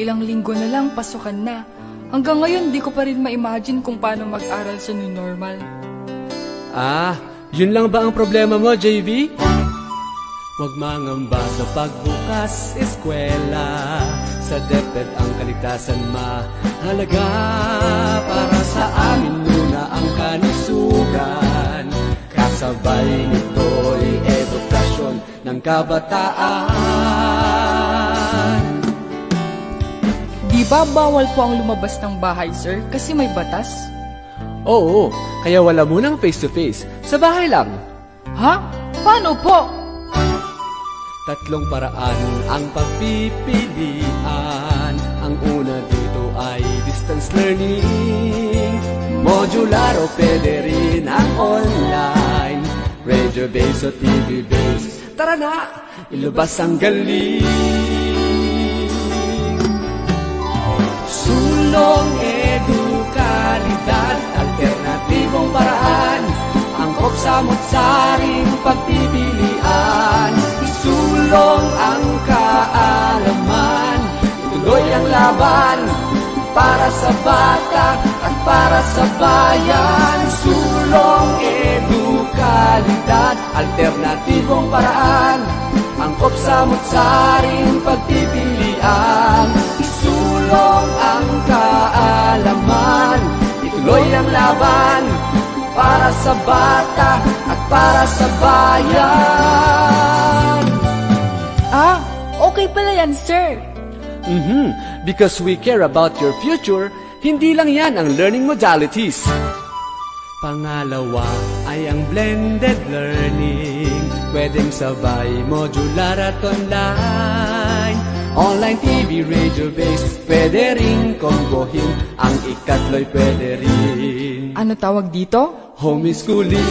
Ilang linggo na lang, pasukan na. Hanggang ngayon, di ko pa rin ma-imagine kung paano mag-aral sa new normal. Yun lang ba ang problema mo, JV? Huwag mangamba sa pagbukas eskwela. Sa DepEd ang kaligtasan mahalaga. Para sa amin muna ang kalusugan. Kasabay nito'y edukasyon ng kabataan. Di ba bawal po ang lumabas ng bahay, sir? Kasi may batas? Oo, kaya wala munang face-to-face. Sa bahay lang. Ha? Paano po? 3 paraan ang pagpipilian. Ang una dito ay distance learning. Modular o pwede rin ang online. Radio-based o TV-based. Tara na, ilabas ang galing. Sulong edukalidad, alternatibong paraan. Angkop sa mutsaring pagpipilian. Sulong ang kaalaman, ituloy ang laban. Para sa bata at para sa bayan. Sulong edukalidad, alternatibong paraan. Angkop sa mutsaring pagpipilian. Isulong ang kaalaman, ituloy ang laban. Para sa bata at para sa bayan. Okay pala yan, sir. Because we care about your future, hindi lang yan ang learning modalities. Pangalawa ay ang blended learning. Pwedeng sabay, modular at online. Online, TV, radio-based, pwede rin kombohin. Ang ikatlo'y pwede rin. Ano tawag dito? Homeschooling.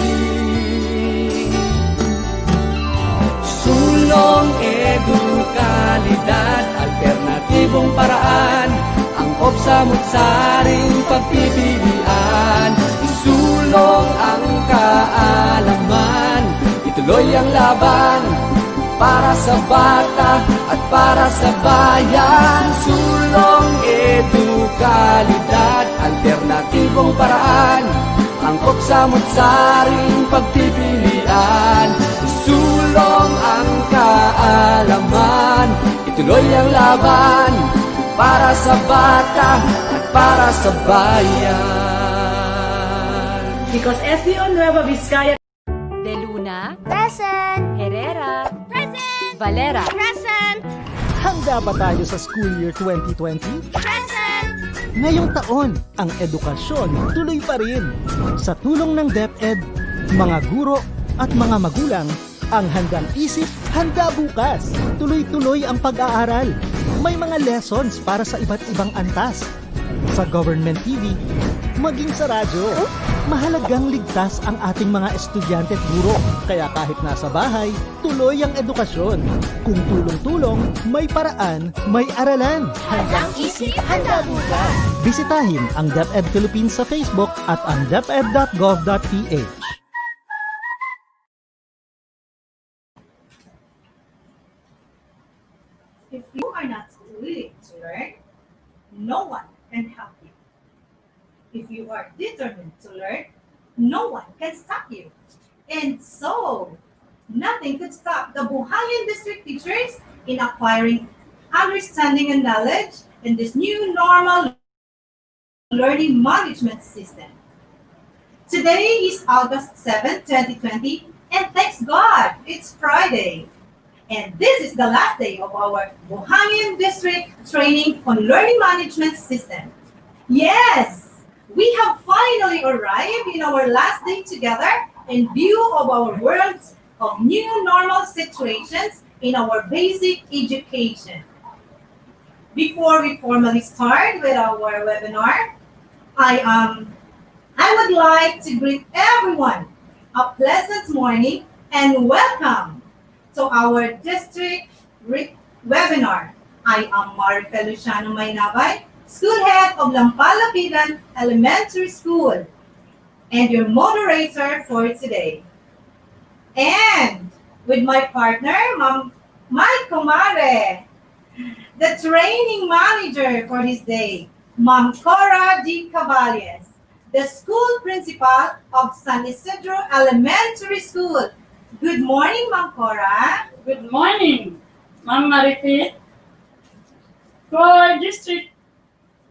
Sulong edukalidad, alternatibong paraan. Angkop sa mutsaring pagpipilian. Isulong ang kaalaman, ituloy ang laban. Para sa bata at para sa bayan. Sulong edukalidad, alternatibong paraan. Angkop sa mutsaring pagpipilian. Sulong ang kaalaman, ituloy ang laban. Para sa bata at para sa bayan. Because SDO Nueva Vizcaya De Luna, Present! Herrera, Present! Valera, Present! Handa ba tayo sa school year 2020? Present! Ngayong taon, ang edukasyon tuloy pa rin. Sa tulong ng DepEd, mga guro at mga magulang, ang handang isip, handa bukas. Tuloy-tuloy ang pag-aaral. May mga lessons para sa iba't ibang antas. Sa government TV, maging sa radyo. Mahalagang ligtas ang ating mga estudyante at guro. Kaya kahit nasa bahay, tuloy ang edukasyon. Kung tulong-tulong, may paraan, may aralan. Handang isip, handa bukas. Bisitahin ang DepEd Philippines sa Facebook at ang deped.gov.ph. If you are not willing to learn, no one can help you. If you are determined to learn, no one can stop you. And so, nothing could stop the Buhangin district teachers in acquiring understanding and knowledge in this new normal learning management system. Today is August 7, 2020, and thanks God, it's Friday. And this is the last day of our Buhangin District Training on Learning Management System. Yes, we have finally arrived in our last day together in view of our worlds of new normal situations in our basic education. Before we formally start with our webinar, I would like to greet everyone a pleasant morning and welcome to our district webinar. I am Marife Luciano Maynabay, School Head of Lampalapidan Elementary School, and your moderator for today. And with my partner, my kumare, the training manager for this day, Ma'am Cora D. Caballes, the school principal of San Isidro Elementary School. Good morning, Ma'am Cora. Good morning, Ma'am Maripit. Co-District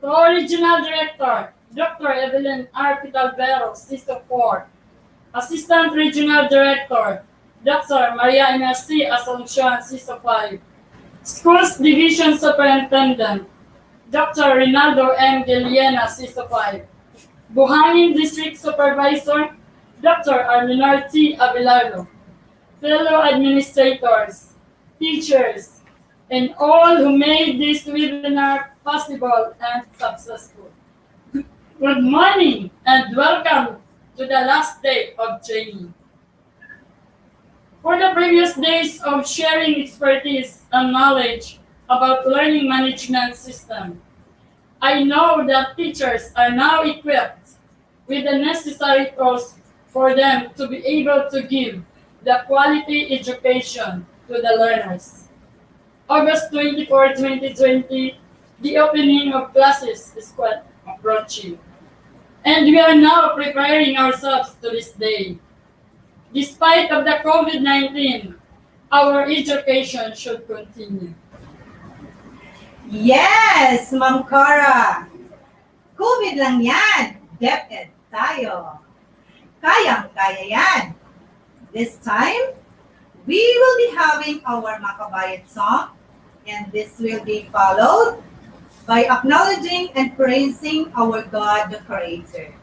Co-Regional Director, Dr. Evelyn R. Pitalvero, CISO 4. Assistant Regional Director, Dr. Maria Ines C. Asuncion, CISO 5. Schools Division Superintendent, Dr. Rinaldo M. Giliena, CISO 5. Buhangin District Supervisor, Dr. Arminar T. Abelardo. Fellow administrators, teachers, and all who made this webinar possible and successful. Good morning and welcome to the last day of training. For the previous days of sharing expertise and knowledge about learning management system, I know that teachers are now equipped with the necessary tools for them to be able to give the quality education to the learners. August 24, 2020, the opening of classes is quite approaching. And we are now preparing ourselves to this day. Despite of the COVID-19, our education should continue. Yes, Ma'am Cora. COVID lang yan. DepEd tayo. Kayang-kaya yan. This time, we will be having our Makabayan song, and this will be followed by acknowledging and praising our God, the Creator.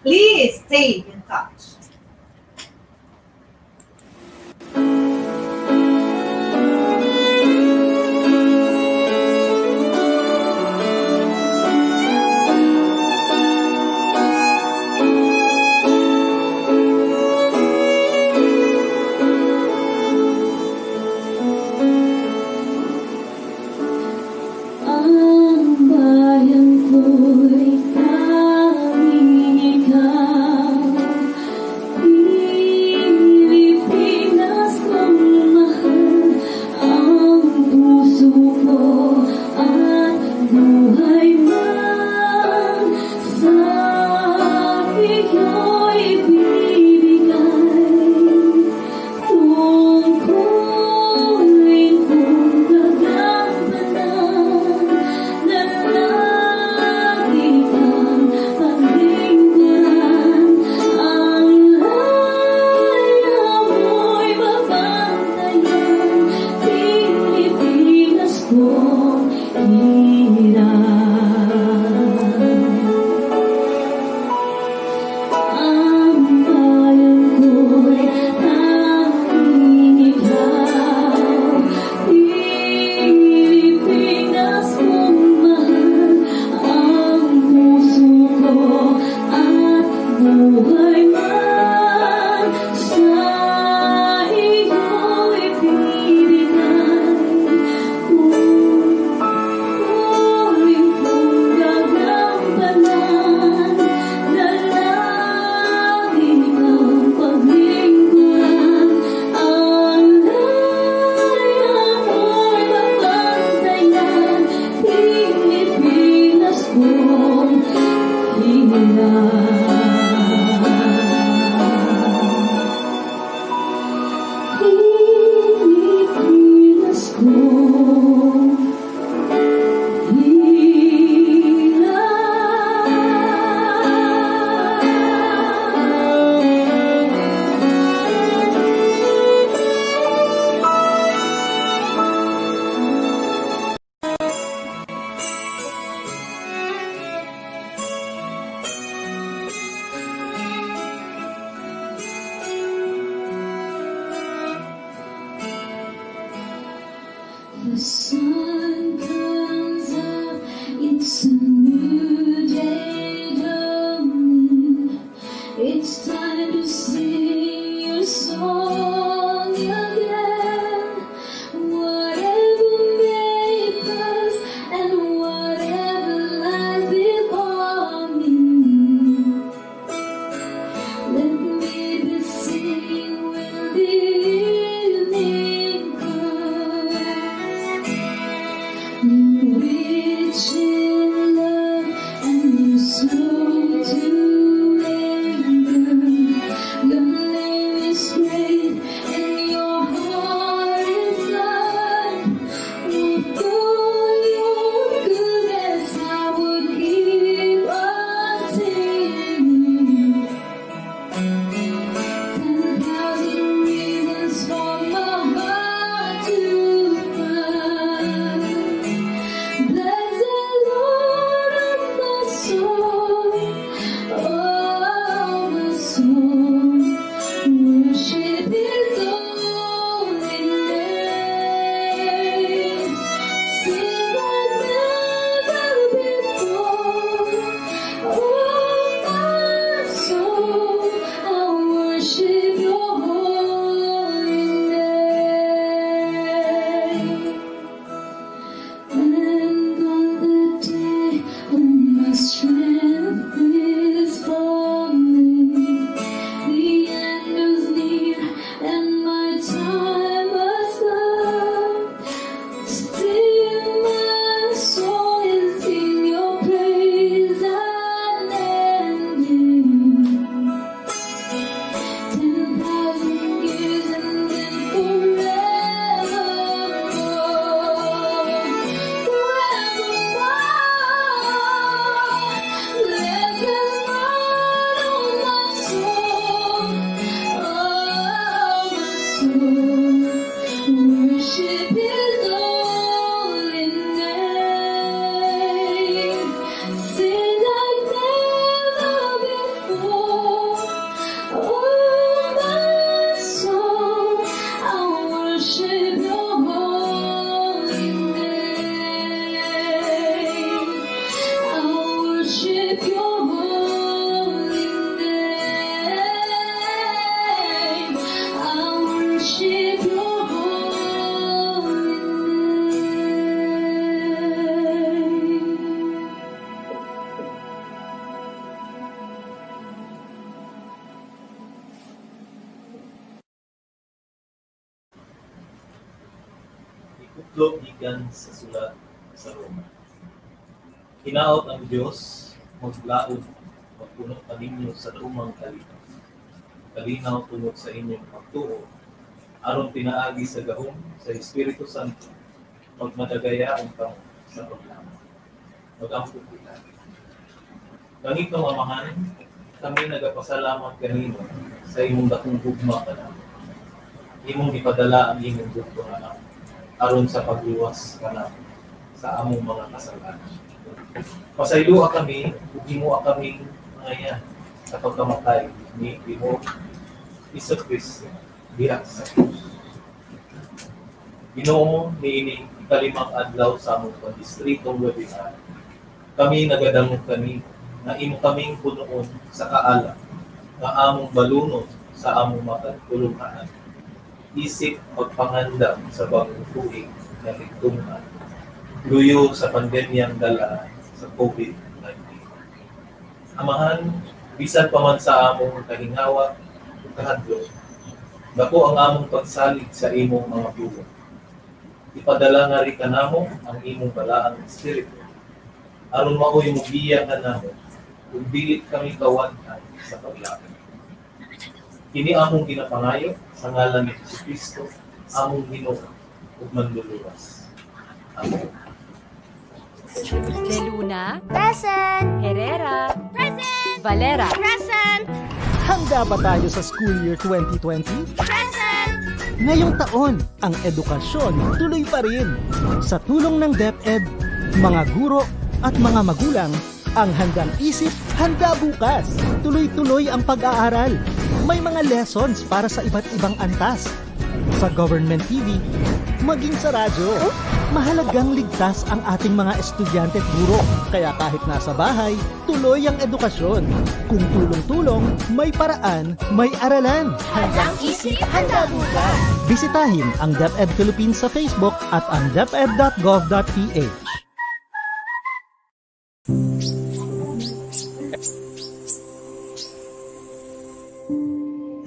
Please stay in touch. Tutlo gikan sa sulat sa Roma. Hinaot ang Diyos, maglaod, magpuno kaninyo sa tumang kalinaw. Kalinaw tungod sa inyong pagtuo, aron pinaagi sa gahom sa Espiritu Santo, magmadagaya ang kamo sa programa. Mag-ampun kita. Ganitong amahan, kami nagapasalamat kanino sa imong dakong hugma ka namin. Imong ipadala ang imong bukto na namin, aron sa pagluwas ka namin sa among mga kasalanan. Pasayloa kami, ugimo kami ngayon sa pagkamatay ni Imo Iso Kristo diha sa krus. Ginoo niini ikalimang adlaw sa among pagdistritong webinar. Kami nagadamog kani na imo kaming punuon sa kaala nga among balunod sa among matulungan. Isip pagpangandam sa bagong tuig na ligtungan. Luyo sa pandemyang dala sa COVID-19. Amahan, bisan pa man sa among kahingawa o kahadlok, dako ang among pagsalig sa imong mga pulong. Ipadala nga rin kanamo ang imong balaang espiritu. Aron maoy mo biya kanamo, kung dilit kami kawanhan sa paglakad. Kini among ginapangayo sa ngalan ni Jesucristo, among Ginoo ug manluluwas. Amen. De Luna, Present! Herrera, Present! Valera, Present! Handa ba tayo sa school year 2020? Present! Ngayong taon, ang edukasyon tuloy pa rin. Sa tulong ng DepEd, mga guro at mga magulang, ang handang isip, handa bukas. Tuloy-tuloy ang pag-aaral. May mga lessons para sa iba't ibang antas. Sa government TV, maging sa radyo. Mahalagang ligtas ang ating mga estudyante at guro. Kaya kahit nasa bahay, tuloy ang edukasyon. Kung tulong-tulong, may paraan, may aralan. Handang isip, handa bukas. Bisitahin ang DepEd Philippines sa Facebook at ang deped.gov.ph.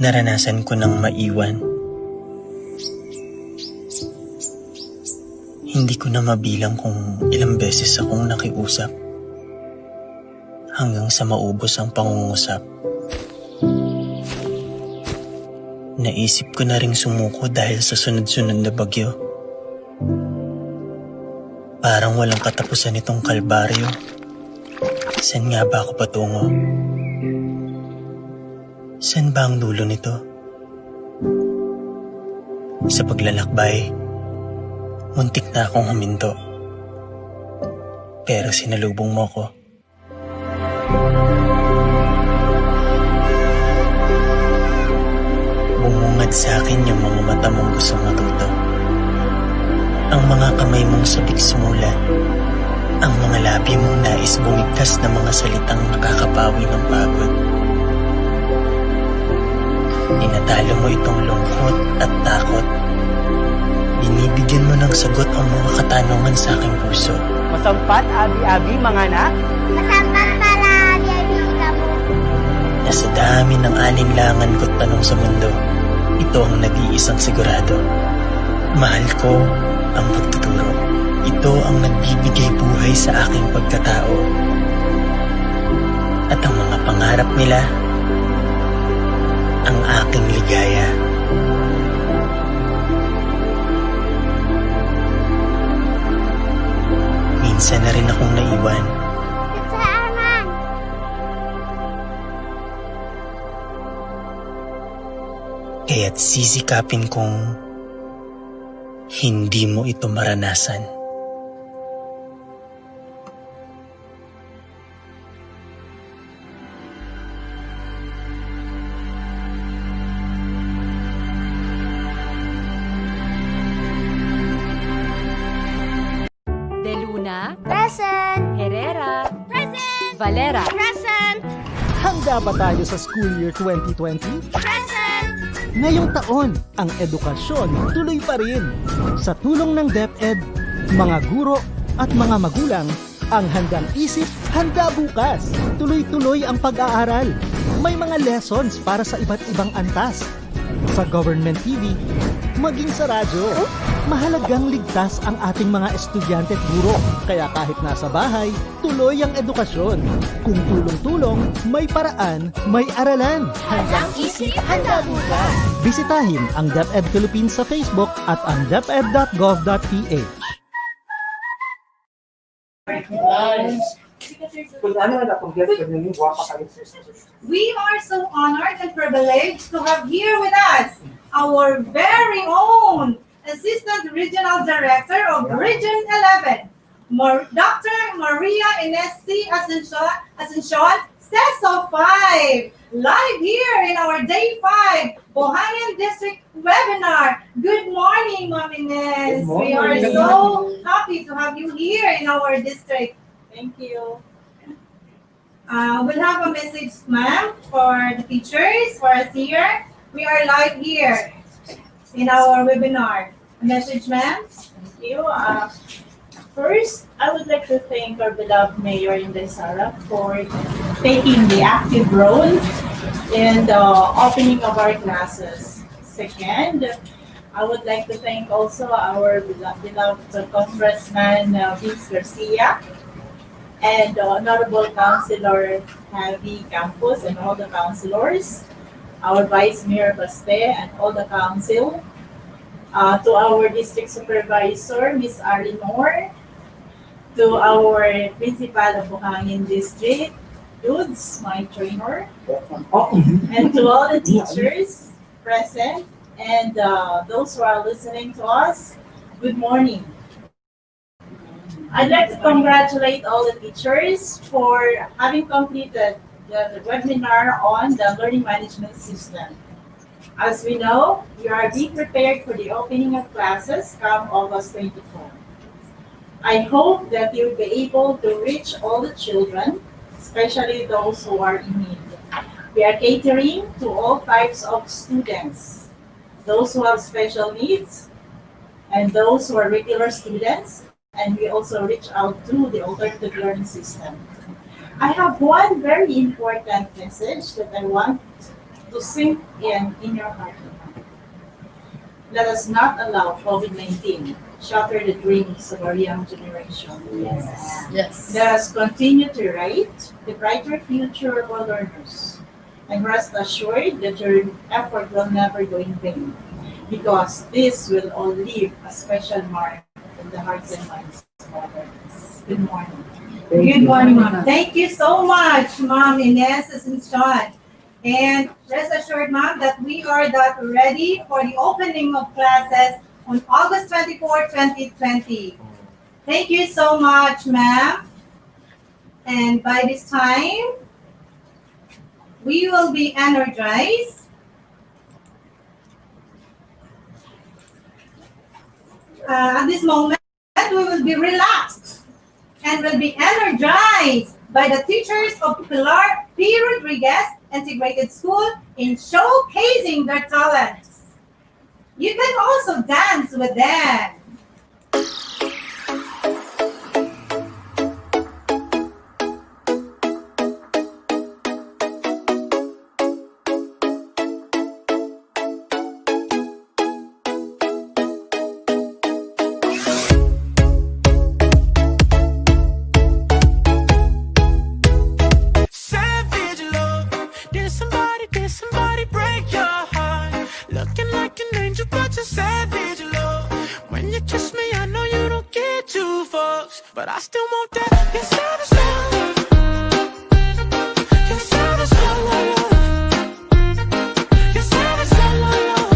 Naranasan ko ng maiwan. Hindi ko na mabilang kung ilang beses akong nakiusap hanggang sa maubos ang pangungusap. Naisip ko na ring sumuko dahil sa sunod-sunod na bagyo. Parang walang katapusan itong kalbaryo. Saan nga ba ako patungo? Saan ba ang dulo nito? Sa paglalakbay, muntik na akong huminto. Pero sinalubong mo ko. Bumungad sa akin yung mga mata mong gustong matuto. Ang mga kamay mong sabik sumulat. Ang mga labi mong nais bumigkas na mga salitang nakakapawi ng pagod. Tinatalo mo itong lungkot at takot. Binibigyan mo ng sagot ang mga katanungan sa aking puso. Masampat, abi-abi, mga anak. Masampat pala, biyay-biyay mo. Nasa dami ng alinlangan ko't tanong sa mundo, ito ang nag-iisang sigurado. Mahal ko ang pagtuturo. Ito ang nagbibigay buhay sa aking pagkatao. At ang mga pangarap nila, ang aking ligaya. Minsan na rin akong naiwan. Saan? Kaya't sisikapin kong hindi mo ito maranasan. De Luna, Present! Herrera, Present! Valera, Present! Handa ba tayo sa school year 2020? Present! Ngayong taon, ang edukasyon tuloy pa rin. Sa tulong ng DepEd, mga guro at mga magulang, ang handang isip, handa bukas. Tuloy-tuloy ang pag-aaral. May mga lessons para sa iba't ibang antas. Sa government TV, maging sa radyo. mahalagang ligtas ang ating mga estudyante at guro. Kaya kahit nasa bahay, tuloy ang edukasyon. Kung tulong-tulong, may paraan, may aralan. Handang isip, handa bukas. Bisitahin ang DepEd Philippines sa Facebook at ang deped.gov.ph. We are so honored and privileged to have here with us our very own Assistant Regional Director of Region 11, Dr. Maria Ines C. Asuncion, CESO 5, live here in our Day 5 Buhangin District webinar. Good morning, Ma'am Ines. We are so happy to have you here in our district. Thank you. We'll have a message, ma'am, for the teachers, for us here. We are live here in our webinar. A message, ma'am? Thank you. First, I would like to thank our beloved Mayor Inday Sara for taking the active role in the opening of our classes. Second, I would like to thank also our beloved Congressman Vince Garcia and Honorable Councilor Javi Campos and all the councilors, our Vice Mayor Baste and all the council, to our District Supervisor, Ms. Arlie Moore, to our Principal of Buhangin District, Dudes, my trainer, and to all the teachers present and those who are listening to us, good morning. I'd like to congratulate all the teachers for having completed the webinar on the learning management system. As we know, we are being prepared for the opening of classes come August 24. I hope that you'll be able to reach all the children, especially those who are in need. We are catering to all types of students, those who have special needs and those who are regular students, and we also reach out to the alternative learning system. I have one very important message that I want to sink in your heart. Let us not allow COVID-19 shatter the dreams of our young generation. Yes. Let us continue to write the brighter future of our learners. And rest assured that your effort will never go in vain, because this will all leave a special mark in the hearts and minds of our learners. Good morning. Good morning, ma'am. Thank you so much, Ma'am Ines Asuncion. And rest assured, ma'am, that we are ready for the opening of classes on August 24, 2020. Thank you so much, ma'am. And by this time, we will be energized. At this moment, we will be relaxed and will be energized by the teachers of Pilar P. Rodriguez Integrated School in showcasing their talents. You can also dance with them. But I still want that. You're savage love. You're savage love. You're savage love.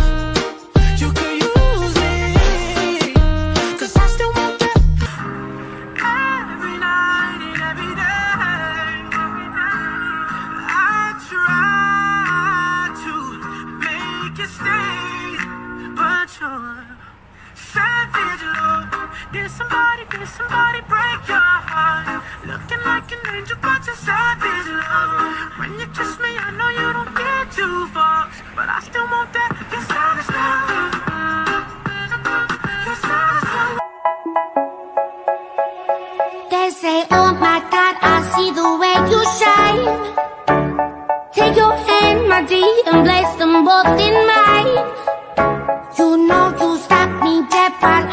You could use me, 'cause I still want that. Every night and every day, I try to make you stay, but you're savage love. Did somebody break your heart? Looking like an angel, but you're savage love. When you kiss me, I know you don't get two fucks, but I still want that. You're savage love. You're savage love. They say, oh my God, I see the way you shine. Take your hand, my dear, and place them both in mine. You know you stopped me dead right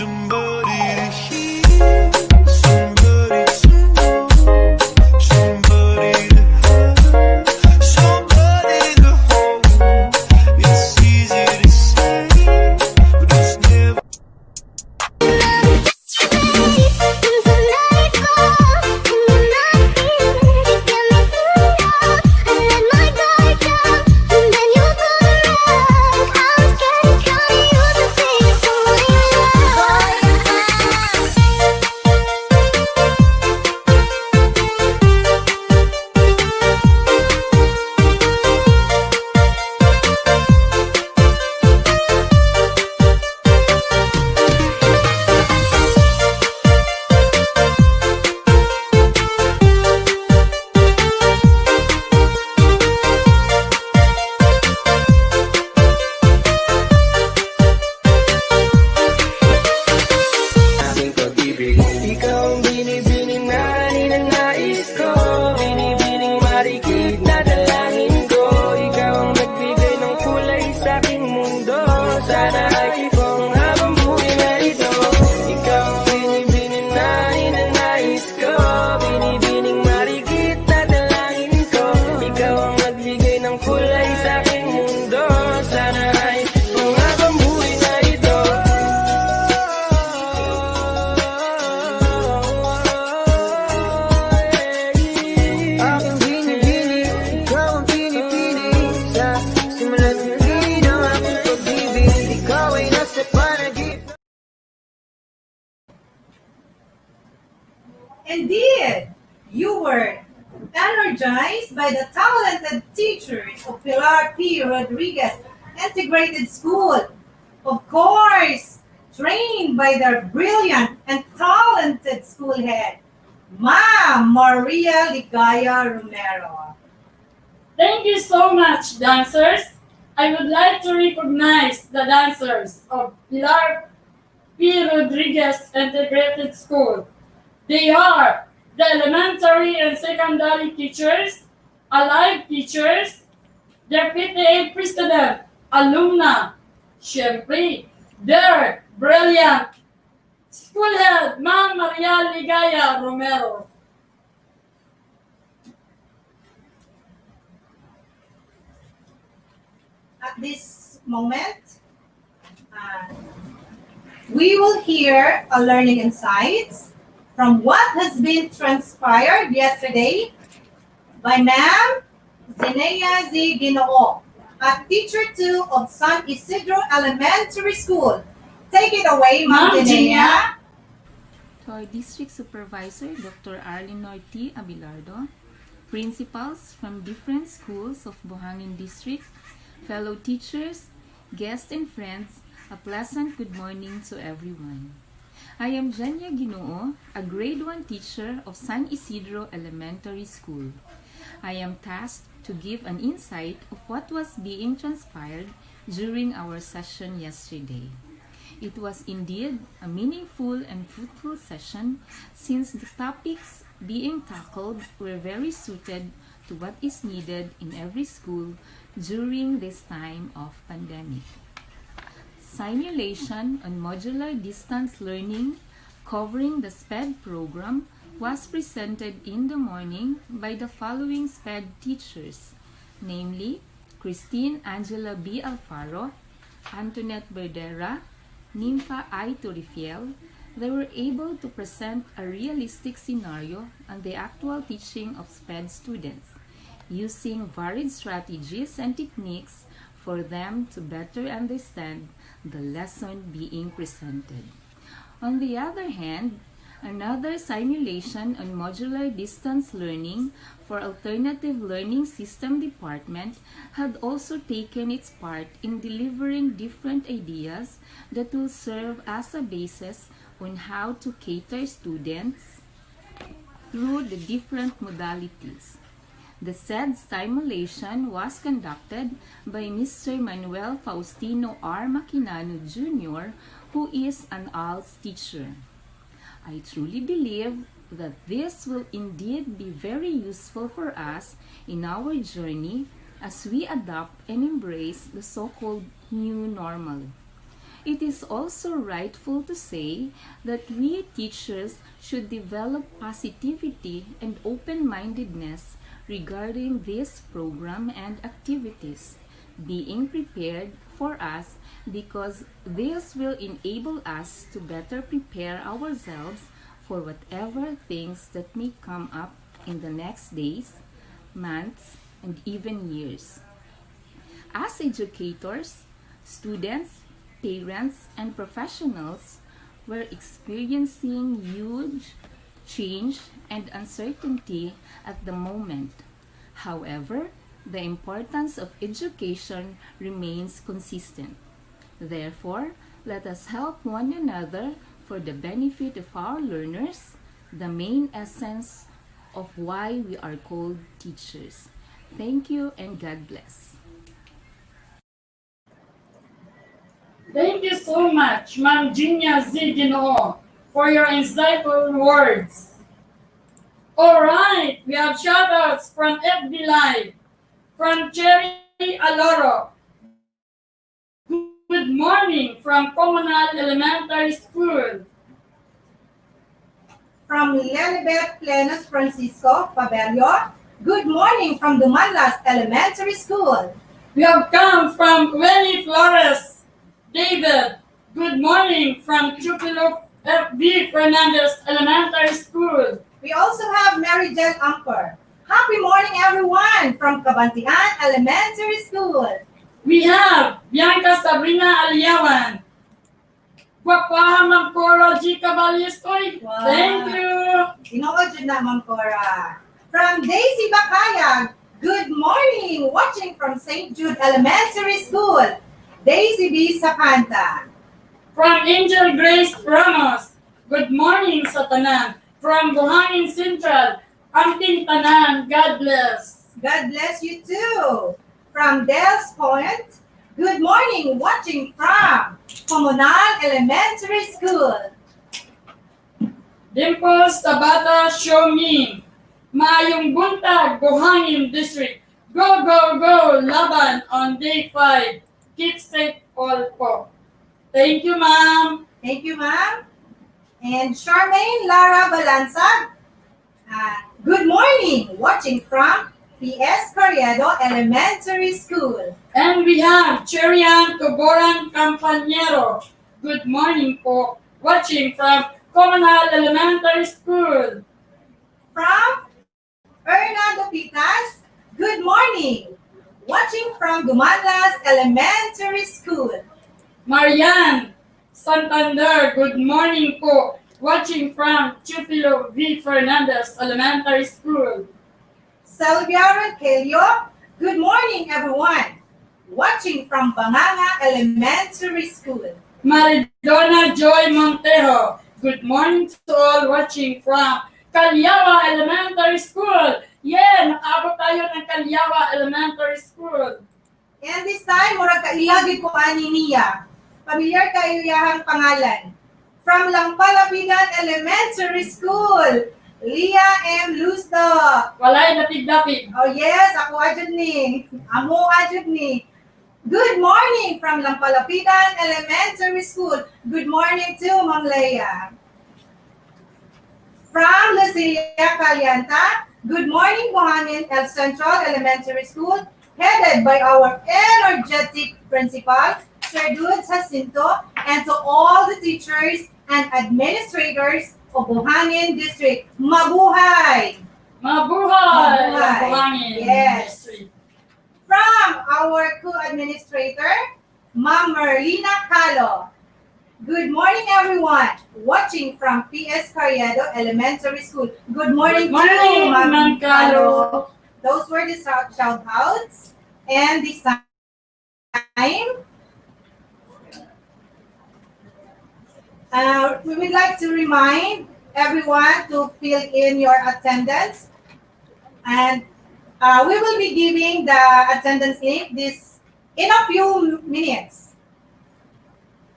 somebody to hear, somebody to know, somebody to have, somebody to hold. It's easy to say, but it's never. Indeed, you were energized by the talented teachers of Pilar P. Rodriguez Integrated School. Of course, trained by their brilliant and talented school head, Ma'am Maria Ligaya Romero. Thank you so much, dancers. I would like to recognize the dancers of Pilar P. Rodriguez Integrated School. They are the elementary and secondary teachers, allied teachers, their PTA president, alumna, syempre, their brilliant school head, Ma'am Maria Ligaya Romero. At this moment, we will hear a learning insights from what has been transpired yesterday by Ma'am Zenea Z. Ginoo, a teacher 2 of San Isidro Elementary School. Take it away, Ma'am Zenea. To our District Supervisor, Dr. Arlene Norti Abilardo, principals from different schools of Buhangin District, fellow teachers, guests and friends, a pleasant good morning to everyone. I am Jenya Ginoo, a grade 1 teacher of San Isidro Elementary School. I am tasked to give an insight of what was being transpired during our session yesterday. It was indeed a meaningful and fruitful session since the topics being tackled were very suited to what is needed in every school during this time of pandemic. Simulation on modular distance learning covering the SPED program was presented in the morning by the following SPED teachers, namely Christine Angela B. Alfaro, Antoinette Berdera, Nympha I. Torifiel. They were able to present a realistic scenario on the actual teaching of SPED students, using varied strategies and techniques for them to better understand the lesson being presented. On the other hand, another simulation on modular distance learning for Alternative Learning System Department had also taken its part in delivering different ideas that will serve as a basis on how to cater students through the different modalities. The said simulation was conducted by Mr. Manuel Faustino R. Maquinano Jr., who is an ALS teacher. I truly believe that this will indeed be very useful for us in our journey as we adopt and embrace the so-called new normal. It is also rightful to say that we teachers should develop positivity and open-mindedness regarding this program and activities, being prepared for us because this will enable us to better prepare ourselves for whatever things that may come up in the next days, months, and even years. As educators, students, parents, and professionals, we're experiencing huge change and uncertainty at the moment. However, the importance of education remains consistent. Therefore, let us help one another for the benefit of our learners, the main essence of why we are called teachers. Thank you and God bless. Thank you so much, Ma'am Ginia Zidino, for your insightful words. All right, we have shoutouts from FB Live, from Cherry Aloro. Good morning from Comunal Elementary School. From Lelibet Plenos Francisco Pabello, good morning from Dumalas Elementary School. We have come from Winnie Flores David. Good morning from Chupilo F.V. Fernandez Elementary School. We also have Mary Jen Amper. Happy morning, everyone, from Cabantian Elementary School. We have Bianca Sabrina Aliawan. Guapaha Ma'am Cora G. Cabalistoy. Wow. Thank you. Tinood yun na, Ma'am Cora. From Daisy Bacayag, good morning, watching from St. Jude Elementary School. Daisy B. Sakanta. From Angel Grace Ramos, good morning sa tanan. From Buhangin Central, Amping Tanan, God bless. God bless you too. From Dells Point, good morning, watching from Comunal Elementary School. Dimples Tabata Show Me, Maayong Buntag, Buhangin District. Go, go, go, laban on day 5. Keep safe all po. Thank you, ma'am. Thank you, ma'am. And Charmaine Lara Balansag, good morning, watching from P.S. Corriedo Elementary School. And we have Cherian Toboran Campañero. Good morning po, watching from Comunal Elementary School. From Erna Dupitas, good morning, watching from Dumalas Elementary School. Marian Santander, good morning po, watching from Chupilo V. Fernandez Elementary School. Salviaron Kelio, good morning, everyone, watching from Banganga Elementary School. Maridona Joy Montejo, good morning to all, watching from Calyawa Elementary School. Yeah, nakaabot tayo ng Calyawa Elementary School. And this time, murag kailagid ko ani niya. Familiar kayo yahang pangalan. From Lampalapinan Elementary School, Leah M. Lusto. Walay dapig-dapig. Oh yes, ako ajud ni. Amo ajud ni. Good morning from Lampalapinan Elementary School. Good morning to Ma'am Leah. From Lucia Calianta, good morning, Buhangin El Central Elementary School, headed by our energetic principal, Sir Dude Jacinto, and to all the teachers and administrators of Buhangin District. Mabuhay! Mabuhay! Buhangin Yes. District. From our co-administrator, Ma'am Merlina Calo. Good morning, everyone. Watching from P.S. Carriedo Elementary School. Good morning, Good morning, Ma'am Ma'am Calo. Those were the shout-outs. And this time, we would like to remind everyone to fill in your attendance. And we will be giving the attendance link in a few minutes.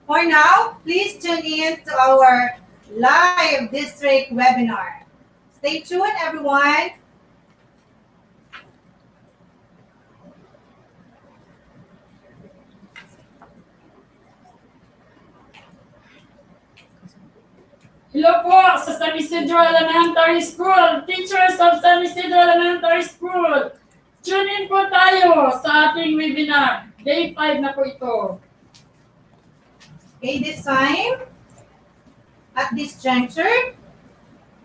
For now, please tune in to our live district webinar. Stay tuned, everyone. Hello po sa San Isidro Elementary School, teachers of San Isidro Elementary School. Tune in po tayo sa ating webinar. Day 5 na po ito. Okay, this time, at this juncture,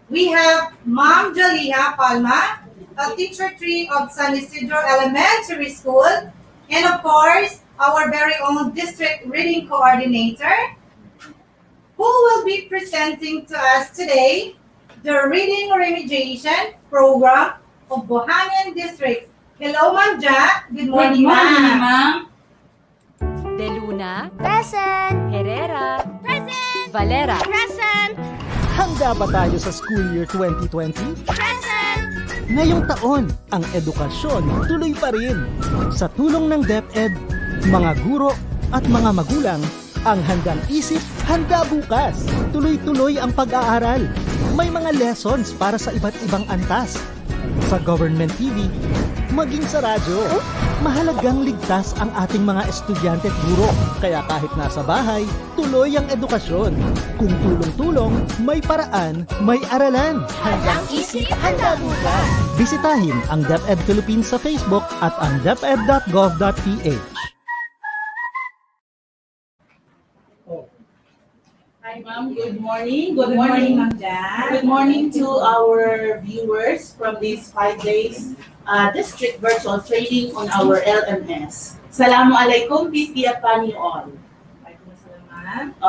we have Ma'am Jaliha Palma, a teacher 3 of San Isidro Elementary School, and of course, our very own district reading coordinator, who will be presenting to us today the reading remediation program of Buhangin District. Hello, Ma'am Ja. Good morning, ma'am. De Luna, Present! Herrera, Present! Valera, Present! Handa ba tayo sa school year 2020? Present! Ngayong taon, ang edukasyon tuloy pa rin. Sa tulong ng DepEd, mga guro at mga magulang, ang handang isip, handa bukas. Tuloy-tuloy ang pag-aaral. May mga lessons para sa iba't ibang antas. Sa government TV, maging sa radyo. Mahalagang ligtas ang ating mga estudyante at guro. Kaya kahit nasa bahay, tuloy ang edukasyon. Kung tulong-tulong, may paraan, may aralan. Handang isip, handa bukas. Bisitahin ang DepEd Philippines sa Facebook at ang deped.gov.ph. Hi, ma'am. Good morning. Good morning, Ma'am Ja. Good morning to our viewers from these 5 days district virtual training on our LMS. Assalamualaikum. Peace be upon you all.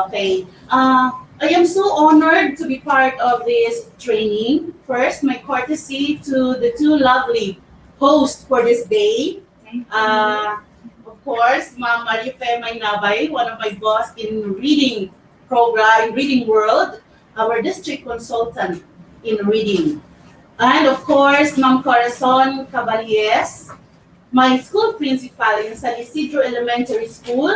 Okay. I am so honored to be part of this training. First, my courtesy to the two lovely hosts for this day. Of course, Ma'am Marife Maynabay, one of my boss in reading program, in reading world, our district consultant in reading. And of course, Ma'am Corazon Caballes, my school principal in San Isidro Elementary School.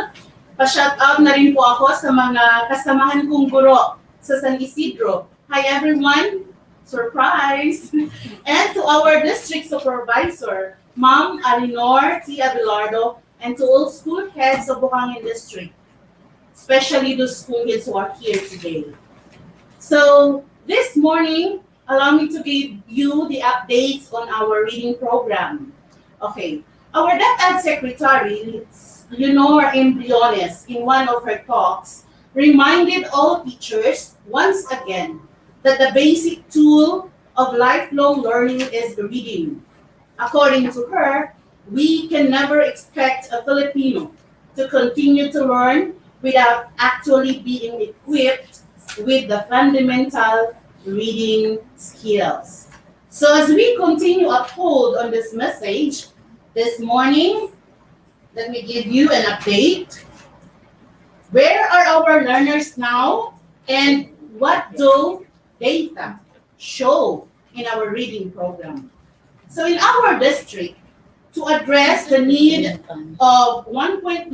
Pa-shout out na rin po ako sa mga kasamahan kong guro sa San Isidro. Hi everyone! Surprise! And to our district supervisor, Ma'am Alinor T. Abelardo, and to all school heads of Buhangin District, especially those school kids who are here today. So this morning, allow me to give you the updates on our reading program. Okay, our DepEd Secretary, Leonor M. Briones, in one of her talks, reminded all teachers once again that the basic tool of lifelong learning is reading. According to her, we can never expect a Filipino to continue to learn without actually being equipped with the fundamental reading skills. So as we continue uphold on this message, this morning, let me give you an update. Where are our learners now, and what do data show in our reading program? So in our district, to address the need of 1.90%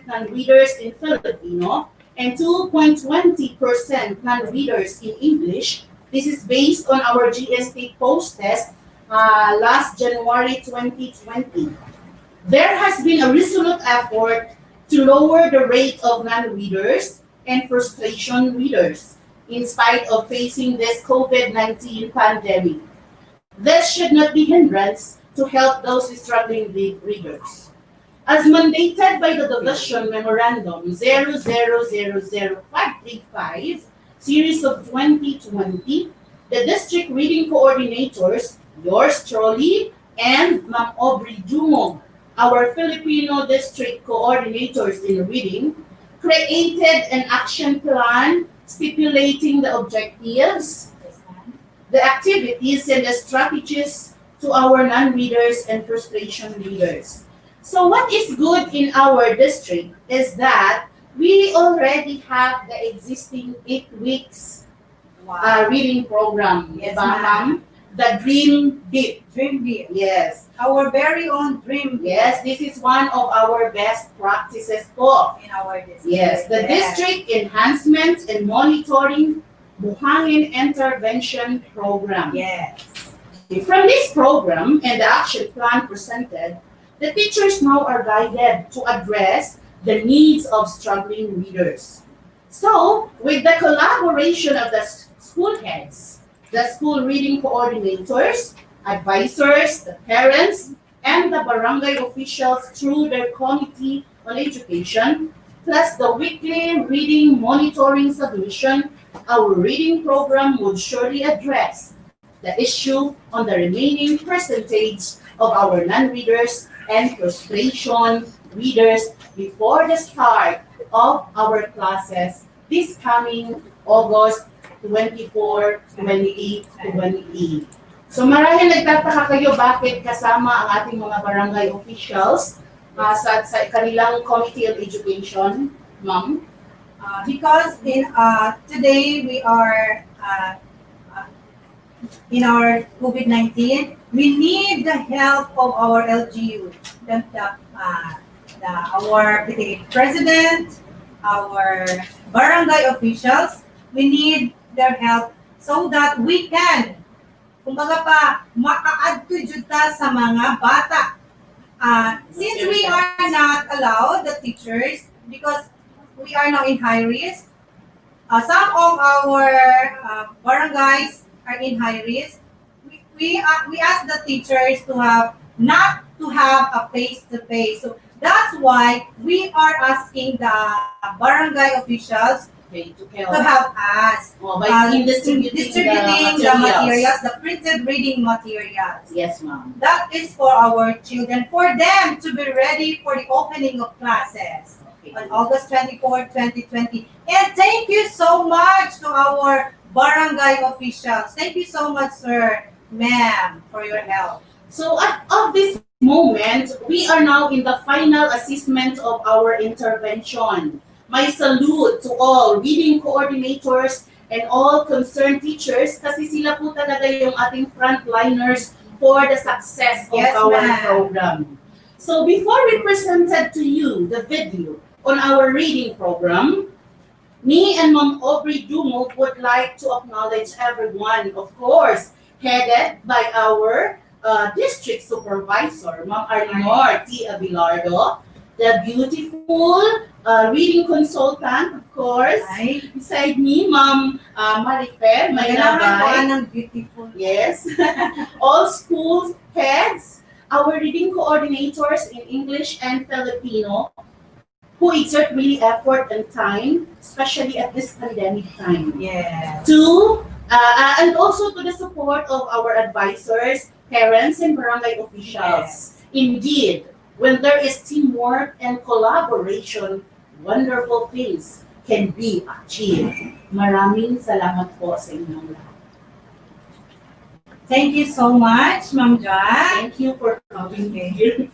non-readers in Filipino and 2.20% non-readers in English. This is based on our GST post-test last January 2020. There has been a resolute effort to lower the rate of non-readers and frustration readers in spite of facing this COVID-19 pandemic. This should not be hindrance to help those struggling with readers. As mandated by the Division Memorandum 0000535, Series of 2020, the district reading coordinators, yours truly, and Ma'am Aubrey Dumong, our Filipino district coordinators in reading, created an action plan stipulating the objectives, the activities, and the strategies to our non-readers and frustration readers. So what is good in our district is that we already have the existing 8 weeks reading program. Yes, ma'am. The Dream Deep. Dream Deep. Yes. Our very own Dream Deep. Yes, this is one of our best practices po. In our district. Yes, the district enhancement and monitoring Buhangin intervention program. Yes. From this program and the action plan presented, the teachers now are guided to address the needs of struggling readers. So, with the collaboration of the school heads, the school reading coordinators, advisors, the parents, and the barangay officials through their Committee on Education, plus the weekly reading monitoring submission, our reading program would surely address the issue on the remaining percentage of our non-readers and frustration readers before the start of our classes this coming August 24, 28, 28. So marahil nagtataka kayo bakit kasama ang ating mga barangay officials sa kanilang Committee on Education, ma'am? Because today we are in our COVID-19, we need the help of our LGU, our president, our barangay officials. We need their help so that we can, kumbaga pa, maka-add to juta sa mga bata. Since we are not allowed, the teachers, because we are now in high risk, some of our barangays are in high risk. We ask the teachers to have not to have a face-to-face. So that's why we are asking the barangay officials to help us by distributing the materials, the printed reading materials. Yes, ma'am. That is for our children, for them to be ready for the opening of classes on August 24, 2020. And thank you so much to our barangay officials. Thank you so much, sir, ma'am, for your help. So at this moment, we are now in the final assessment of our intervention. My salute to all reading coordinators and all concerned teachers kasi sila po talaga yung ating frontliners for the success of our program. So before we presented to you the video on our reading program, me and Ma'am Aubrey Dumont would like to acknowledge everyone, of course, headed by our district supervisor, Ma'am Arlinor T. Abilardo, the beautiful reading consultant, of course, beside me, Ma'am Marifer Maylabay. Beautiful. Yes. All school heads, our reading coordinators in English and Filipino, who exert really effort and time, especially at this pandemic time. Yeah. And also to the support of our advisors, parents, and barangay officials. Indeed, when there is teamwork and collaboration, wonderful things can be achieved. Maraming salamat po sa inyong lahat. Thank you so much, Ma'am Jack. Thank you for coming here.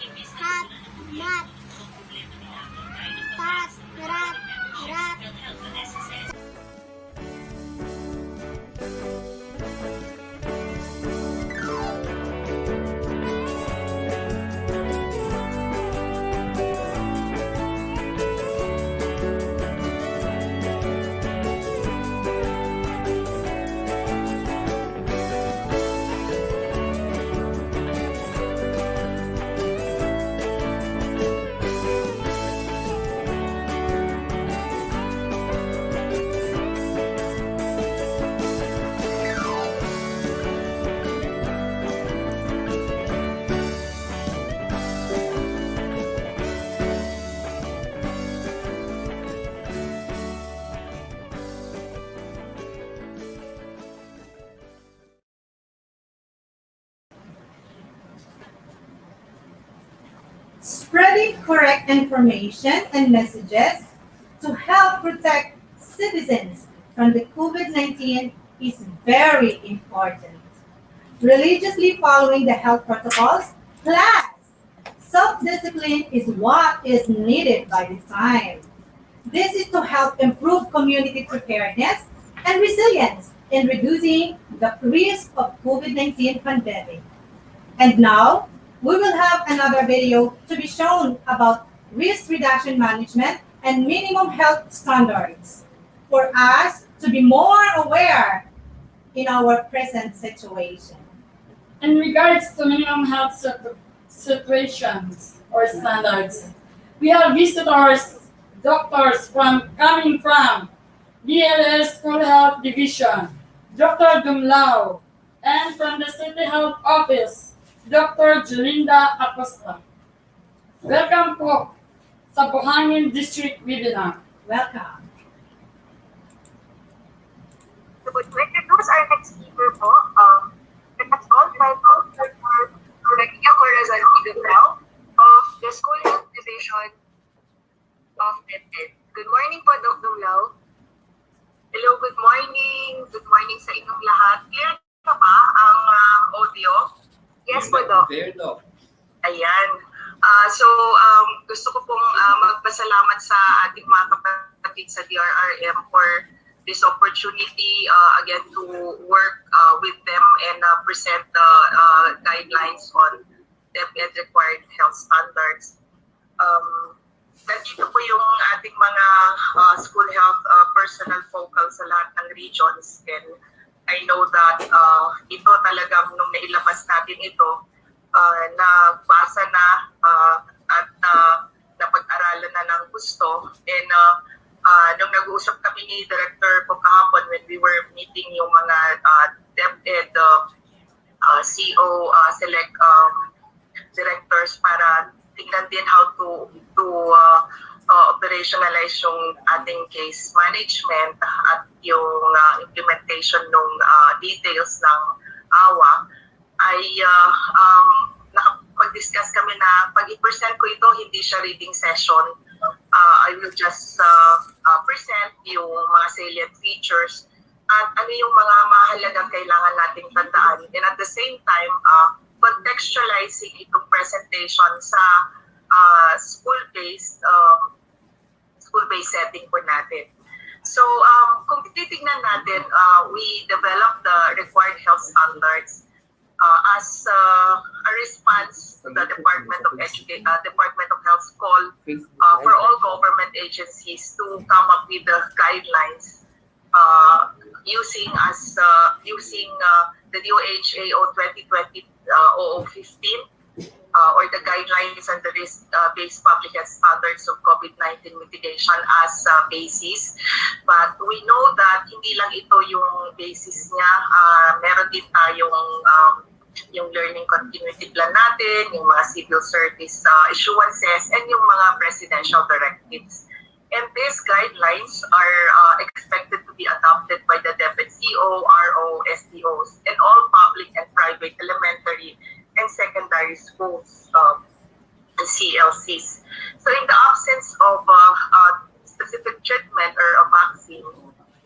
Hat, mat. Tat, rat, rat. Spreading correct information and messages to help protect citizens from the COVID-19 is very important. Religiously following the health protocols, plus self-discipline is what is needed by this time. This is to help improve community preparedness and resilience in reducing the risk of COVID-19 pandemic. And now, we will have another video to be shown about risk reduction management and minimum health standards for us to be more aware in our present situation. In regards to minimum health situations or standards, we have visitors, doctors coming from DLS School Health Division, Dr. Dumlao, and from the City Health Office, Dr. Julinda Acosta. Welcome po sa Buhangin District Webinar. Welcome. So we'll introduce our next speaker po. That's all by Dr. Maria Corazon Dumlao of the School Health Division of DepEd. Good morning po, Dr. Dumlao. Hello, good morning. Good morning sa inyong lahat. Clear na ba ang audio? Yes po, Doc. Clear, Doc. Ayan. Gusto ko pong magpasalamat sa ating mga kapatid sa DRRM for this opportunity again to work with them and present the guidelines on DepEd required health standards. Nandito po yung ating mga school health personnel focal sa lahat ng regions, and I know that ito talagang nung nailabas natin ito, nabasa na at napag-aralan na ng gusto. And nung nag-uusap kami ni Director po kahapon when we were meeting yung mga DepEd CO select directors para tingnan din how to operationalize yung ating case management at yung implementation ng details ng AWA, ay nakapag-discuss kami na pag i-present ko ito, hindi siya reading session. I will just present yung mga salient features at ano yung mga mahalagang kailangan nating tandaan. And at the same time, contextualizing itong presentation sa school-based setting po natin. So, kung titignan natin, we developed the required health standards as a response to the Department of Health's call for all government agencies to come up with the guidelines using the DOHAO 2020-0015 or the guidelines and the risk-based public health standards of COVID-19 mitigation as basis. But we know that hindi lang ito yung basis niya. Meron din tayong yung learning continuity plan natin, yung mga civil service issuances, and yung mga presidential directives. And these guidelines are expected to be adopted by the DepEd CO, RO, SDOs, and all public and private elementary and secondary schools and CLCs. So in the absence of specific treatment or a vaccine,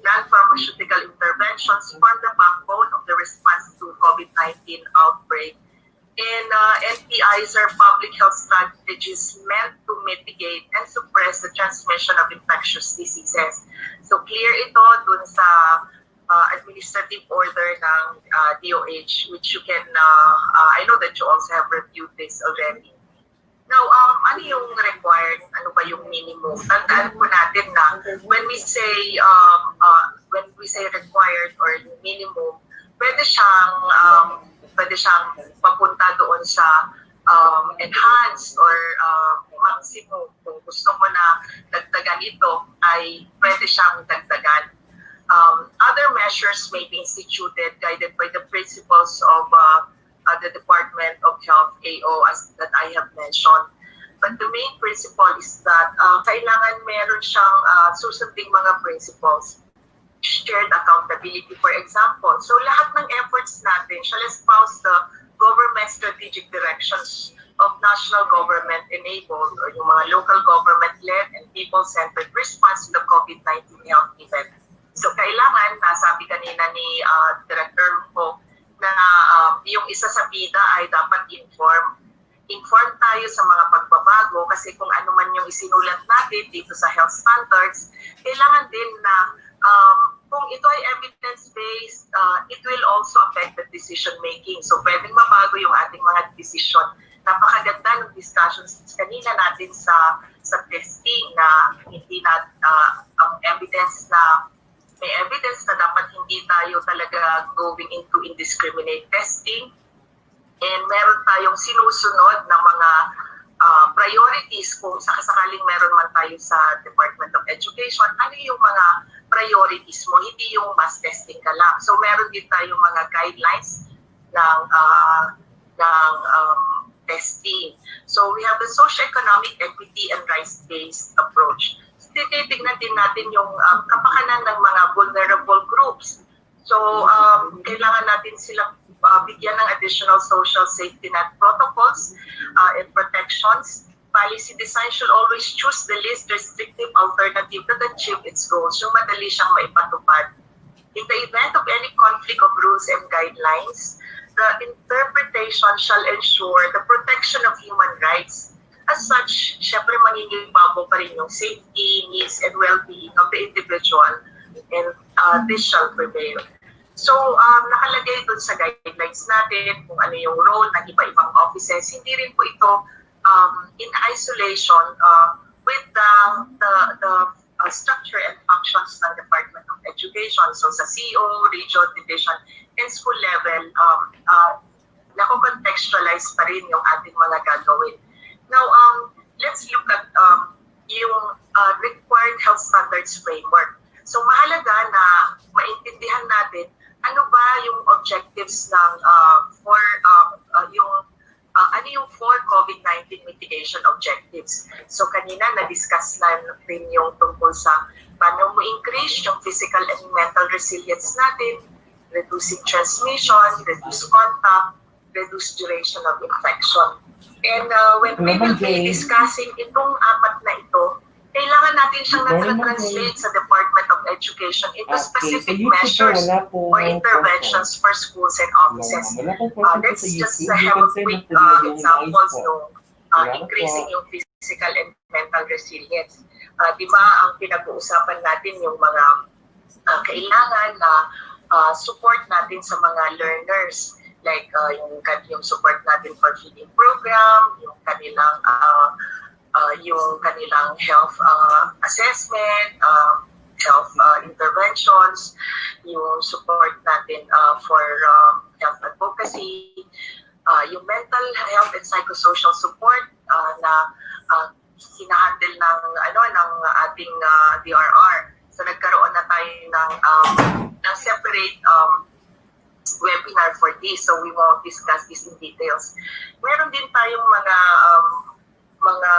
non-pharmaceutical interventions form the backbone of the response to COVID-19 outbreak. And Energizer public health strategies meant to mitigate and suppress the transmission of infectious diseases. So clear ito dun sa administrative order ng DOH, which you can, I know that you also have reviewed this already. Now, ano yung required? Ano ba yung minimum? Tandaan po natin na when we say required or minimum, pwede siyang papunta doon sa enhanced or maximum. Kung gusto mo na dagdagan ito, ay pwede siyang dagdagan. Other measures may be instituted guided by the principles of the Department of Health AO as that I have mentioned. But the main principle is that kailangan meron siyang susunding mga principles. Shared accountability, for example. So lahat ng efforts natin shall espouse the government strategic directions of national government-enabled or yung mga local government-led and people-centered response to the COVID-19 health event. So kailangan, nasabi kanina ni Director ko, na yung isa sa bida ay dapat inform tayo sa mga pagbabago kasi kung ano man yung isinulat natin dito sa health standards, kailangan din na kung ito ay evidence-based, it will also affect the decision making. So pwedeng mabago yung ating mga decision. Napakaganda ng discussions kanina natin sa testing na hindi na ang evidence na may evidence na dapat hindi tayo talaga going into indiscriminate testing. And meron tayong sinusunod na mga priorities kung sakasakaling meron man tayo sa Department of Education. Ano yung mga priorities mo? Hindi yung mass testing ka lang. So meron din tayong mga guidelines ng testing. So we have the socio-economic equity and rights-based approach. Titignan din natin yung kapakanan ng mga vulnerable groups. So, kailangan natin silang bigyan ng additional social safety net protocols and protections. Policy design should always choose the least restrictive alternative that achieve its goals. Yung madali siyang maipatupad. In the event of any conflict of rules and guidelines, the interpretation shall ensure the protection of human rights. As such, syempre magiging babo pa rin yung safety, needs, and well-being of the individual, and this shall prevail. So, nakalagay dun sa guidelines natin kung ano yung role ng iba-ibang offices. Hindi rin po ito in isolation with the structure and functions ng Department of Education. So, sa CEO, region, division, and school level, nako-contextualize pa rin yung ating mga gagawin. Now, let's look at yung required health standards framework. So, mahalaga na maintindihan natin ano ba yung objectives ng yung for COVID-19 mitigation objectives. So, kanina na-discuss na rin yung tungkol sa paano mo increase yung physical and mental resilience natin, reducing transmission, reduce contact, reduce duration of infection. And when we will be discussing itong apat na ito, kailangan natin siyang na-translate sa Department of Education into specific measures or interventions for schools and offices. Let's just have a quick examples ng increasing yung physical and mental resilience. Diba ang pinag-uusapan natin yung mga kailangan na support natin sa mga learners. Like yung support natin for feeding program, yung kanilang health assessment, health interventions, yung support natin for health advocacy, yung mental health and psychosocial support na hinahandle ng ating DRR. So nagkaroon na tayo ng separate webinar for this, so we won't discuss this in details. Meron din tayong mga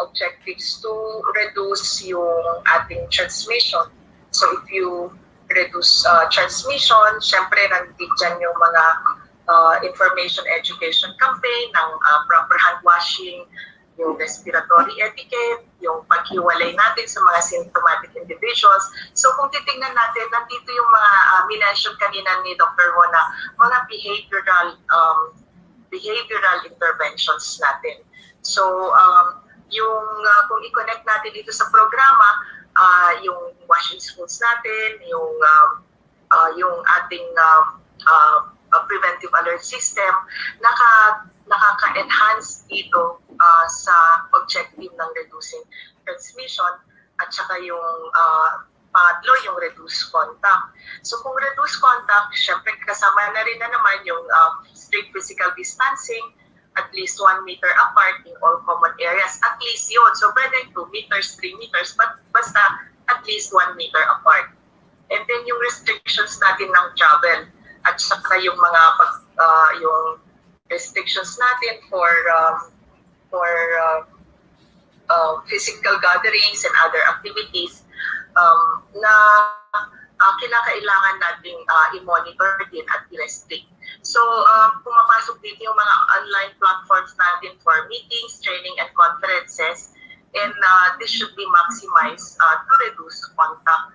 objectives to reduce yung ating transmission. So if you reduce transmission, syempre nandito dyan yung mga information education campaign ng proper hand washing, yung respiratory etiquette, yung paghiwalay natin sa mga symptomatic individuals. So kung titingnan natin, nandito yung mga minention kanina ni Dr. Ho na mga behavioral behavioral interventions natin. So, kung i-connect natin dito sa programa, yung washing schools natin, yung ating preventive alert system, nakaka-enhance dito sa objective ng reducing transmission, at saka yung pangatlo, yung reduce contact. So kung reduce contact, syempre kasama na rin naman yung strict physical distancing, at least 1 meter apart in all common areas. At least yun. So pwede 2 meters, 3 meters, but basta at least 1 meter apart. And then yung restrictions natin ng travel, at saka yung mga yung restrictions natin for physical gatherings and other activities na kinakailangan nating i-monitor din at i-restrict. So, pumapasok dito yung mga online platforms natin for meetings, training, and conferences, and this should be maximized to reduce contact.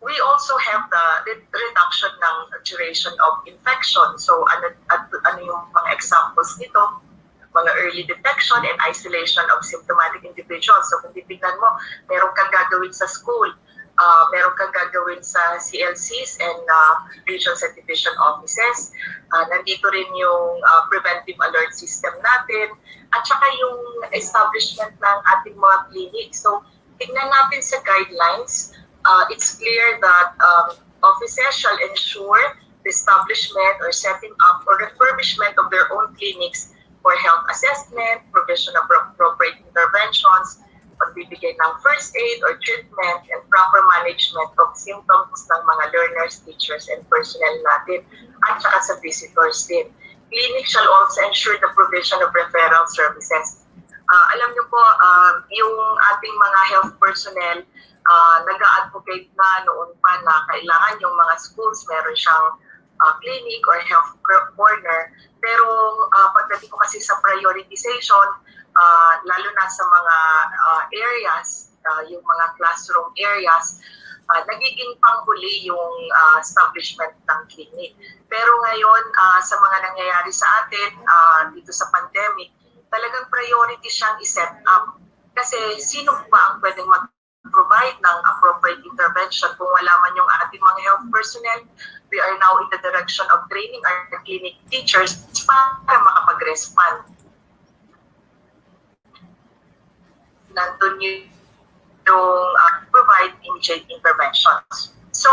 We also have the reduction ng duration of infection. So, ano yung mga examples nito? Mga early detection and isolation of symptomatic individuals. So, kung titignan mo, meron kang gagawin sa school, meron kang gagawin sa CLCs and regions and division offices. Nandito rin yung preventive alert system natin, at saka yung establishment ng ating mga clinic. So, tignan natin sa guidelines. It's clear that offices shall ensure the establishment or setting up or refurbishment of their own clinics for health assessment, provision of appropriate interventions, pagbibigay ng first aid or treatment, and proper management of symptoms ng mga learners, teachers, and personnel natin, at saka sa visitors din. Clinic shall also ensure the provision of referral services. Alam niyo po, yung ating mga health personnel, nag-a-advocate na noon pa na kailangan yung mga schools meron siyang clinic or health corner. Pero pagdating ko kasi sa prioritization, lalo na sa mga areas, yung mga classroom areas, nagiging panghuli yung establishment ng clinic. Pero ngayon, sa mga nangyayari sa atin dito sa pandemic, talagang priority siyang i-set up. Kasi sino ba ang pwedeng mag-provide ng appropriate intervention kung wala man yung ating mga health personnel? We are now in the direction of training our clinic teachers para makapag-respond. Nandun yung provide immediate interventions. So,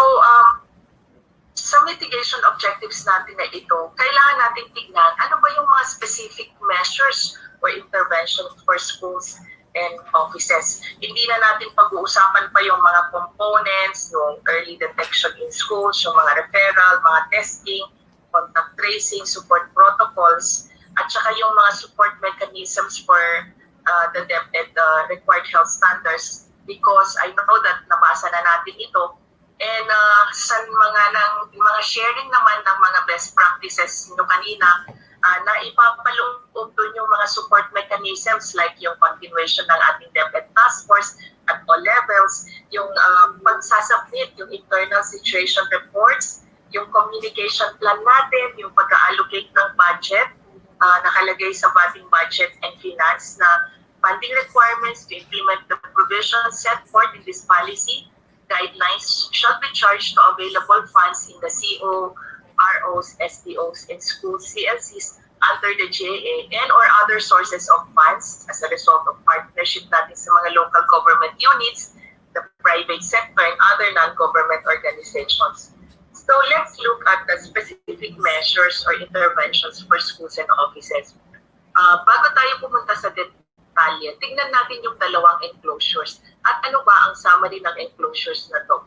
sa mitigation objectives natin na ito, kailangan natin tignan ano ba yung mga specific measures or interventions for schools and offices. Hindi na natin pag-uusapan pa yung mga components, yung early detection in schools, yung mga referral, mga testing, contact tracing, support protocols, at saka yung mga support mechanisms for the DepEd required health standards, because I know that nabasa na natin ito. And sa mga sharing naman ng mga best practices nyo kanina, na ipapaloob doon yung mga support mechanisms like yung continuation ng ating DepEd task force at all levels, yung pagsasubmit, yung internal situation reports, yung communication plan natin, yung pag-allocate ng budget, nakalagay sa ating budget and finance na funding requirements to implement the provisions set forth in this policy. Guidelines shall be charged to available funds in the CO, ROs, SDOs, and school CLCs under the GAA and or other sources of funds as a result of partnership natin sa mga local government units, the private sector, and other non-government organizations. So let's look at the specific measures or interventions for schools and offices. Bago tayo pumunta sa detalye, tingnan natin yung dalawang enclosures. At ano ba ang summary ng enclosures na to?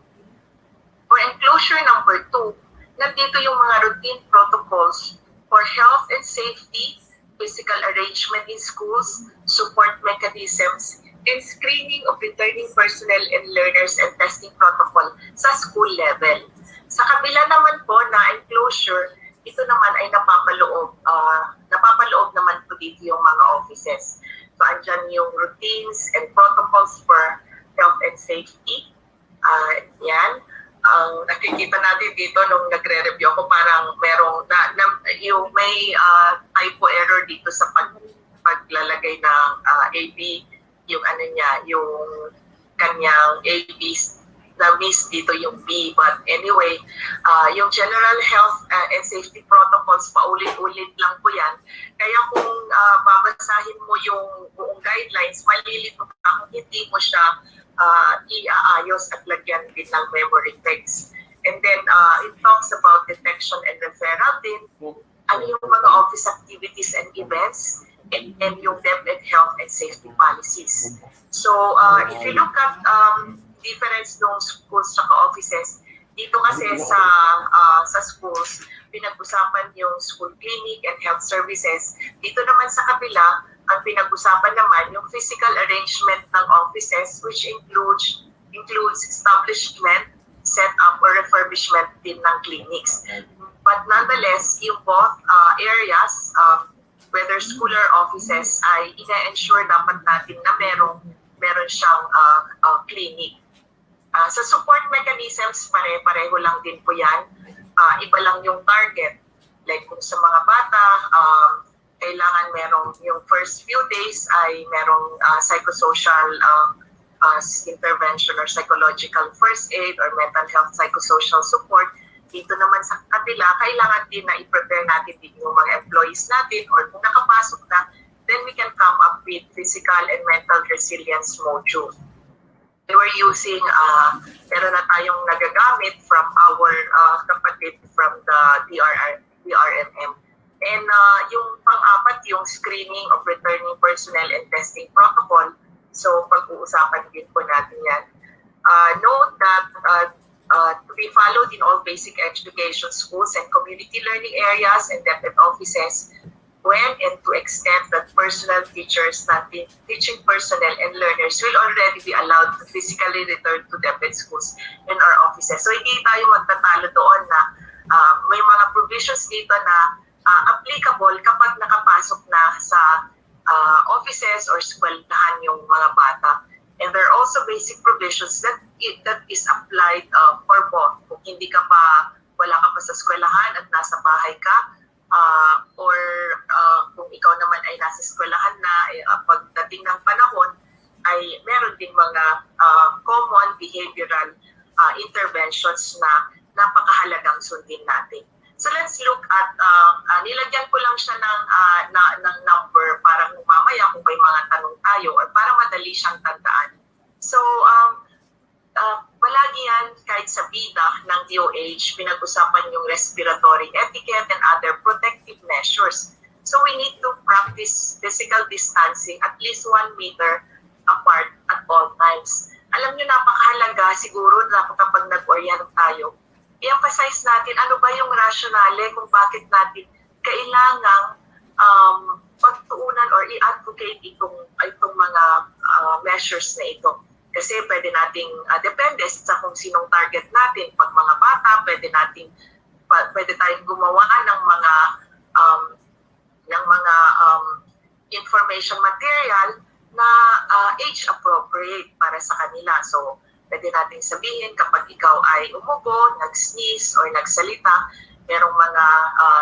For enclosure number 2, nandito yung mga routine protocols for health and safety, physical arrangement in schools, support mechanisms, and screening of returning personnel and learners and testing protocol sa school level. Sa kabila naman po na enclosure, ito naman ay napapaloob naman po dito yung mga offices. So andyan yung routines and protocols for health and safety. Yan. ang nakikita natin dito nung nagre-review ako, parang merong yung may typo error dito sa paglalagay ng AB, yung ano niya, yung kanyang AB na miss dito yung B. But anyway, yung general health and safety protocols, paulit-ulit lang po yan. Kaya kung babasahin mo yung buong guidelines, malilito ka kung hindi mo siya iaayos at lagyan din ng memory text. And then it talks about detection and referral din, ano yung mga office activities and events, and yung DepEd health and safety policies. So if you look at difference ng schools at offices, dito kasi sa schools, pinag-usapan yung school clinic and health services. Dito naman sa kabila, ang pinag-usapan naman yung physical arrangement ng offices, which includes establishment, setup, or refurbishment din ng clinics. But nonetheless, yung both areas, whether school or offices, ay ina-ensure dapat natin na meron siyang clinic. Sa support mechanisms, pare-pareho lang din po yan. Iba lang yung target. Like kung sa mga bata, kailangan merong yung first few days ay merong psychosocial intervention or psychological first aid or mental health psychosocial support. Dito naman sa kabila, kailangan din na i-prepare natin din yung mga employees natin, or kung nakapasok na, then we can come up with physical and mental resilience module. We were using, meron na tayong nagagamit from our kapatid from the DRMM. And yung pang-apat, yung screening of returning personnel and testing protocol. So pag-uusapan din po natin yan. Note that to be followed in all basic education schools and community learning areas and DepEd offices, when and to extent that personal teachers, teaching personnel and learners will already be allowed to physically return to DepEd schools and our offices. So hindi tayo magtatalo doon na may mga provisions dito na applicable kapag nakapasok na sa offices or eskwelahan yung mga bata. And there are also basic provisions that is applied for both. Kung hindi ka pa, wala ka pa sa eskwelahan at nasa bahay ka, or kung ikaw naman ay nasa eskwelahan na, pagdating ng panahon, ay meron ding mga common behavioral interventions na napakahalagang sundin natin. So let's look at, nilagyan ko lang siya ng number para mamaya kung may mga tanong tayo or para madali siyang tandaan. So, palagi yan kahit sa bida ng DOH, pinag-usapan yung respiratory etiquette and other protective measures. So we need to practice physical distancing at least 1 meter apart at all times. Alam nyo, napakahalaga siguro na kapag nag-orient tayo, i-emphasize natin ano ba yung rationale kung bakit natin kailangang pagtuunan or i-advocate itong mga measures na ito. Kasi pwede nating, depende sa kung sinong target natin. Pag mga bata, pwede tayong gumawa ng mga information material na age appropriate para sa kanila. So, pwede nating sabihin kapag ikaw ay umubo, nag-sneeze, or nagsalita, merong mga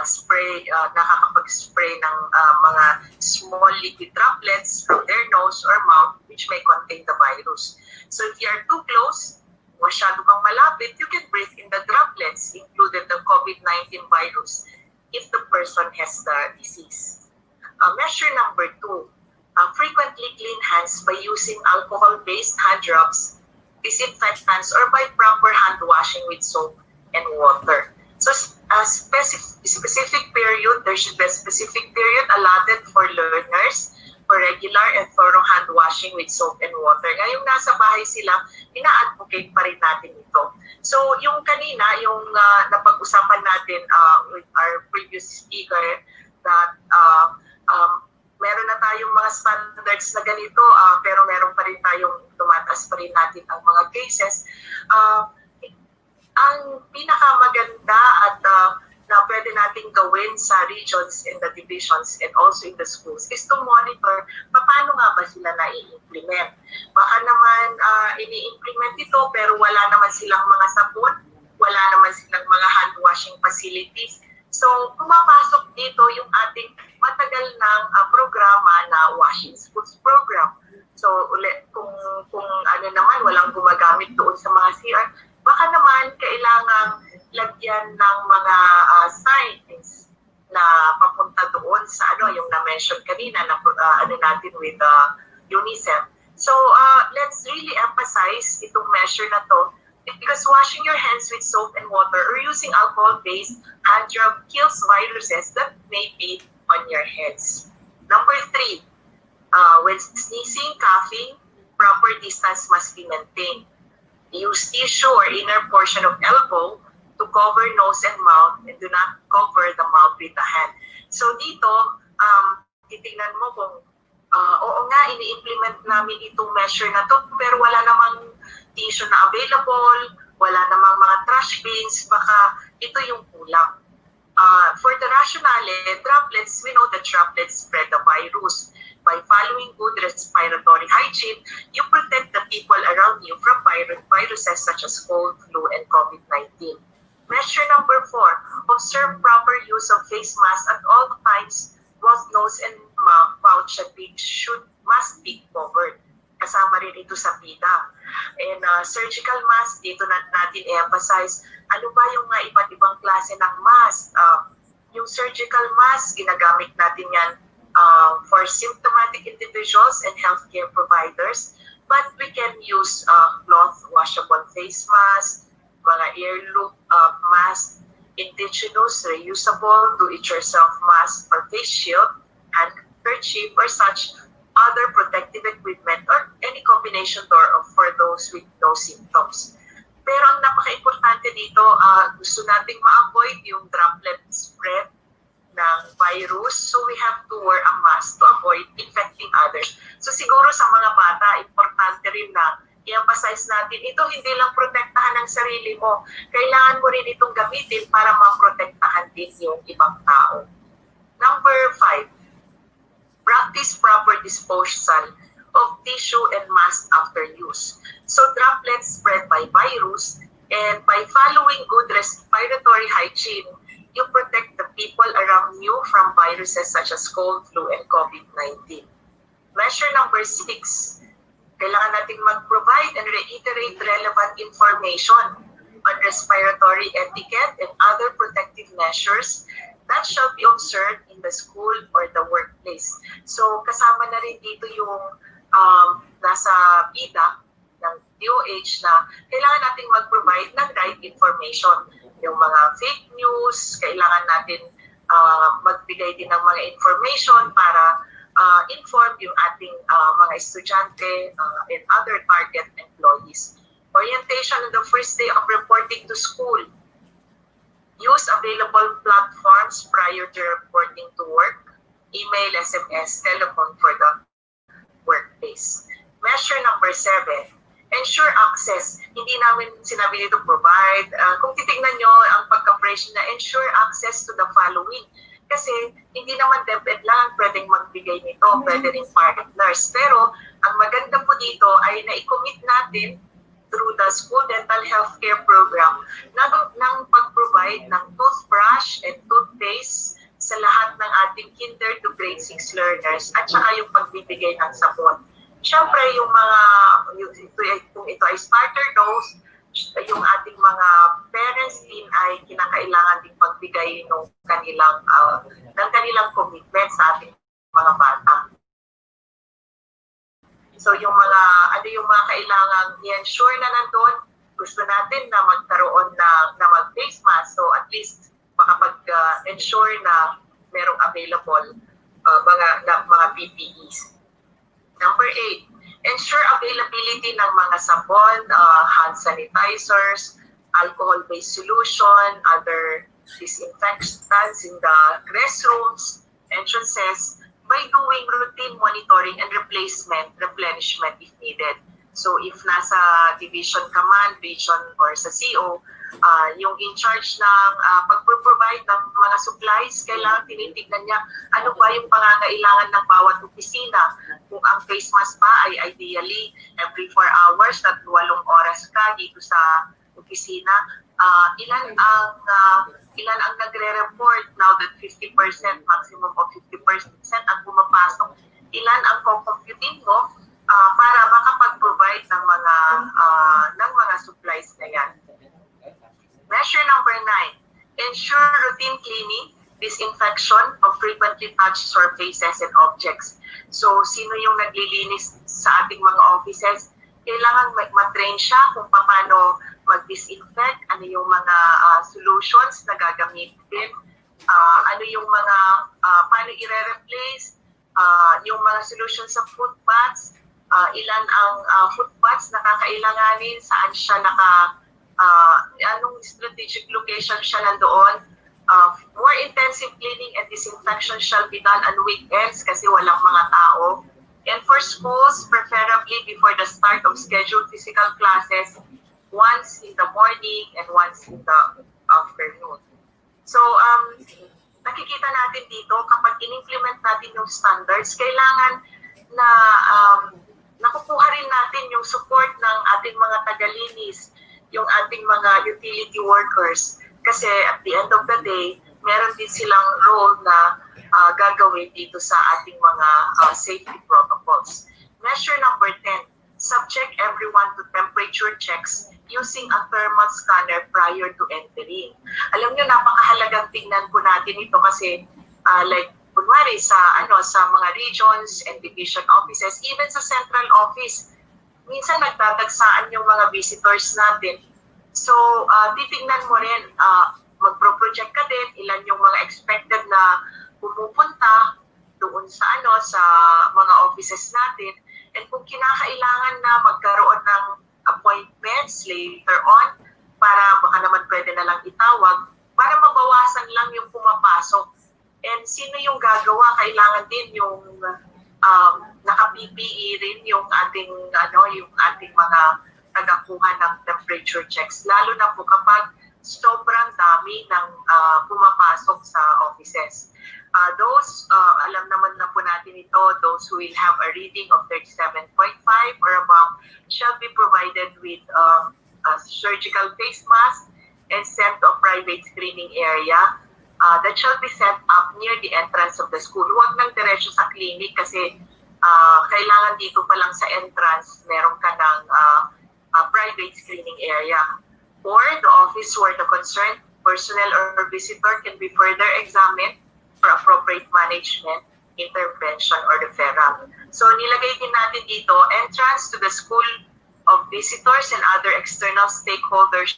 spray, nakakapag-spray ng mga small liquid droplets from their nose or mouth which may contain the virus. So if you are too close, masyado kang malapit, you can breathe in the droplets, including the COVID-19 virus, if the person has the disease. Measure number 2, frequently clean hands by using alcohol-based hand drops, disinfectants, or by proper hand washing with soap and water. So a specific period, there should be a specific period allotted for learners for regular and thorough hand washing with soap and water. Ngayong nasa bahay sila, ina-advocate pa rin natin ito. So yung kanina, yung napag-usapan natin with our previous speaker, that meron na tayong mga standards na ganito, pero meron pa rin tayong tumataas pa rin natin ang mga cases. Ang pinakamaganda at na pwede nating gawin sa regions and the divisions and also in the schools is to monitor paano nga ba sila na-i-implement. Baka naman ini-implement ito pero wala naman silang mga sabon, wala naman silang mga hand washing facilities. So, pumapasok dito yung ating matagal ng programa na washing schools program. So, kung ano naman, walang gumagamit doon sa mga CR, baka naman kailangang lagyan ng mga signs na papunta doon sa yung na-mention kanina na natin with UNICEF. So, let's really emphasize itong measure na to because washing your hands with soap and water or using alcohol-based hand rub kills viruses that may be on your heads. Number 3, when sneezing, coughing, proper distance must be maintained. Use tissue or inner portion of elbow to cover nose and mouth and do not cover the mouth with the hand. So dito, titignan mo kung oo nga, ini-implement namin itong measure na to pero wala namang tissue na available, wala namang mga trash bins, baka ito yung kulang. For the rationale, droplets, we know that droplets spread the virus. By following good respiratory hygiene, you protect the people around you from viruses such as cold, flu, and COVID-19. Measure number 4, observe proper use of face masks at all times. Both nose and mouth must be covered. Kasama rin ito sa PIDA. And surgical mask, dito natin i-emphasize, ano ba yung mga iba't ibang klase ng mask? Yung surgical mask, ginagamit natin yan for symptomatic individuals and healthcare providers. But we can use cloth washable face mask, mga ear loop mask, indigenous, reusable, do-it-yourself mask or face shield, handkerchief, or such other protective equipment or any combination for those with no symptoms. Pero ang napaka-importante dito, gusto nating ma-avoid yung droplet spread ng virus, so we have to wear a mask to avoid infecting others. So siguro sa mga bata, importante rin na i-emphasize natin, ito hindi lang protektahan ng sarili mo, kailangan mo rin itong gamitin para ma-protektahan din yung ibang tao. Number 5, practice proper disposal of tissue and mask after use. So droplets spread by virus, and by following good respiratory hygiene, you protect the people around you from viruses such as cold, flu, and COVID-19. Measure number 6, kailangan nating mag-provide and reiterate relevant information on respiratory etiquette and other protective measures that shall be observed in the school or the workplace. So kasama na rin dito yung nasa PIDA ng DOH na kailangan nating mag-provide ng right information. Yung mga fake news, kailangan natin magbigay din ng mga information para inform yung ating mga estudyante and other target employees. Orientation on the first day of reporting to school. Use available platforms prior to reporting to work, email, SMS, telephone for the workplace. Measure number 7, ensure access. Hindi namin sinabi dito provide. Kung titignan nyo ang pagka-operation na ensure access to the following. Kasi hindi naman DepEd lang pwedeng magbigay nito, pwede rin partners. Pero ang maganda po dito ay na-commit natin through the school dental healthcare program ng pag-provide ng toothbrush and toothpaste sa lahat ng ating kinder to grade 6 learners at saka yung pagbibigay ng sabon. Siyempre, kung ito ay starter dose, yung ating mga parents din ay kinakailangan din pagbigay ng kanilang commitment sa ating mga bata. So yung mga kailangang i-ensure na nandun, gusto natin na magkaroon na mag-face mask, so at least makapag-ensure na merong available mga PPEs. Number 8, ensure availability ng mga sabon, hand sanitizers, alcohol-based solution, other disinfectants in the restrooms, entrances, by doing routine monitoring and replenishment if needed. So if nasa division ka man, region, or sa CO, yung in charge ng pag-provide ng mga supplies, kailangan tinitignan niya ano ba yung pangangailangan ng bawat opisina. Kung ang face mask pa ay ideally every 4 hours at 8 oras ka dito sa opisina, ilan ang nagre-report now that 50%, maximum of 50% ang pumapasok, ilan ang kukumputin mo para makapag-provide ng mga supplies na yan. Measure number 9, ensure routine cleaning, disinfection of frequently touched surfaces and objects. So, sino yung naglilinis sa ating mga offices? Kailangan matrain siya kung paano mag-disinfect, ano yung mga solutions na gagamitin, ano yung mga, paano i-replace, yung mga solutions sa foot baths, ilan ang foot baths na kakailanganin, saan siya anong strategic location siya nandoon. More intensive cleaning and disinfection shall be done on weekends kasi walang mga tao. And for schools, preferably before the start of scheduled physical classes, once in the morning and once in the afternoon. So, nakikita natin dito, kapag in-implement natin yung standards, kailangan na nakukuha rin natin yung support ng ating mga tagalinis, yung ating mga utility workers. Kasi at the end of the day, meron din silang role na gagawin dito sa ating mga safety protocols. Measure number 10, subject everyone to temperature checks using a thermal scanner prior to entering. Alam nyo, napakahalagang tingnan po natin ito kasi like kunwari sa mga regions and division offices, even sa central office, minsan nagtatagsaan yung mga visitors natin. So, titingnan mo rin, magpro-project ka din, ilan yung mga expected na pumupunta doon sa mga offices natin. And kung kinakailangan na magkaroon ng appointments later on, para baka naman pwede na lang itawag, para mabawasan lang yung pumapasok. And sino yung gagawa, kailangan din yung naka-PPE rin yung ating mga tagakuha ng temperature checks, lalo na po kapag sobrang dami ng pumapasok sa offices. Alam naman na po natin ito, those who will have a reading of 37.5 or above shall be provided with a surgical face mask and sent to a private screening area that shall be set up near the entrance of the school. Huwag nang diretso sa clinic kasi kailangan dito pa lang sa entrance meron ka ng private screening area. Or the office where the concerned personnel or visitor can be further examined for appropriate management, intervention, or referral. So nilagay din natin dito, entrance to the school of visitors and other external stakeholders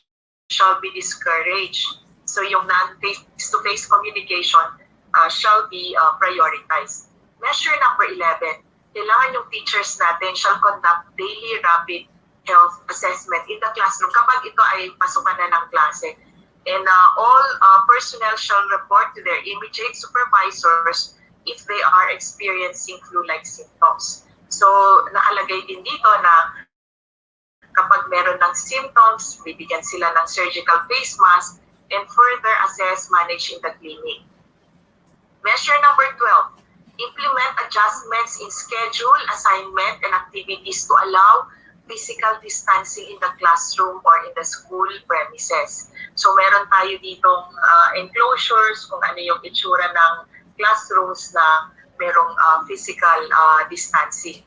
shall be discouraged. So yung non-face-to-face communication shall be prioritized. Measure number 11, kailangan yung teachers natin shall conduct daily rapid health assessment in the classroom kapag ito ay pasukan na ng klase. And all personnel shall report to their immediate supervisors if they are experiencing flu-like symptoms. So, nakalagay din dito na kapag meron ng symptoms, bibigyan sila ng surgical face mask and further assess, manage in the clinic. Measure number 12, implement adjustments in schedule, assignment, and activities to allow physical distancing in the classroom or in the school premises. So meron tayo ditong enclosures kung ano yung itsura ng classrooms na merong physical distancing.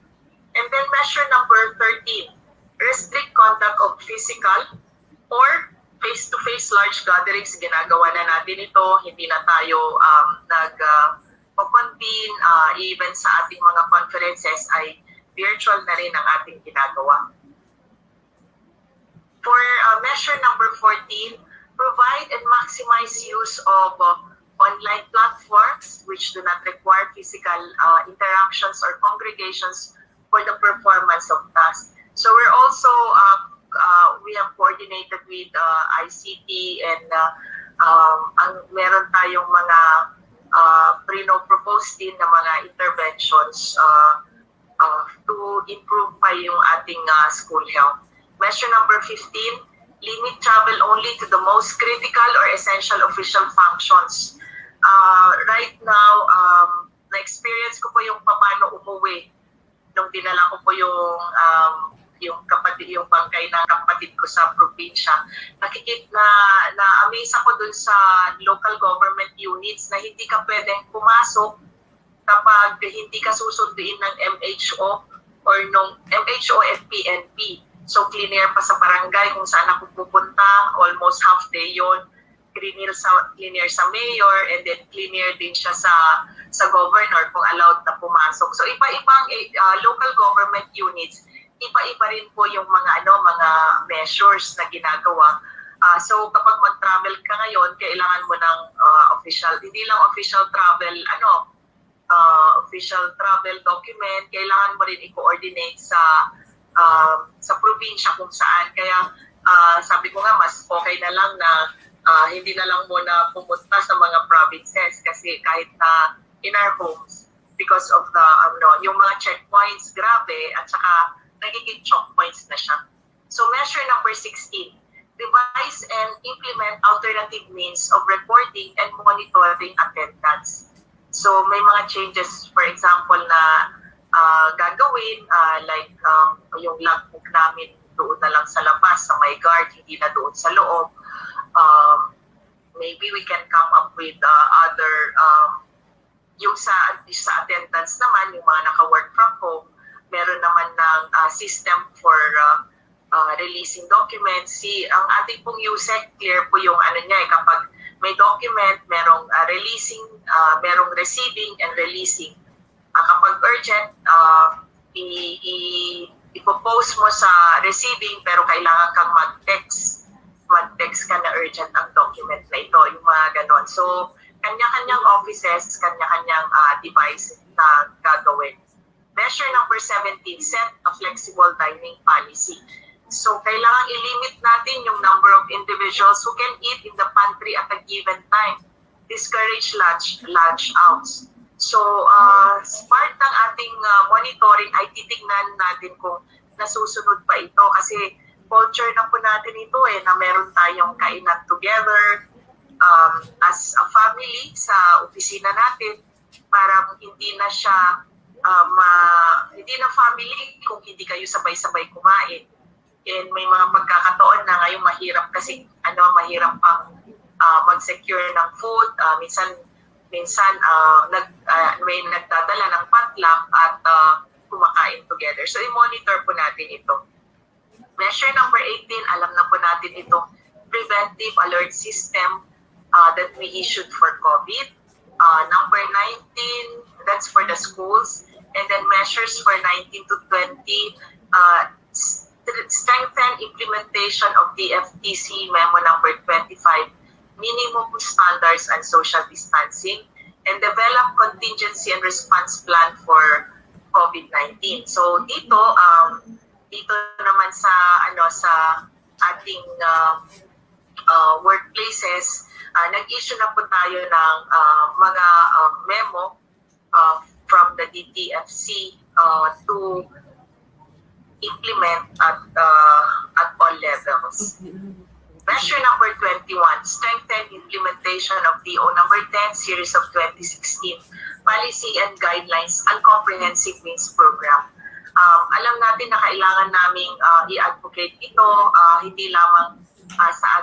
And then measure number 13, restrict conduct of physical or face-to-face large gatherings. Ginagawa na natin ito, hindi na tayo nag-convene, even sa ating mga conferences ay virtual na rin ang ating ginagawa. For measure number 14, provide and maximize use of online platforms which do not require physical interactions or congregations for the performance of tasks. So we're also, we have coordinated with ICT and meron tayong mga propose din na mga interventions to improve pa yung ating school health. Measure number 15, limit travel only to the most critical or essential official functions. Right now, na-experience ko po yung paano umuwi nung dinala ko po yung bangkay ng kapatid ko sa probinsya. Na-amaze ako dun sa local government units na hindi ka pwedeng pumasok kapag hindi ka susunduin ng MHO or nung MHO at PNP. So cleaner pa sa barangay kung saan ako pupunta, almost half day yon. Cleaner sa mayor, and then cleaner din siya sa governor kung allowed na pumasok. So iba-ibang local government units, iba-iba rin po yung mga measures na ginagawa. So kapag mag-travel ka ngayon, kailangan mo ng official, hindi lang official travel official travel document, kailangan mo rin i-coordinate sa probinsya kung saan. Kaya sabi ko nga, mas okay na lang na hindi na lang muna pumunta sa mga provinces kasi kahit na in our homes, because of the yung mga checkpoints, grabe, at saka nagiging choke points na siya. So measure number 16, devise and implement alternative means of reporting and monitoring attendance. So may mga changes, for example, na gagawin, like yung logbook namin doon na lang sa labas, sa my guard, hindi na doon sa loob. Maybe we can come up with other, yung sa attendance naman, yung mga naka-work from home, meron naman ng system for releasing documents. Ang ating pong USEC, clear po yung kapag may document, merong merong receiving and releasing. Kapag urgent, ipopost mo sa receiving pero kailangan kang mag-text ka na urgent ang document na ito, yung mga ganon. So, kanya-kanyang offices, kanya-kanyang device na gagawin. Measure number 17, set a flexible dining policy. So, kailangan i-limit natin yung number of individuals who can eat in the pantry at a given time. Discourage lunch outs. So, part ng ating monitoring ay titignan natin kung nasusunod pa ito kasi culture na po natin ito na meron tayong kainan together as a family sa opisina natin para hindi na siya hindi na family kung hindi kayo sabay-sabay kumain. And may mga pagkakataon na ngayon mahirap kasi mahirap pang mag-secure ng food. Minsan may nagdadala ng potluck at kumakain together. So i-monitor po natin ito. Measure number 18, alam na po natin itong preventive alert system that we issued for COVID. Number 19, that's for the schools. And then measures for 19 to 20, strengthen implementation of the FTC memo number 25, minimum standards and social distancing, and develop contingency and response plan for COVID-19. So dito naman sa ating workplaces, nag-issue na po tayo ng mga memo from the DTFC to implement at all levels. Measure number 21, strengthen implementation of DO number 10, series of 2016, policy and guidelines and comprehensive means program. Alam natin na kailangan naming i-advocate ito, hindi lamang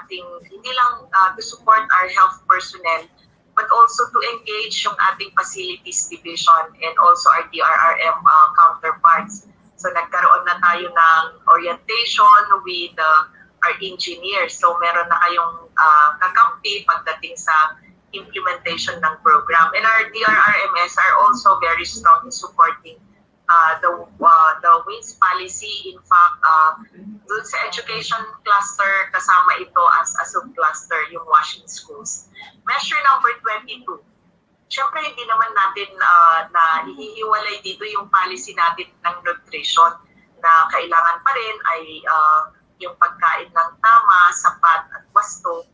hindi lang to support our health personnel, but also to engage yung ating facilities division and also our DRRM counterparts. So nagkaroon na tayo ng orientation with our engineers. So meron na kayong kakampi pagdating sa implementation ng program. And our DRRMS are also very strong in supporting the WINS policy. In fact, dun sa education cluster, kasama ito as a sub-cluster, yung washing schools. Measure number 22. Siyempre, hindi naman natin na ihihiwalay dito yung policy natin ng nutrition na kailangan pa rin ay yung pagkain ng tama, sapat at wasto.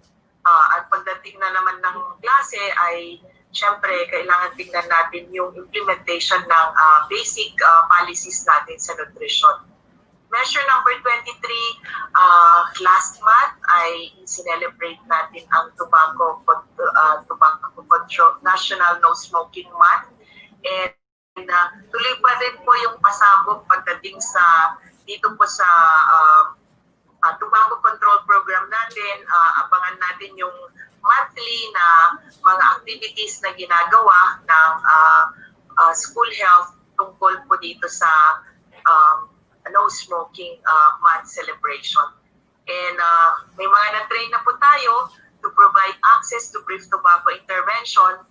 At pagdating na naman ng klase ay siyempre kailangan tingnan natin yung implementation ng basic policies natin sa nutrition. Measure number 23, last month ay celebrate natin ang tobacco control, National No Smoking Month. And tuloy pa rin po yung pasabog pagdating sa dito po sa tobacco control program natin, abangan natin yung monthly na mga activities na ginagawa ng school health tungkol po dito sa no smoking month celebration. And may mga na-train na po tayo to provide access to brief tobacco intervention.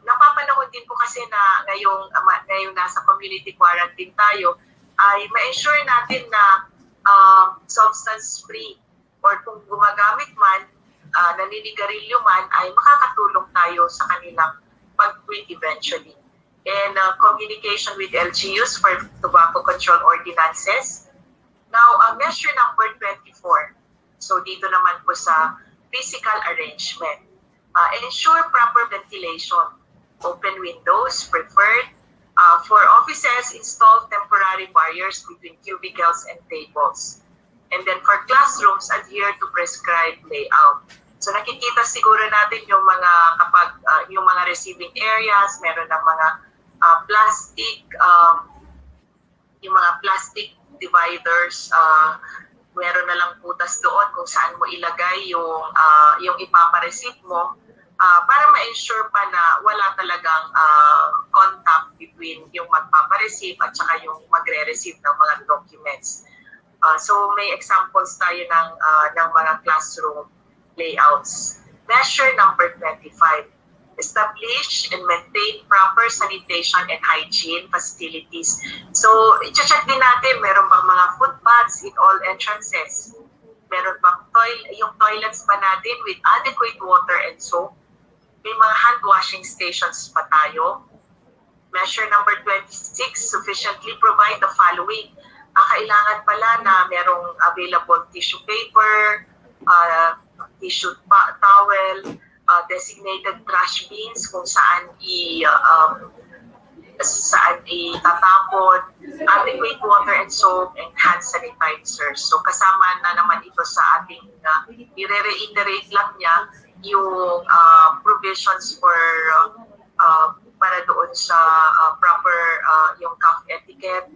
Napapanahon din po kasi na ngayong nasa community quarantine tayo, ay ma-ensure natin na substance-free or kung gumagamit man, naninigarilyo man, ay makakatulong tayo sa kanilang pag-quit eventually. And communication with LGUs for tobacco control ordinances. Now, measure number 24. So dito naman po sa physical arrangement. Ensure proper ventilation. Open windows preferred. For offices, install temporary barriers between cubicles and tables. And then for classrooms, adhere to prescribed layout. So nakikita siguro natin yung mga yung mga receiving areas, meron ng mga plastic, yung mga plastic dividers, meron na lang butas doon kung saan mo ilagay yung ipapareceive mo para ma-ensure pa na wala talagang contact between yung magpapareceive at saka yung magre-receive ng mga documents. So may examples tayo ng mga classroom layouts. Measure number 25. Establish and maintain proper sanitation and hygiene facilities. So, i-check din natin, meron bang mga foot baths in all entrances? Meron bang yung toilets pa natin with adequate water and soap? May mga hand washing stations pa tayo. Measure number 26, sufficiently provide the following. Kailangan pala na merong available tissue paper, tissue towel, designated trash bins kung saan itatapon, adequate water and soap, and hand sanitizers. So kasama na naman ito sa ating i-reiterate lang niya yung provisions for para doon sa proper yung cough etiquette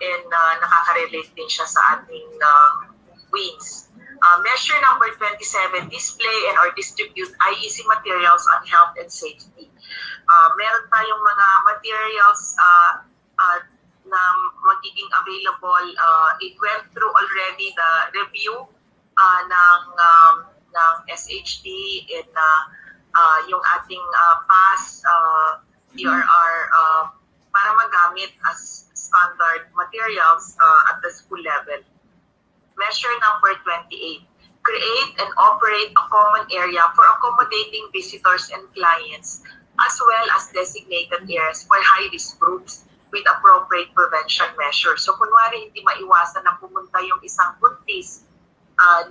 and nakaka-relate din siya sa ating wings. Measure number 27, display and or distribute IEC materials on health and safety. Meron tayong mga materials na magiging available. It went through already the review ng SHD and yung ating PAS, DRR para magamit as standard materials at the school level. Measure number 28, create and operate a common area for accommodating visitors and clients, as well as designated areas for high-risk groups with appropriate prevention measures. So kunwari hindi maiwasan na pumunta yung isang buntis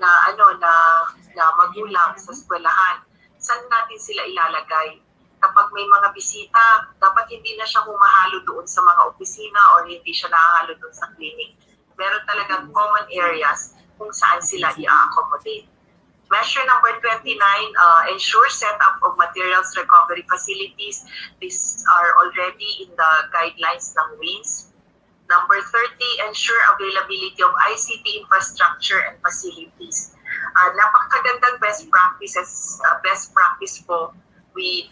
na magulang sa eskwelahan, saan natin sila ilalagay? Kapag may mga bisita, dapat hindi na siya humahalo doon sa mga opisina or hindi siya nakahalo doon sa clinic. Meron talagang common areas kung saan sila i-accommodate. Measure number 29, ensure setup of materials recovery facilities. These are already in the guidelines ng WINS. Number 30, ensure availability of ICT infrastructure and facilities. Napakagandang best practice po with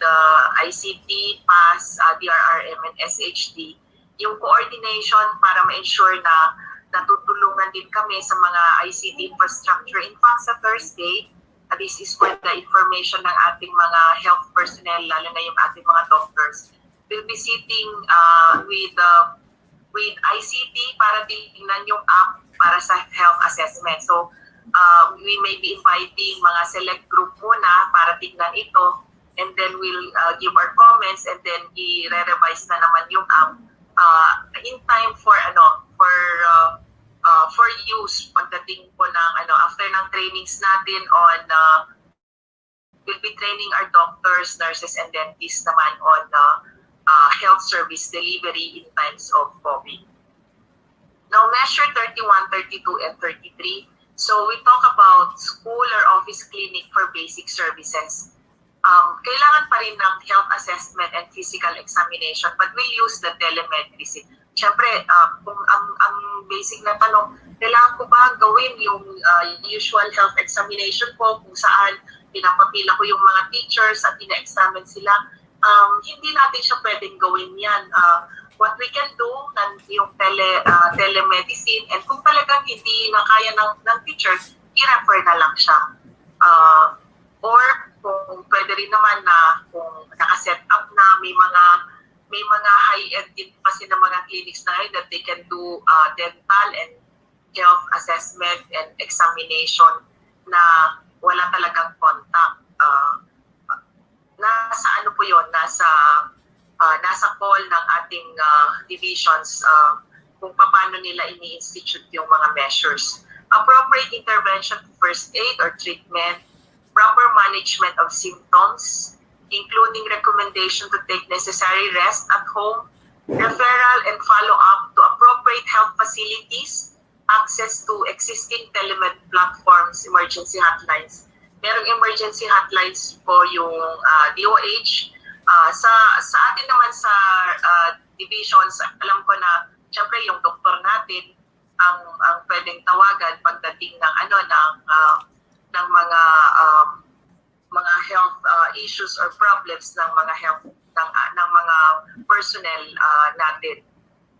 ICT, PAS, DRRM, and SHD. Yung coordination para ma-ensure na natutulungan din kami sa mga ICT infrastructure. In fact, sa Thursday, this is for the information ng ating mga health personnel, lalo na yung ating mga doctors. We'll be sitting with ICT para tingnan yung app para sa health assessment. So, we may be inviting mga select group muna para tingnan ito, and then we'll give our comments, and then i-revise na naman yung app in time for use pagdating po ng after ng trainings natin on we'll be training our doctors, nurses, and dentists naman on health service delivery in times of COVID. Now, measure 31, 32, and 33. So we talk about school or office clinic for basic services. Kailangan pa rin ng health assessment and physical examination, but we'll use the telemedicine. Siyempre, kung ang basic na tanong, kailangan ko ba gawin yung usual health examination ko kung saan pinapapila ko yung mga teachers at ina-examine sila. Hindi natin siya pwedeng gawin yan. What we can do, yung telemedicine, and kung talagang hindi na kaya ng teacher, i-refer na lang siya. Or kung pwede rin naman na kung naka-set up na may mga high-end din kasi ng mga clinics na ngayon that they can do dental and health assessment and examination na wala talagang contact. Nasa ano po yun, nasa call ng ating divisions kung paano nila ini-institute yung mga measures. Appropriate intervention, first aid or treatment, proper management of symptoms, including recommendation to take necessary rest at home, referral and follow-up to appropriate health facilities, access to existing telemed platforms, emergency hotlines. Merong emergency hotlines po yung DOH. Sa atin naman sa divisions, alam ko na syempre yung doktor natin ang pwedeng tawagan pagdating ng ng mga health issues or problems ng mga health ng mga personnel natin.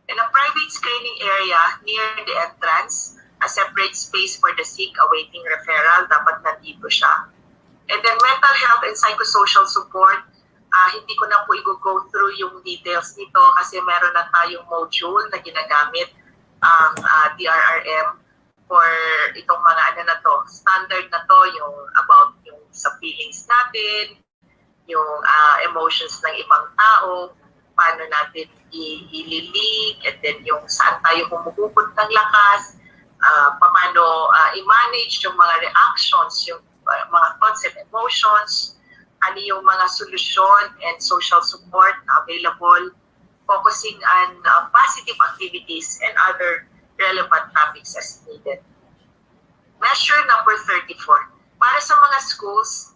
In a private screening area near the entrance, a separate space for the sick awaiting referral, dapat nandito siya. And then mental health and psychosocial support, hindi ko na po i-go through yung details nito kasi meron na tayong module na ginagamit ang DRRM for itong mga standard na to, yung about yung sa feelings natin, yung emotions ng ibang tao, paano natin ililig, and then yung saan tayo humuhukot ng lakas, paano i-manage yung mga reactions, yung mga thoughts and emotions, ano yung mga solusyon and social support available, focusing on positive activities and other relevant topics as needed. Measure number 34. Para sa mga schools,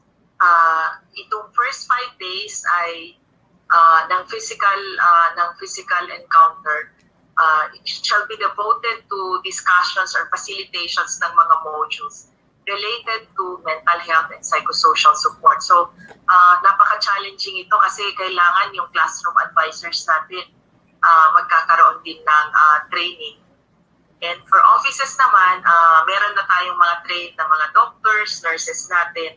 itong first 5 days ay ng physical encounter shall be devoted to discussions or facilitations ng mga modules related to mental health and psychosocial support. So, napaka-challenging ito kasi kailangan yung classroom advisors natin magkakaroon din ng training. And for offices naman, meron na tayong mga trained na mga doctors, nurses natin,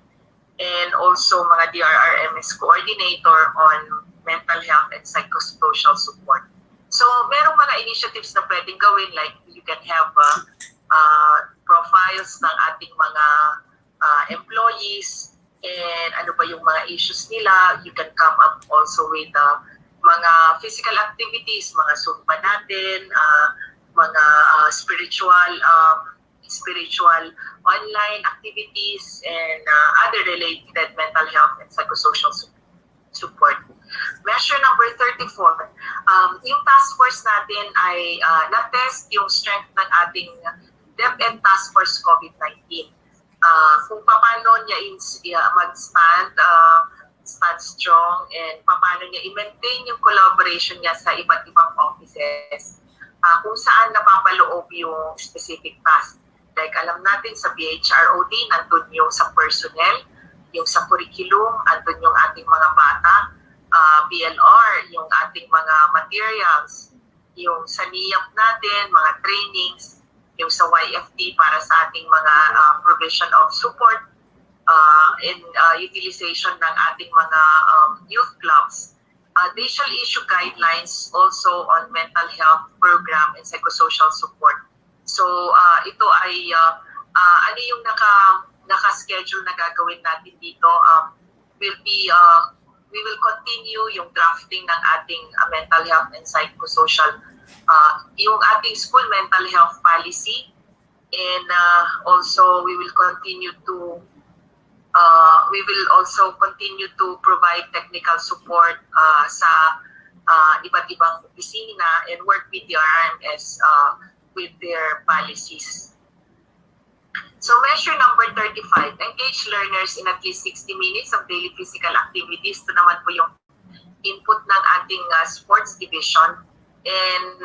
and also mga DRRMS coordinator on mental health and psychosocial support. So, merong mga initiatives na pwedeng gawin, like you can have profiles ng ating mga employees and ano ba yung mga issues nila. You can come up also with mga physical activities, mga Zumba natin, mga spiritual online activities, and other related mental health and psychosocial support. Measure number 34, yung task force natin ay na-test yung strength ng ating DepEd Task Force COVID-19. Kung paano niya mag-stand strong, and paano niya i-maintain yung collaboration niya sa iba't ibang offices, kung saan napapaloob yung specific task. Like alam natin sa BHROD, nandun yung sa personnel, yung sa curriculum, andun yung ating mga bata, BLR, yung ating mga materials, yung sa NIAP natin, mga trainings, yung sa YFT para sa ating mga provision of support and utilization ng ating mga youth clubs. They shall issue guidelines also on mental health program and psychosocial support. So ito ay ano yung naka-schedule na gagawin natin dito. We will continue yung drafting ng ating mental health and psychosocial, yung ating school mental health policy, and also we will also continue to provide technical support sa iba't ibang opisina and work with the RMS with their policies. So measure number 35, engage learners in at least 60 minutes of daily physical activities. Ito naman po yung input ng ating sports division. and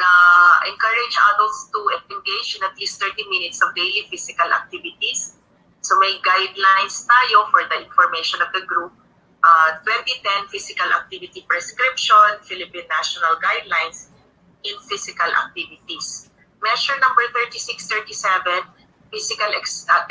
encourage adults to engage in at least 30 minutes of daily physical activities. So may guidelines tayo for the information of the group. 2010 Physical Activity Prescription, Philippine National Guidelines in Physical Activities. Measure number 3637, Physical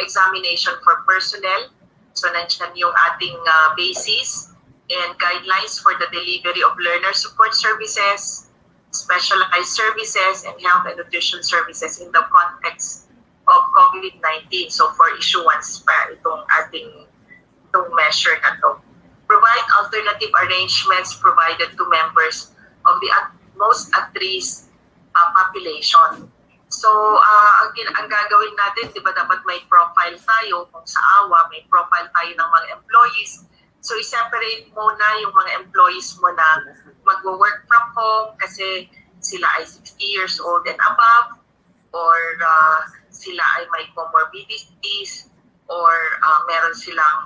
Examination for Personnel. So nandiyan yung ating basis and guidelines for the delivery of learner support services, specialized services, and health and nutrition services in the context of COVID-19. So for issuance pa itong measure na to. Provide alternative arrangements provided to members of the most at-risk population. So, ang gagawin natin, di ba dapat may profile tayo kung sa AWA, may profile tayo ng mga employees. So, i-separate mo na yung mga employees mo na mag-work from home kasi sila ay 60 years old and above, or sila ay may comorbidities, or meron silang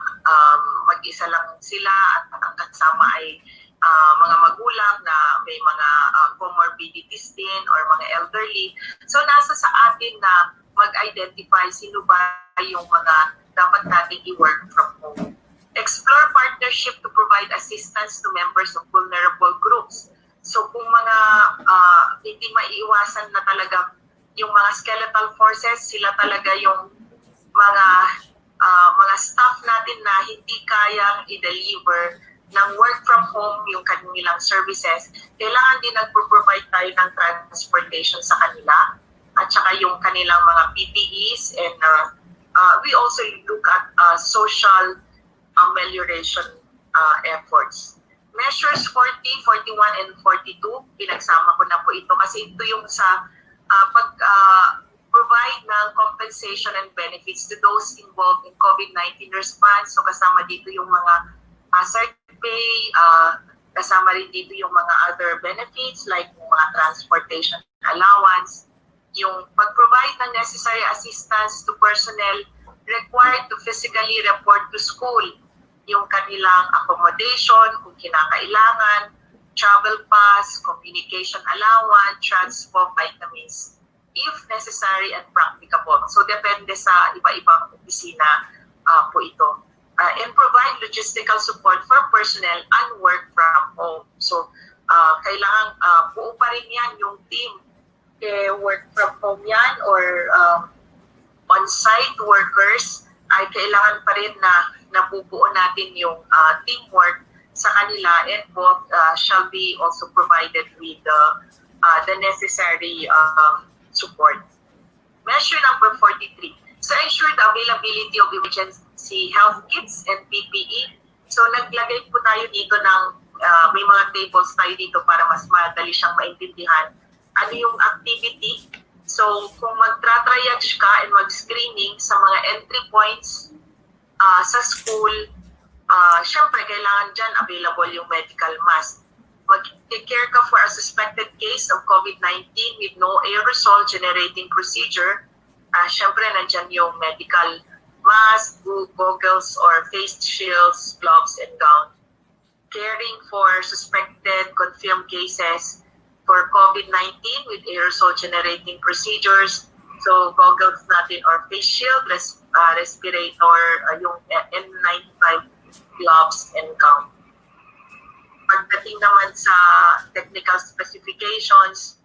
mag-isa lang sila at ang kasama ay mga magulang na may mga comorbidities din or mga elderly. So nasa sa atin na mag-identify sino ba yung mga dapat nating i-work from home. Explore partnership to provide assistance to members of vulnerable groups. So kung mga hindi maiiwasan na talaga yung mga skeletal forces, sila talaga yung mga staff natin na hindi kayang i-deliver ng work from home yung kanilang services, kailangan din nagpo-provide tayo ng transportation sa kanila at saka yung kanilang mga PPEs, and we also look at social amelioration efforts. Measures 40, 41, and 42, pinagsama ko na po ito kasi ito yung sa provide ng compensation and benefits to those involved in COVID-19 response. So kasama dito yung mga hazard pay, kasama rin dito yung mga other benefits like yung mga transportation allowance, yung pag-provide ng necessary assistance to personnel required to physically report to school, yung kanilang accommodation kung kinakailangan, travel pass, communication allowance, transport, vitamins, if necessary and practicable. So depende sa iba-ibang opisina po ito. And provide logistical support for personnel and work from home. So kailangan buo pa rin yan yung team. Work from home yan or on-site workers ay kailangan pa rin na nabubuo natin yung teamwork sa kanila, and both shall be also provided with the necessary support. Measure number 43. So ensure the availability of emergency health kits and PPE. So naglagay po tayo dito ng may mga tables tayo dito para mas madali siyang maintindihan ano yung activity. So kung magtra-triage ka and mag-screening sa mga entry points sa school, syempre kailangan dyan available yung medical mask. Mag-take care ka for a suspected case of COVID-19 with no aerosol generating procedure. Syempre nandyan yung medical mask, goggles or face shields, gloves, and gown. Caring for suspected confirmed cases for COVID-19 with aerosol generating procedures. So goggles natin or face shield, respirator, yung N95, gloves, and gown. Pagdating naman sa technical specifications,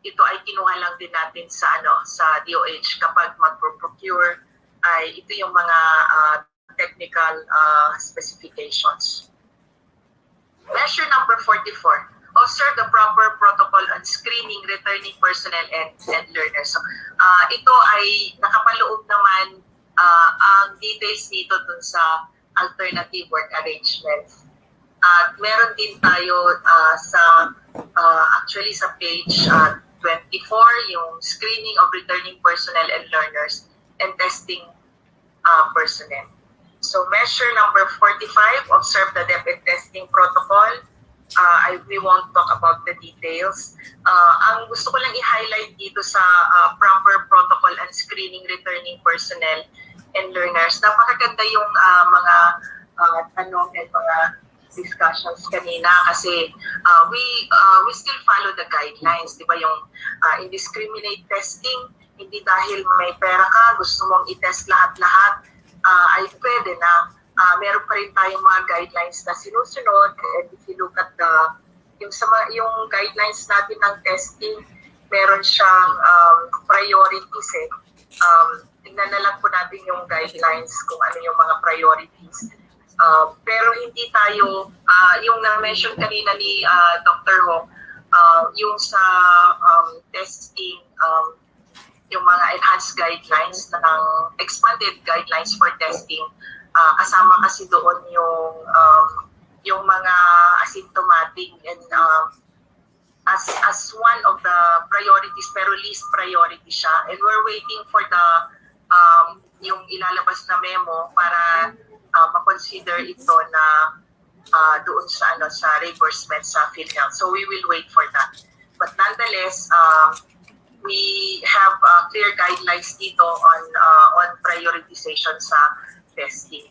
ito ay kinuha lang din natin sa DOH kapag mag-procure, ay ito yung mga technical specifications. Measure number 44. Observe the proper protocol on screening returning personnel and learners. So, ito ay nakapaloob naman ang details dito dun sa alternative work arrangements. At meron din tayo actually sa page 24, yung screening of returning personnel and learners and testing personnel. So measure number 45, observe the DepEd testing protocol. We won't talk about the details. Ang gusto ko lang i-highlight dito sa proper protocol and screening returning personnel and learners, napakaganda yung mga tanong at mga discussions kanina kasi we still follow the guidelines, di ba, yung indiscriminate testing, hindi dahil may pera ka, gusto mong i-test lahat-lahat, ay pwede na. Meron pa rin tayong mga guidelines na sinusunod, and if you look at yung guidelines natin ng testing, meron siyang priorities eh. Tingnan na lang po natin yung guidelines kung ano yung mga priorities. Pero hindi tayo, yung na-mention kanina ni Dr. Ho, yung sa testing, yung mga enhanced guidelines ng expanded guidelines for testing, kasama kasi doon yung mga asymptomatic and as one of the priorities, pero least priority siya, and we're waiting for the yung ilalabas na memo para ma-consider ito na doon sa sa reimbursement sa PhilHealth. So we will wait for that. But nonetheless, we have clear guidelines dito on prioritization sa testing.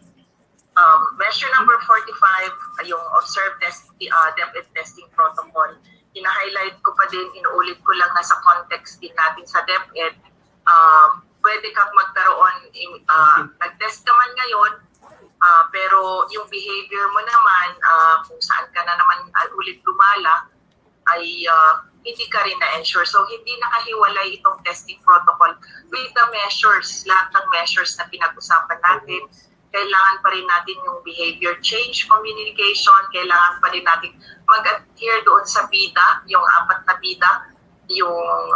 Measure number 45, yung observed DepEd testing protocol. Ina-highlight ko pa din, inuulit ko lang na sa context din natin sa DepEd, pwede kang magkaroon, nag-test ka man ngayon, pero yung behavior mo naman, kung saan ka na naman ulit lumala, ay hindi ka rin na-ensure. So, hindi nakahiwalay itong testing protocol with the measures, lahat ng measures na pinag-usapan natin. Kailangan pa rin natin yung behavior change communication, kailangan pa rin natin mag-adhere doon sa bida, yung 4 na bida, yung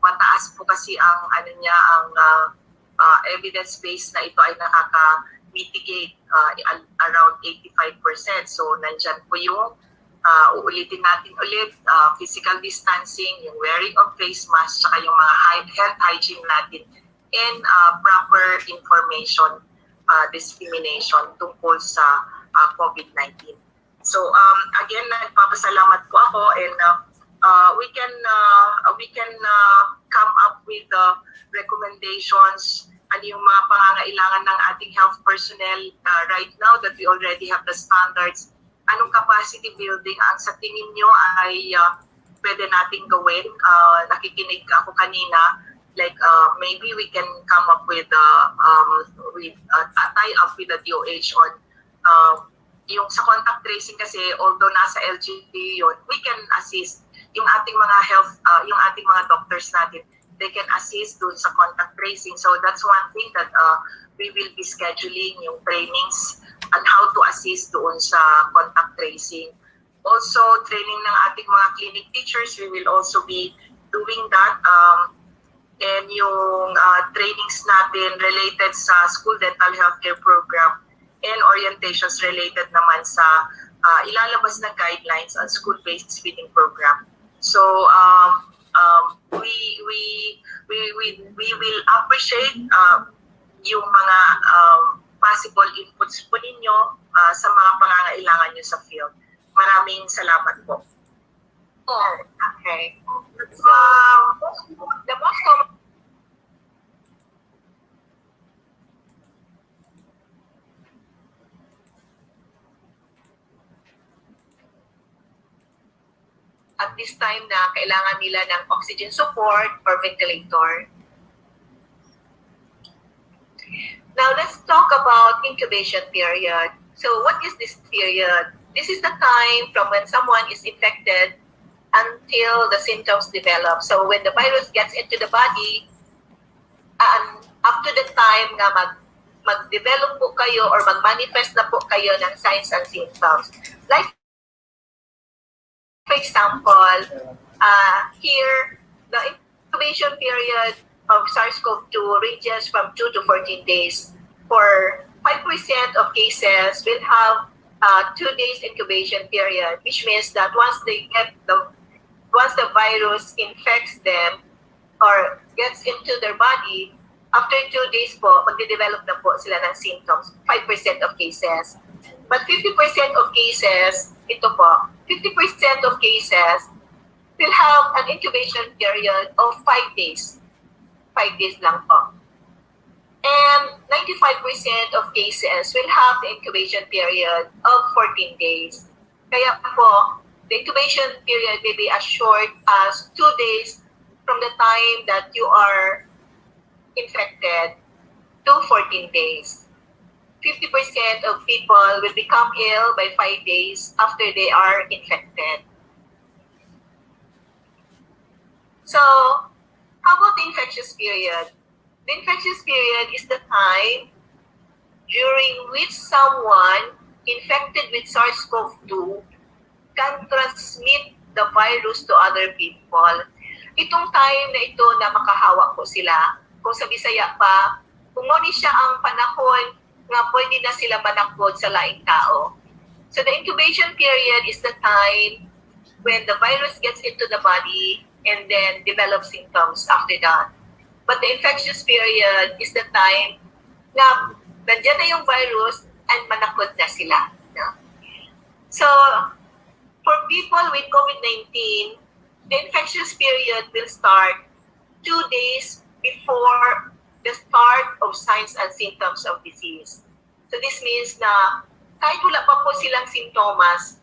mataas po kasi ang evidence base na ito ay nakaka-mitigate around 85%. So, nandyan po yung uulitin natin ulit, physical distancing, yung wearing of face mask, saka yung mga health hygiene natin, and proper information dissemination tungkol sa COVID-19. So again, nagpapasalamat po ako, and we can come up with recommendations, ano yung mga pangangailangan ng ating health personnel right now that we already have the standards. Anong capacity building ang sa tingin nyo ay pwede nating gawin? Nakikinig ako kanina, like maybe we can come up with a tie-up with the DOH on yung sa contact tracing kasi, although nasa LGU yun, we can assist yung ating mga health, yung ating mga doctors natin, they can assist dun sa contact tracing. So that's one thing that we will be scheduling, yung trainings on how to assist doon sa contact tracing. Also, training ng ating mga clinic teachers, we will also be doing that. And yung trainings natin related sa school dental healthcare program and orientations related naman sa ilalabas na guidelines on school-based feeding program. So, we will appreciate yung mga possible inputs po ninyo sa mga pangangailangan nyo sa field. Maraming salamat po. Okay. The most common at this time na kailangan nila ng oxygen support or ventilator. Now, let's talk about incubation period. So, what is this period? This is the time from when someone is infected until the symptoms develop. So, when the virus gets into the body, up to the time na mag-develop po kayo or mag-manifest na po kayo ng signs and symptoms. Like, for example, here, the incubation period of SARS-CoV-2 ranges from 2 to 14 days. For 5% of cases will have 2 days incubation period, which means that once the virus infects them or gets into their body, after 2 days po, magde-develop na po sila ng symptoms, 5% of cases. But 50% of cases, ito po, 50% of cases will have an incubation period of 5 days. 5 days lang po. And 95% of cases will have the incubation period of 14 days. Kaya po, the incubation period may be as short as 2 days from the time that you are infected to 14 days. 50% of people will become ill by 5 days after they are infected. So, how about the infectious period? The infectious period is the time during which someone infected with SARS-CoV-2 can transmit the virus to other people. Itong time na ito na makahawa po sila, kung sa Bisaya pa, kung mali siya ang panahon nga pwede na sila manakod sa laing tao. So the incubation period is the time when the virus gets into the body and then develops symptoms after that. But the infectious period is the time na nandiyan na yung virus and manakod na sila. No? So, for people with COVID-19, the infectious period will start 2 days before the start of signs and symptoms of disease. So this means na kahit wala pa po silang sintomas,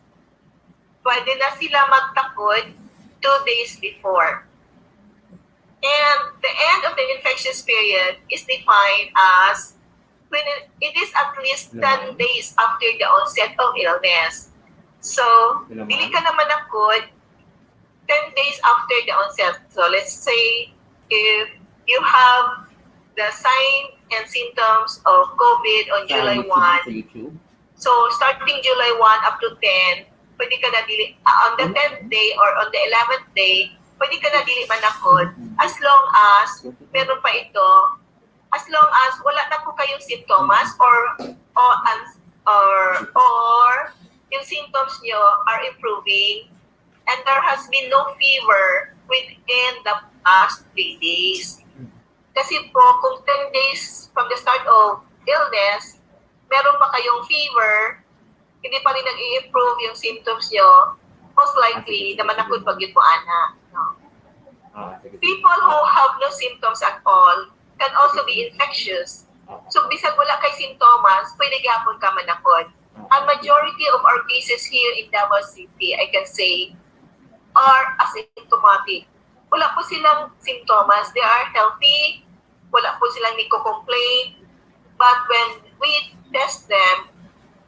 pwede na sila magtakod 2 days before. And the end of the infectious period is defined as when it is at least 10 days after the onset of illness. So, dili ka na manakod 10 days after the onset. So, let's say if you have the sign and symptoms of COVID on July 1, so starting July 1 up to 10, pwede ka na dili, on the 10th day or on the 11th day, pwede ka na dili manakod as long as meron pa ito, as long as wala na po kayong simptomas or yung symptoms nyo are improving and there has been no fever within the past 3 days. Kasi po, kung 10 days from the start of illness, meron pa kayong fever, hindi pa rin nag-i-improve yung symptoms nyo, most likely, naman ako pag-ipuan na. No? People who have no symptoms at all can also be infectious. So, bisag wala kay sintomas, pwede gapon ka manakod. A majority of our cases here in Davao City, I can say, are asymptomatic. Wala po silang sintomas. They are healthy. Wala po silang niko-complain. But when we test them,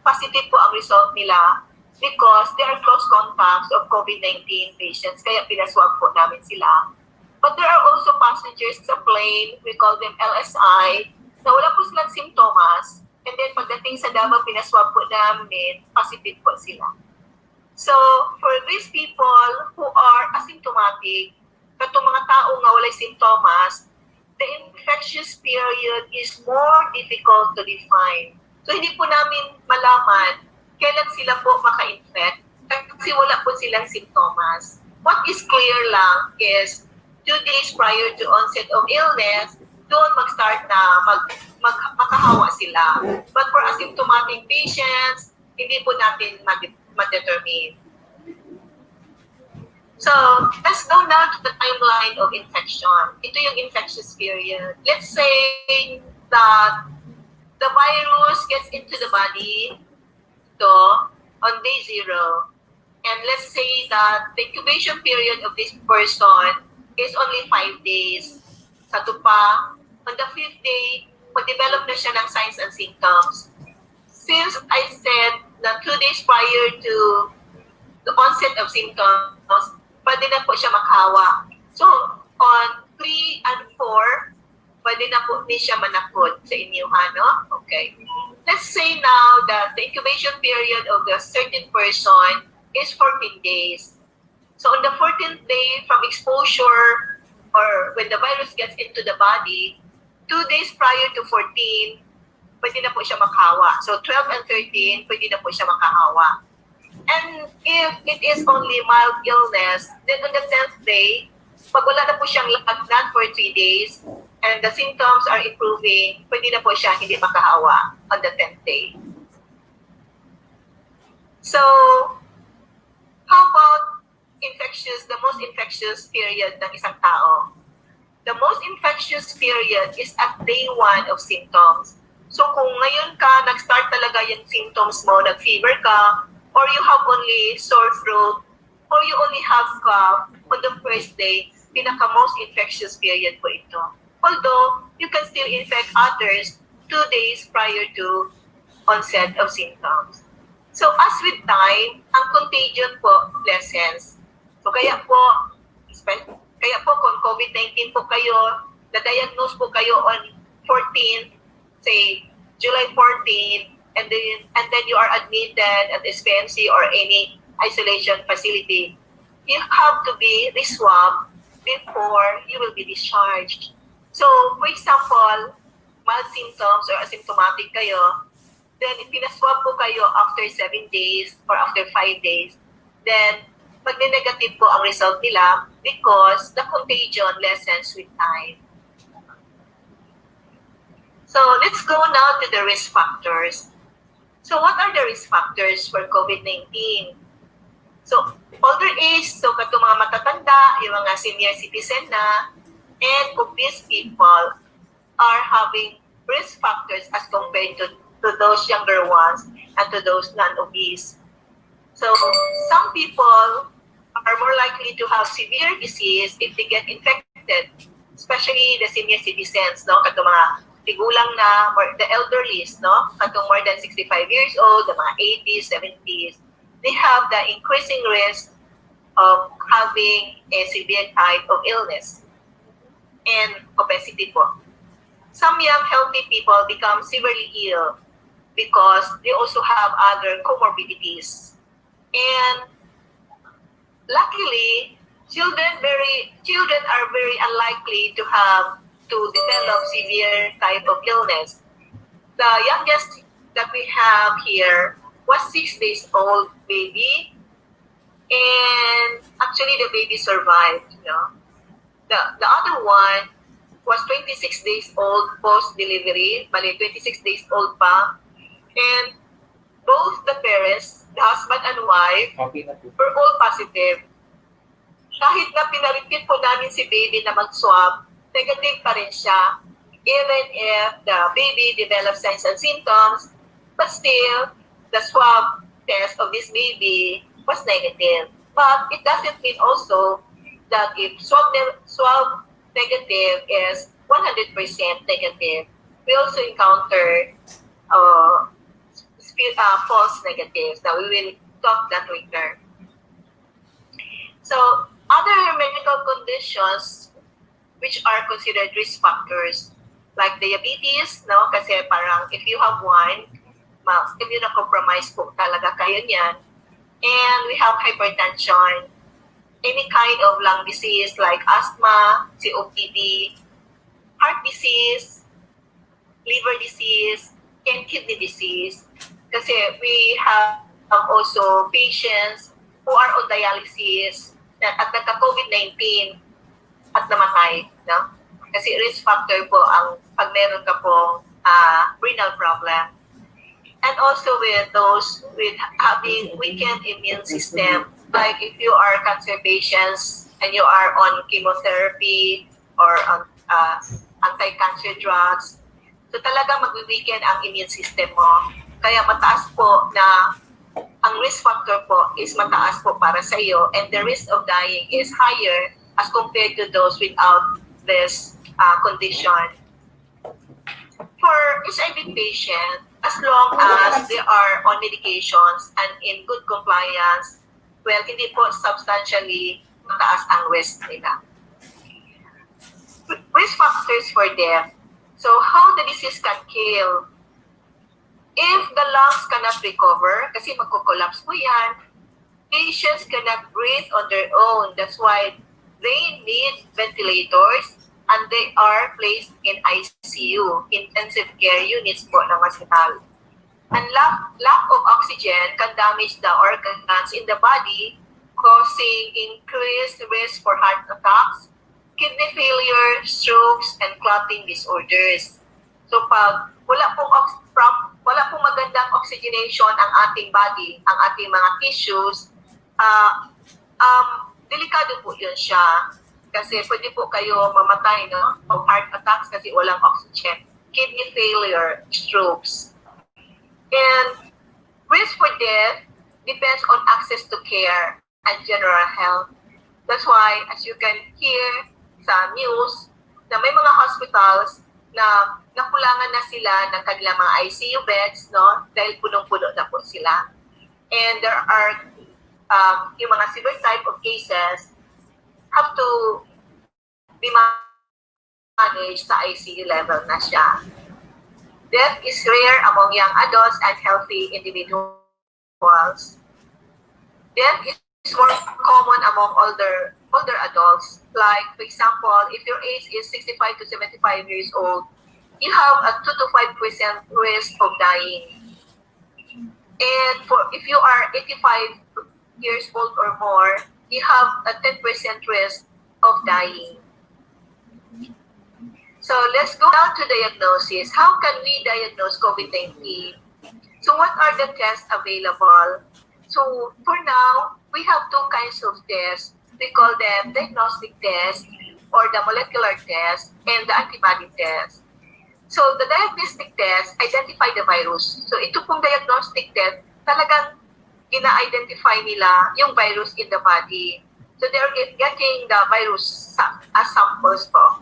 positive po ang result nila because they are close contacts of COVID-19 patients. Kaya pinaswab po namin sila. But there are also passengers sa plane, we call them LSI, na wala po silang simptomas. And then pagdating sa Davao, pinaswab po namin, positive po sila. So, for these people who are asymptomatic, katong mga tao nga walay simptomas, the infectious period is more difficult to define. So, hindi po namin malaman kailan sila po maka-infect kasi wala po silang simptomas. What is clear lang is 2 days prior to onset of illness, doon mag-start na makahawa sila. But for asymptomatic patients, hindi po natin ma-determine. So, let's go now to the timeline of infection. Ito yung infectious period. Let's say that the virus gets into the body on day 0. And let's say that the incubation period of this person is only 5 days. Sa tupa, on the 5th day, mag-develop na siya ng signs and symptoms. Since I said na 2 days prior to the onset of symptoms, pwede na po siya makahawa. So, on 3 and 4, pwede na po ni siya manakot sa inyo, no? Okay. Let's say now that the incubation period of the certain person is 14 days. So, on the 14th day from exposure or when the virus gets into the body, 2 days prior to 14, pwede na po siya makahawa. So, 12 and 13, pwede na po siya makahawa. And if it is only mild illness, then on the 10th day, pag wala na po siyang lagnat for 3 days, and the symptoms are improving, pwede na po siya hindi makahawa on the 10th day. So, how about the most infectious period ng isang tao? the most infectious period is at day 1 of symptoms. So kung ngayon ka, nag-start talaga yung symptoms mo, nag-fever ka, or you have only sore throat, or you only have cough on the first day, pinaka-most infectious period po ito. Although, you can still infect others 2 days prior to onset of symptoms. So as with time, ang contagion po lessens. So kaya po kung COVID-19 po kayo, na-diagnose po kayo on 14th, say July 14, and then you are admitted at SPMC or any isolation facility, you have to be reswabbed before you will be discharged. So, for example, mild symptoms or asymptomatic kayo, then pinaswab po kayo after 7 days or after 5 days, then magne-negative po ang result nila because the contagion lessens with time. So let's go now to the risk factors. So what are the risk factors for COVID-19? So older age, so katong mga matatanda, yung mga senior citizen na, and obese people are having risk factors as compared to those younger ones and to those non-obese. So some people are more likely to have severe disease if they get infected, especially the senior citizens, no? Katong mga tigulang na, or the elderlies, no? Katong more than 65 years old, the mga 80s, 70s, they have the increasing risk of having a severe type of illness and obesity po. Some young healthy people become severely ill because they also have other comorbidities. And luckily, children are very unlikely to develop severe type of illness. The youngest that we have here was 6 days old baby, and actually the baby survived. You know? The other one was 26 days old post-delivery, bali 26 days old pa, and both the parents, the husband and wife, were all positive. Kahit na pinaripit po namin si baby na mag-swab, negative pa rin siya, even if the baby develops signs and symptoms, but still, the swab test of this baby was negative. But it doesn't mean also that if swab negative is 100% negative, we also encounter false negatives. Now, we will talk that later. So, other medical conditions which are considered risk factors, like diabetes, no? Kasi parang if you have one, immunocompromised po talaga kayo niyan. And we have hypertension, any kind of lung disease like asthma, COPD, heart disease, liver disease, and kidney disease. Kasi we have also patients who are on dialysis at nagka-COVID-19 at namatay. No? Kasi risk factor po ang pag meron ka pong renal problem. And also with those with having weakened immune system, like if you are cancer patients and you are on chemotherapy or on anti-cancer drugs, so talaga mag-weaken ang immune system mo. Kaya mataas po na ang risk factor po is mataas po para sa iyo, and the risk of dying is higher as compared to those without this condition. For HIV patient, as long as they are on medications and in good compliance, well, hindi po substantially mataas ang risk nila. Risk factors for death. So, how the disease can kill? If the lungs cannot recover, kasi magko-collapse po yan, patients cannot breathe on their own. That's why they need ventilators and they are placed in ICU, intensive care units po ng hospital. And lack of oxygen can damage the organs in the body, causing increased risk for heart attacks, kidney failure, strokes, and clotting disorders. So pag wala pong magandang oxygenation ang ating body, ang ating mga tissues, delikado po yun siya. kasi pwede po kayo mamatay, no? Of heart attacks kasi walang oxygen, kidney failure, strokes. And risk for death depends on access to care and general health. That's why, as you can hear sa news, na may mga hospitals na nakulangan na sila ng kanilang mga ICU beds, no? Dahil punong-puno na po sila. And there are yung mga severe type of cases have to be managed sa ICU level na siya. Death is rare among young adults and healthy individuals. Death is more common among older adults. Like, for example, if your age is 65 to 75 years old, you have a 2 to 5% risk of dying. And if you are 85 years old or more, you have a 10% risk of dying. So let's go down to diagnosis. How can we diagnose COVID-19? So what are the tests available? So for now, we have two kinds of tests. We call them diagnostic test or the molecular test and the antibody test. So the diagnostic test identify the virus. So ito pong diagnostic test, talagang ina-identify nila yung virus in the body. So they're getting the virus as samples po.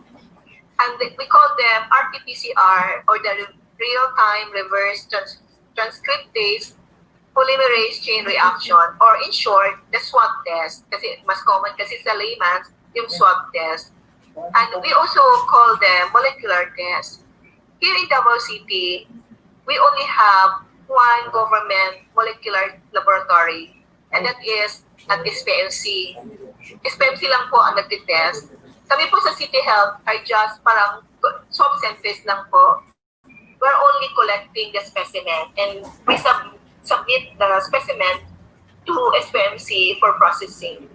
And we call them RT-PCR or the real-time reverse transcriptase polymerase chain reaction, or in short, the swab test. Kasi mas common kasi sa layman yung swab test. And we also call them molecular test. Here in Davao City, we only have one government molecular laboratory, and that is at SPMC. SPMC lang po ang nagtitest. Kami po sa City Health are just parang swab centers lang po. We're only collecting the specimen and we submit the specimen to SPMC for processing.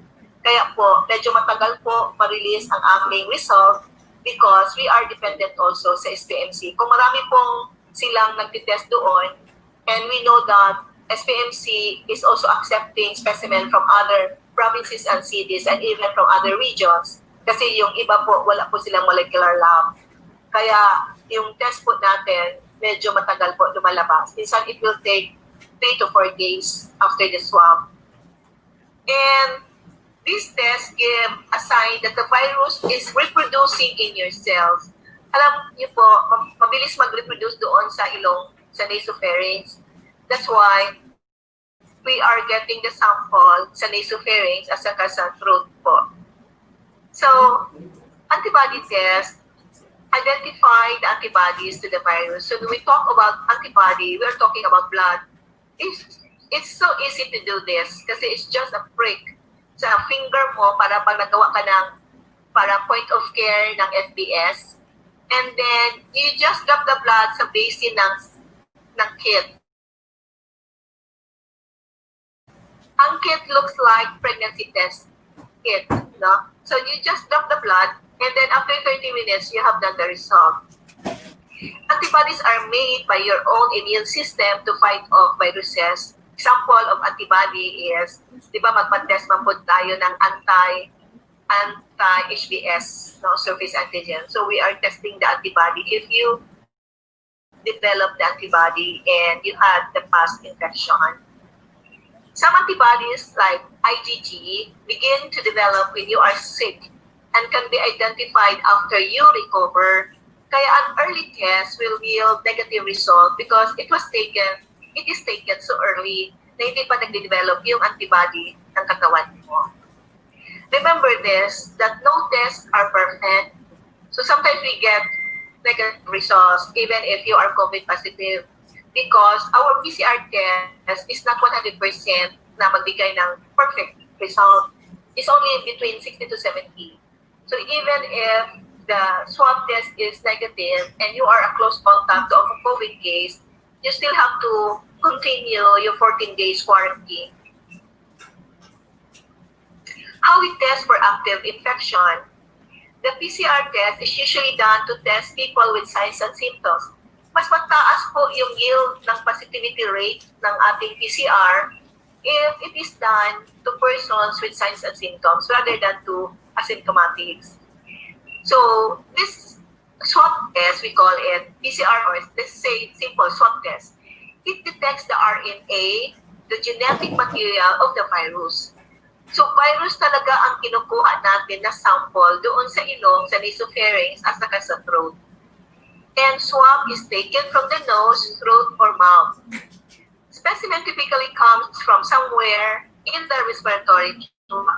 Kaya po, medyo matagal po ma-release ang aming result because we are dependent also sa SPMC. Kung marami pong silang nagtitest doon, and we know that SPMC is also accepting specimen from other provinces and cities and even from other regions. Kasi yung iba po, wala po silang molecular lab. Kaya yung test po natin, medyo matagal po lumalabas. Minsan it will take 3 to 4 days after the swab. And these tests give a sign that the virus is reproducing in your cells. Alam niyo po, mabilis mag-reproduce doon sa ilong, sa nasopharynx. That's why we are getting the sample sa nasopharynx at saka sa throat po. So, antibody test identify the antibodies to the virus. So when we talk about antibody, we're talking about blood. It's so easy to do this kasi it's just a prick sa finger mo para pag nagawa ka ng para point of care ng FBS. And then, you just drop the blood sa basin ng kit. Ang kit looks like pregnancy test kit, no? So you just drop the blood, and then after 30 minutes, you have done the result. Antibodies are made by your own immune system to fight off viruses. Example of antibody is, di ba magpa-test man po tayo ng anti-HBs, no, surface antigen. So we are testing the antibody. If you develop the antibody and you had the past infection, some antibodies like IgG begin to develop when you are sick and can be identified after you recover. Kaya an early test will yield negative result because it is taken so early na hindi pa nagde-develop yung antibody ng katawan mo. Remember this, that no tests are perfect. So sometimes we get negative results even if you are COVID positive because our PCR test is not 100% na magbigay ng perfect result. It's only between 60 to 70. So even if the swab test is negative and you are a close contact of a COVID case, you still have to continue your 14 days quarantine. How we test for active infection? The PCR test is usually done to test people with signs and symptoms. Mas mataas po yung yield ng positivity rate ng ating PCR if it is done to persons with signs and symptoms rather than to asymptomatics. So this swab test, we call it PCR, or let's say simple swab test. It detects the RNA, the genetic material of the virus. So virus talaga ang kinukuha natin na sample doon sa ilong, sa nasopharynx, at saka sa throat. And swab is taken from the nose, throat, or mouth. Specimen typically comes from somewhere in the respiratory tube.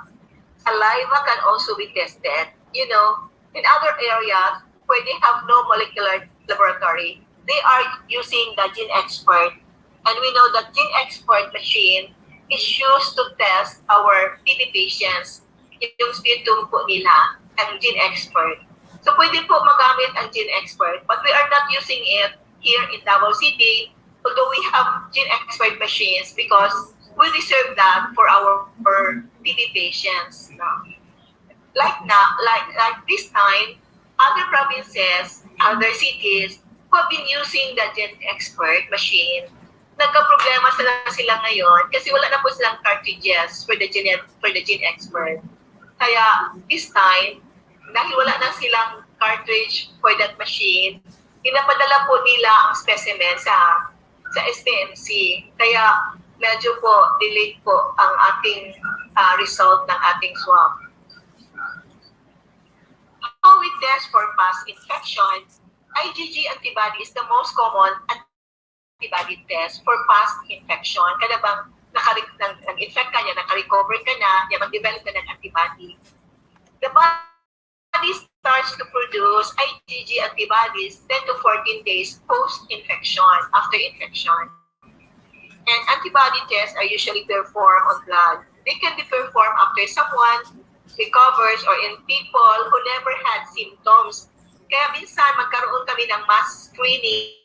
Saliva can also be tested. You know, in other areas where they have no molecular laboratory, they are using the Gene Expert. And we know that Gene Expert machine is used to test our TB patients. Yung sputum po nila, ang Gene Expert. So pwede po magamit ang Gene Expert, but we are not using it here in Davao City, although we have Gene Expert machines because we reserve that for our TB patients. Like this time, other provinces, other cities who have been using the Gene Expert machine, nagka-problema sila ngayon kasi wala na po silang cartridges for the Gene Expert. Kaya this time, dahil wala na silang cartridge for that machine, pinapadala po nila ang specimen sa SPMC. Kaya medyo po delayed po ang ating result ng ating swab. How we test for past infection, IgG antibody is the most common antibody test for past infection. Kada bang nag-infect ka niya, naka-recover ka na, mag-develop ka ng antibody. The body starts to produce IgG antibodies 10 to 14 days post-infection, after infection. And antibody tests are usually performed on blood. They can be performed after someone recovers or in people who never had symptoms. Kaya minsan magkaroon kami ng mass screening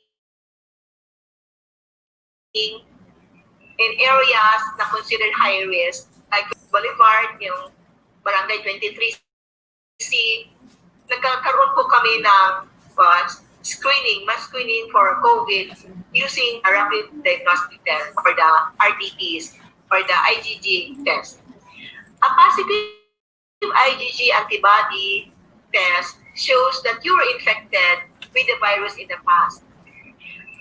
in areas na considered high risk, like Boulevard, yung Barangay 23C. Nagkakaroon po kami ng mass screening for COVID using a rapid diagnostic test or the RDTs or the IgG test. A positive IgG antibody test shows that you were infected with the virus in the past.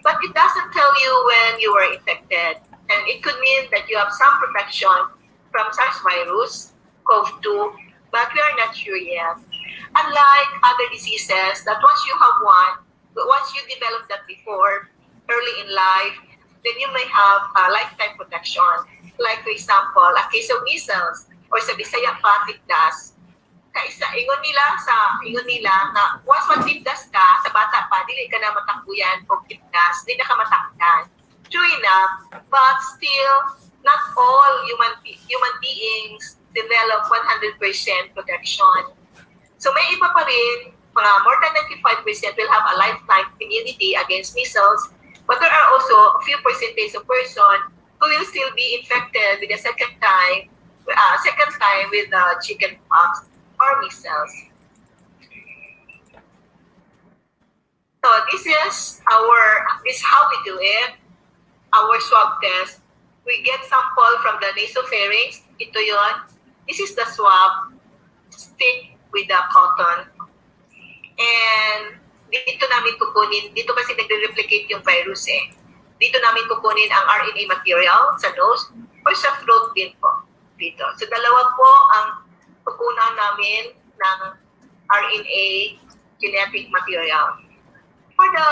But it doesn't tell you when you were infected. And it could mean that you have some protection from SARS virus, CoV-2, but we are not sure yet. Unlike other diseases that once you have one, but once you develop that before, early in life, then you may have a lifetime protection. Like for example, a case of measles or sa Bisaya fatigue dust. Kaisa, ingon nila na once matipdas ka, sa bata pa, dili ka na matakbuyan o tipdas, di na ka matakdan. True enough, but still, not all human beings develop 100% protection. So may iba pa rin, mga more than 95% will have a lifetime immunity against measles, but there are also a few percentage of person who will still be infected with the second time with chickenpox or measles. So this is how we do it. Our swab test. We get sample from the nasopharynx. Ito yon. This is the swab. Stick with the cotton. And dito namin kukunin, dito kasi nagre-replicate yung virus eh. Dito namin kukunin ang RNA material sa nose or sa throat din po. Dito. So dalawa po ang kukunan namin ng RNA genetic material. For the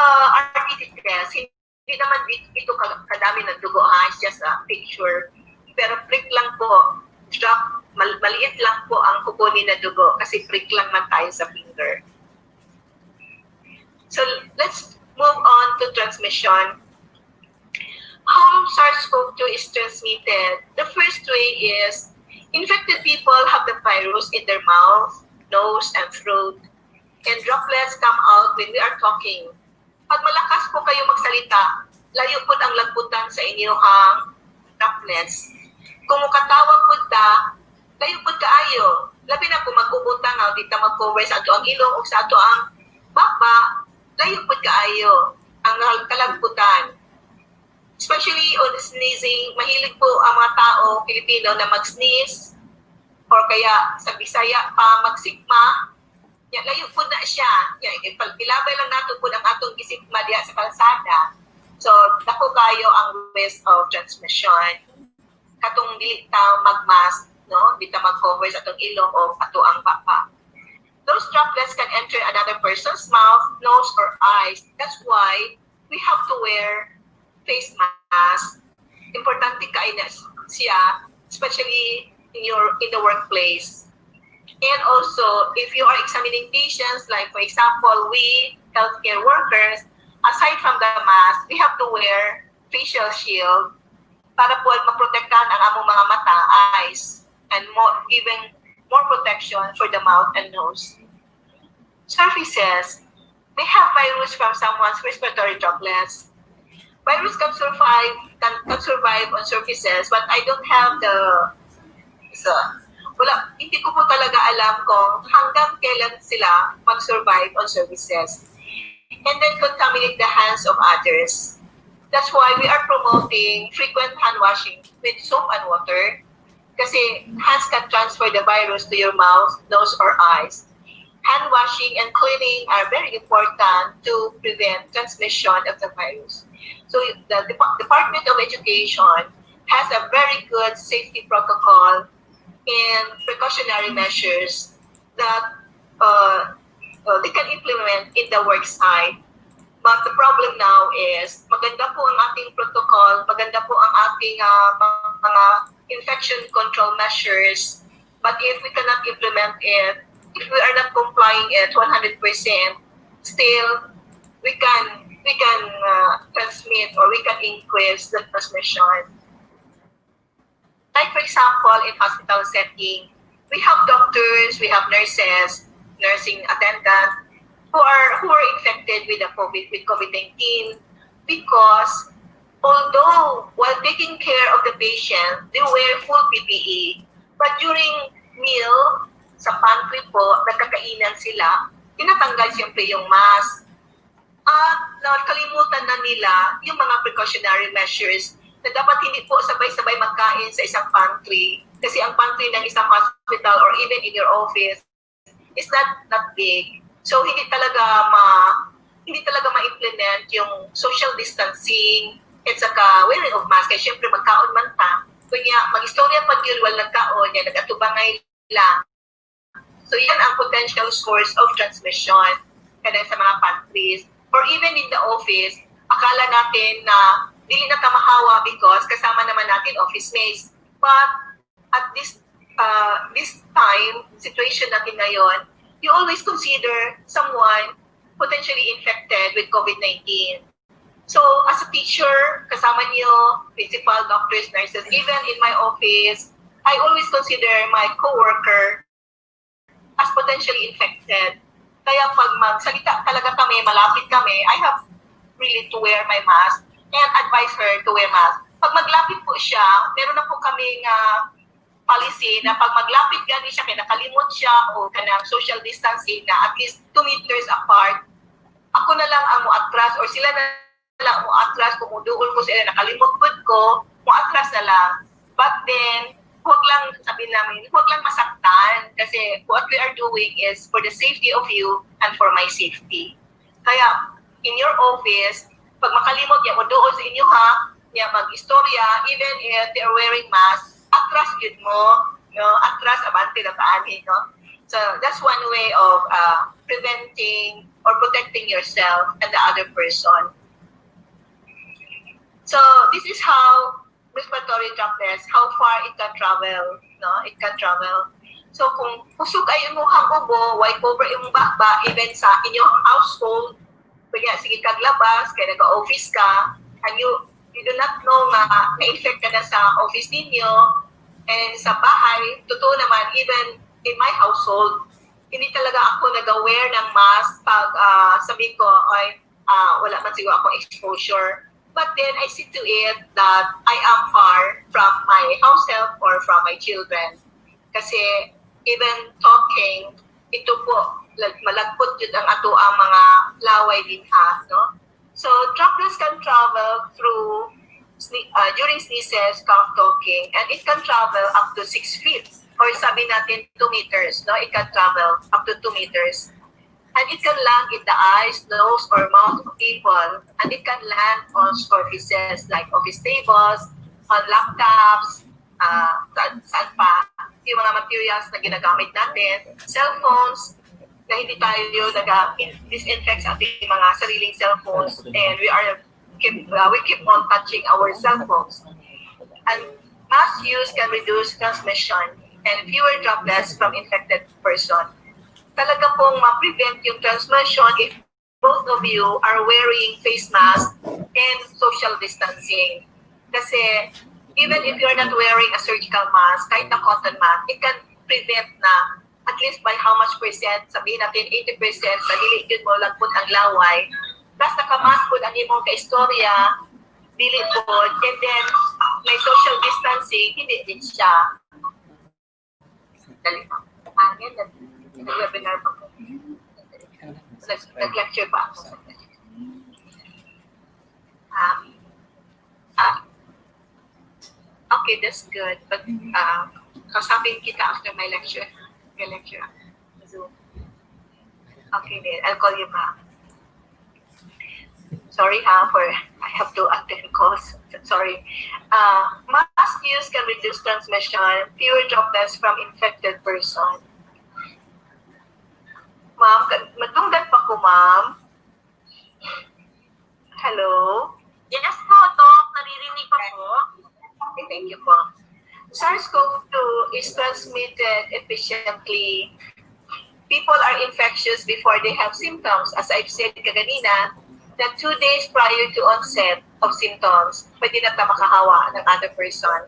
RNA test, hindi naman ito kadami ng dugo ha, it's just a picture. Pero prick lang po, drop, maliit lang po ang kukunin na dugo kasi prick lang man tayo sa finger. So let's move on to transmission. How SARS-CoV-2 is transmitted? The first way is infected people have the virus in their mouth, nose, and throat, and droplets come out when we are talking. Pag malakas po kayo magsalita, layo po ang lagbutan sa inyong droplets. Kung mukatawa po ta, layo po kaayo. Labi na kung magubutang di ta mag-cover sa ato ang ilong o sa ato ang baba, layo po kaayo ang kalagbutan. Especially on sneezing, mahilig po ang mga tao, Pilipino, na mag-sneeze or kaya sa Bisaya pa magsigma, ya layo po na siya. Ya ilabay lang nato po ang atong gisigma diha sa kalsada. So dako kayo ang risk of transmission. Katong dili ta magmask, no? Di ta mag-cover sa atong ilong o ato ang bapa. Those droplets can enter another person's mouth, nose, or eyes. That's why we have to wear face mask. Importante kay na siya, especially in the workplace. And also, if you are examining patients, like for example, we healthcare workers, aside from the mask, we have to wear facial shield para po maprotektahan ang among mga mata, eyes, and giving more protection for the mouth and nose. Surfaces may have virus from someone's respiratory droplets. Virus can survive on surfaces, but I don't have hindi ko po talaga alam kung hanggang kailan sila mag-survive on surfaces and then contaminate the hands of others. That's why we are promoting frequent hand washing with soap and water kasi hands can transfer the virus to your mouth, nose, or eyes. Hand washing and cleaning are very important to prevent transmission of the virus. So the Department of Education has a very good safety protocol and precautionary measures that they can implement in the work site. But the problem now is, maganda po ang ating protocol, maganda po ang ating mga infection control measures, but if we cannot implement it, if we are not complying it 100%, still we can transmit or we can increase the transmission. Like for example, in hospital setting, we have doctors, we have nurses, nursing attendants who are infected with COVID-19 because although while taking care of the patient, they wear full PPE, but during meal sa pantry po, nagkakainan sila, tinatanggal siyempre yung mask. At nakalimutan na nila yung mga precautionary measures na dapat hindi po sabay-sabay magkain sa isang pantry kasi ang pantry ng isang hospital or even in your office is not big. So hindi talaga ma-implement yung social distancing at saka wearing of mask. Kaya syempre magkaon man ta. Kunya mag-istorya pag yun wal nagkaon, yan nagatubangay lang. So yan ang potential source of transmission kada sa mga pantries. Or even in the office, akala natin na dili na tamahawa because kasama naman natin office mates. But at this time, situation natin ngayon, you always consider someone potentially infected with COVID-19. So as a teacher, kasama niyo, principal, doctors, nurses, even in my office, I always consider my coworker as potentially infected. Kaya pag magsalita talaga kami, malapit kami, I have really to wear my mask and advise her to wear mask. Pag maglapit po siya, meron na po kaming policy na pag maglapit gani siya, kaya nakalimot siya o kanang social distancing na at least 2 meters apart, ako na lang ang muatras or sila na lang muatras, kung muduol ko sila, nakalimot ko, muatras na lang. But then, huwag lang, sabi namin, huwag lang masaktan kasi what we are doing is for the safety of you and for my safety. Kaya, in your office, pag makalimot niya, muduol sa inyo ha, niya mag-istorya, even if they are wearing mask, atras yun mo, atras abante na taani, no? So that's one way of preventing or protecting yourself and the other person. So this is how respiratory droplets, how far it can travel, no? It can travel. So kung pusog ay imuhang ubo, why cover imong bakba, even sa inyong household, kaya sige kaglabas, kaya nag-office ka, and you do not know na na-infect ka na sa office ninyo, and sa bahay, totoo naman, even in my household, hindi talaga ako nag-aware ng mask pag sabi ko, ay, wala man siguro akong exposure. But then, I see to it that I am far from my house help or from my children. Kasi, even talking, ito po, malagpot yun ang ato ang mga laway din ha, no? So, droplets can travel through during sneezes, cough, talking, and it can travel up to 6 feet. or sabi natin 2 meters, no? It can travel up to 2 meters. And it can land in the eyes, nose, or mouth of people. And it can land on surfaces like office tables, on laptops, saan pa, yung mga materials na ginagamit natin, cell phones, na hindi tayo nag-disinfect sa ating mga sariling cell phones, and we keep on touching our cell phones. And mass use can reduce transmission and fewer droplets from infected person. Talaga pong ma-prevent yung transmission if both of you are wearing face mask and social distancing. Kasi even if you're not wearing a surgical mask, kahit na cotton mask, it can prevent na at least by how much percent, sabihin natin 80%, sa dili yun mo lagpot ang laway, plus nakamask po ang imong ka-istorya, dili po, and then may social distancing, hindi din siya. Dali po. Nag-webinar pa po. Nag-lecture pa ako. Okay, that's good. But kausapin kita after my lecture. My lecture. Zoom. Okay then, I'll call you back. Sorry for I have to attend calls. Sorry. Mask use can reduce transmission, fewer droplets from infected person. Ma'am, matunggat pa ko, ma'am. Hello? Yes po, Doc. Naririnig pa po. Okay, thank you po. SARS-CoV-2 is transmitted efficiently. People are infectious before they have symptoms. As I've said kaganina, that 2 days prior to onset of symptoms, pwede na ito makahawa ng other person.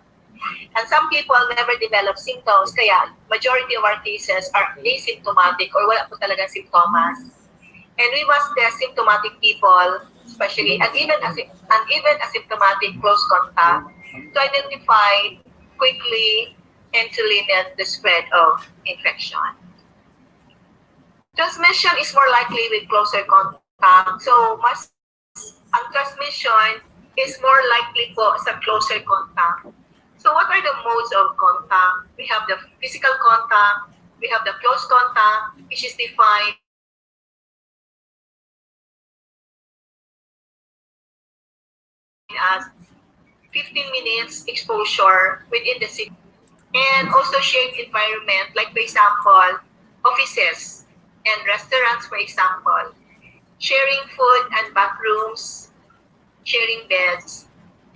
And some people never develop symptoms, kaya majority of our cases are asymptomatic or wala po talagang simptomas. And we must test symptomatic people, especially, and even asymptomatic close contact, to identify quickly and to limit the spread of infection. Transmission is more likely with closer contact. So, ang transmission is more likely po sa closer contact. So what are the modes of contact? We have the physical contact, we have the close contact, which is defined as 15 minutes exposure within the city. And also shared environment, like for example, offices and restaurants, for example, sharing food and bathrooms, sharing beds.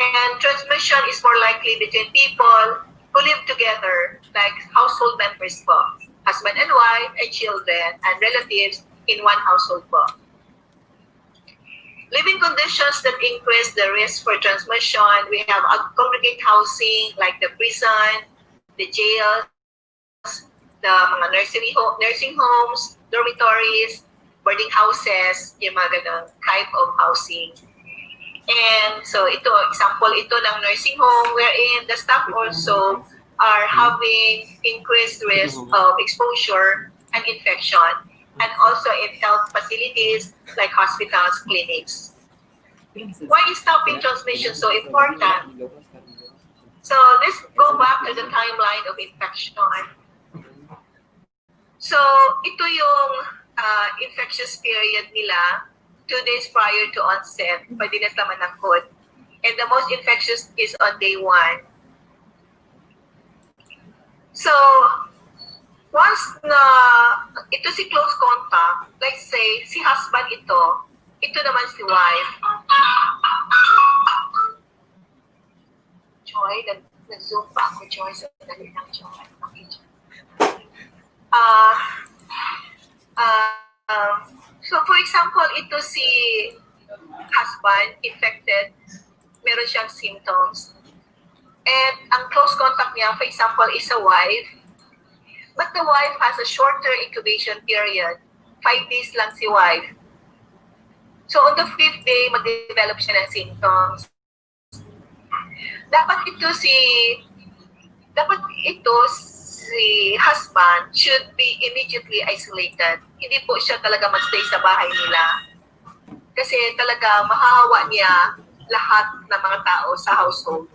And transmission is more likely between people who live together, like household members po, husband and wife, and children, and relatives in one household po. Living conditions that increase the risk for transmission, we have congregate housing, like the prison, the jails, the mga nursing homes, dormitories, boarding houses, yung mga ganun type of housing. And so example ito ng nursing home wherein the staff also are having increased risk of exposure and infection, and also in health facilities like hospitals, clinics. Why is stopping transmission so important? So let's go back to the timeline of infection. So ito yung infectious period nila, 2 days prior to onset, pwede na sila manakot. And the most infectious is on day 1. So, once na ito si close contact, let's say, si husband ito naman si wife. Joy, nag-zoom pa ako, Joy, sa dali ng Joy. Okay, Joy. So, for example, ito si husband, infected, meron siyang symptoms. And ang close contact niya, for example, is a wife. But the wife has a shorter incubation period. 5 days lang si wife. So, on the 5th day, mag-develop siya ng symptoms. Dapat ito si husband should be immediately isolated. Hindi po siya talaga magstay sa bahay nila. Kasi talaga mahahawa niya lahat ng mga tao sa household.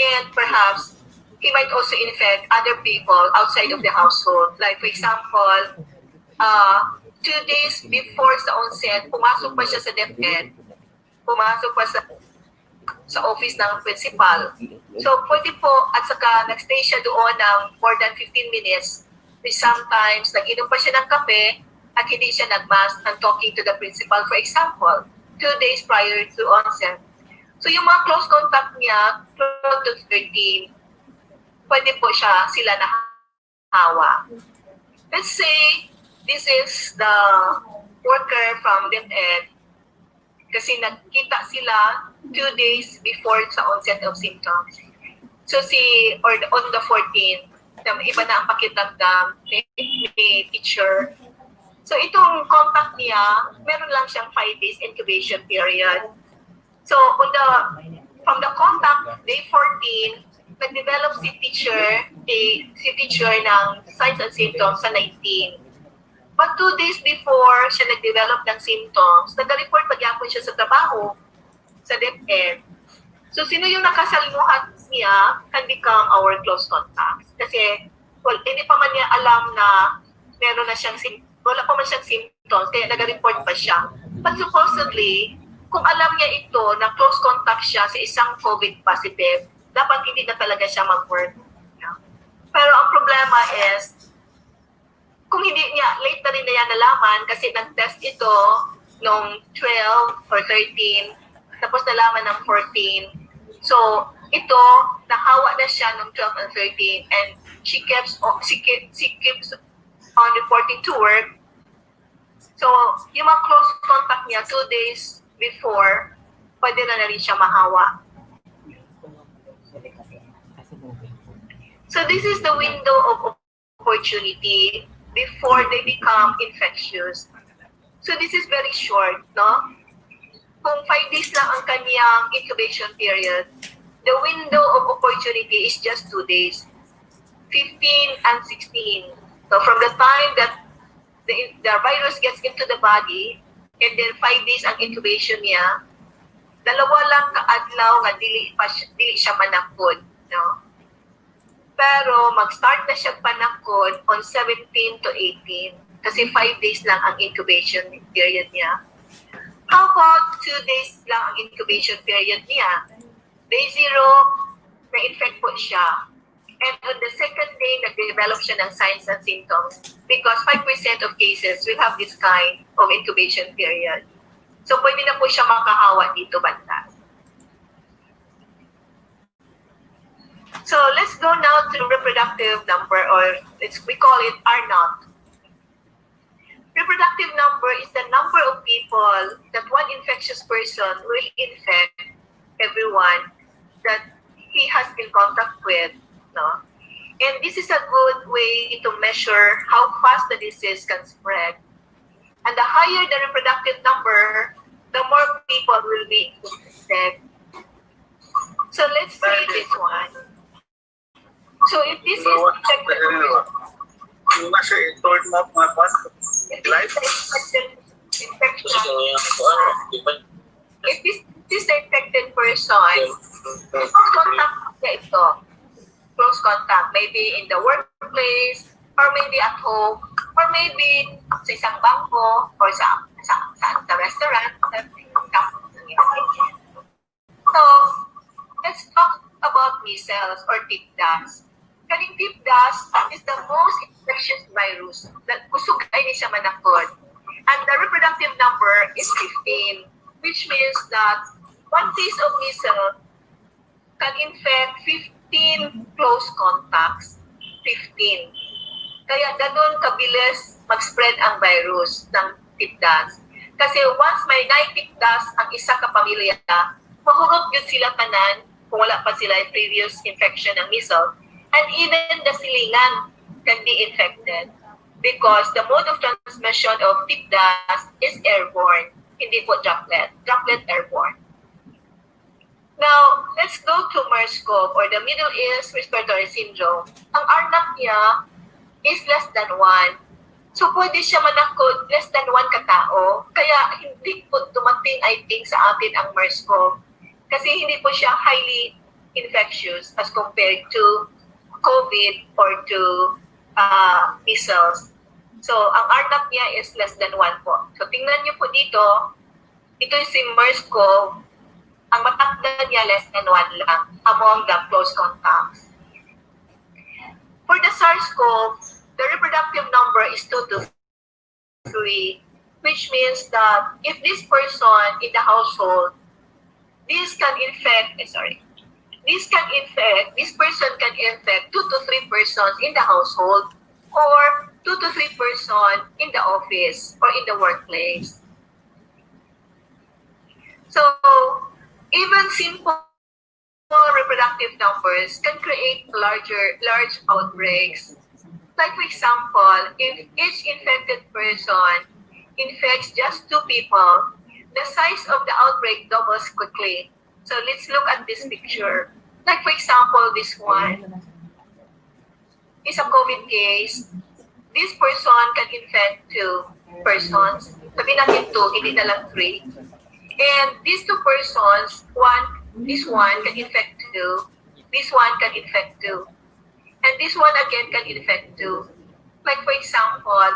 And perhaps he might also infect other people outside of the household. Like for example, 2 days before sa onset, pumasok pa siya sa DepEd, pumasok pa sa office ng principal. So pwede po, at saka nagstay siya doon ng more than 15 minutes, which sometimes nag-inom pa siya ng kape at hindi siya nag-mask and talking to the principal, for example, 2 days prior to onset. So yung mga close contact niya, close to 13, pwede po sila nahawa. Let's say, this is the worker from DepEd kasi nagkita sila 2 days before sa onset of symptoms. So on the 14th, iba na ang pakiramdam ni teacher. So itong contact niya, meron lang siyang 5 days incubation period. So from the contact, day 14, nag-develop si teacher ng signs and symptoms sa 19. But 2 days before siya nag-develop ng symptoms, nag-report pagyapon siya sa trabaho, sa DepEd. So sino yung nakasalimuhan niya can become our close contacts. Kasi hindi pa man niya alam na meron na siyang wala pa man siyang symptoms, kaya nag-report pa siya. But supposedly, kung alam niya ito na close contact siya sa isang COVID positive, dapat hindi na talaga siya mag-work. Pero ang problema is, kung hindi niya, late na rin na yan nalaman kasi nag-test ito noong 12 or 13, tapos nalaman ng 14. So, ito, nahawa na siya noong 12 and 13 and she keeps on reporting to work. So, yung mga close contact niya 2 days before, pwede na rin siya mahawa. So, this is the window of opportunity before they become infectious. So this is very short, no? Kung 5 days lang ang kanyang incubation period, the window of opportunity is just 2 days, 15 and 16. So from the time that the virus gets into the body, and then 5 days ang incubation niya, dalawa lang kaadlaw nga dili siya manakod, no? Pero mag-start na siya panakod on 17 to 18 kasi 5 days lang ang incubation period niya. How about 2 days lang ang incubation period niya? Day 0, na-infect po siya. And on the second day, nag-develop siya ng signs and symptoms because 5% of cases will have this kind of incubation period. So pwede na po siya makahawa dito banda. So let's go now to reproductive number, or we call it R0. Reproductive number is the number of people that one infectious person will infect everyone that he has in contact with. No? And this is a good way to measure how fast the disease can spread. And the higher the reproductive number, the more people will be infected. So let's say this one. So if this is infected person, close contact niya ito. Close contact, maybe in the workplace, or maybe at home, or maybe sa isang bangko, or sa restaurant. So, let's talk about measles or tick dust. Kaning tick dust is the most infectious virus that kusugay ni siya manakod. And the reproductive number is 15, which means that one case of measles can infect 15 close contacts. 15. Kaya ganun kabilis mag-spread ang virus ng tick dust. Kasi once may tick dust ang isa ka pamilya, mahurot yun sila tanan kung wala pa sila previous infection ng measles. And even the silingan can be infected because the mode of transmission of tick dust is airborne, hindi po droplet airborne. Now, let's go to MERS-CoV or the Middle East Respiratory Syndrome. Ang R0 niya is less than 1. So, pwede siya manakod less than 1 katao. Kaya, hindi po dumating, I think, sa atin ang MERS-CoV. Kasi hindi po siya highly infectious as compared to COVID or to measles. So, ang RNAP niya is less than 1 po. So, tingnan niyo po dito, ito yung si MERS-CoV, ang matakda niya less than 1 lang among the close contacts. For the SARS-CoV, the reproductive number is 2 to 3, which means that if this person in the household, this person can infect 2 to 3 persons in the household or 2 to 3 persons in the office or in the workplace. So, even simple reproductive numbers can create large outbreaks. Like for example, if each infected person infects just 2 people, the size of the outbreak doubles quickly. So let's look at this picture. Like for example, this one is a COVID case. This person can infect 2 persons. Sabi natin 2, hindi na lang 3. And these 2 persons, this one can infect 2, this one can infect 2, and this one again can infect 2. Like for example,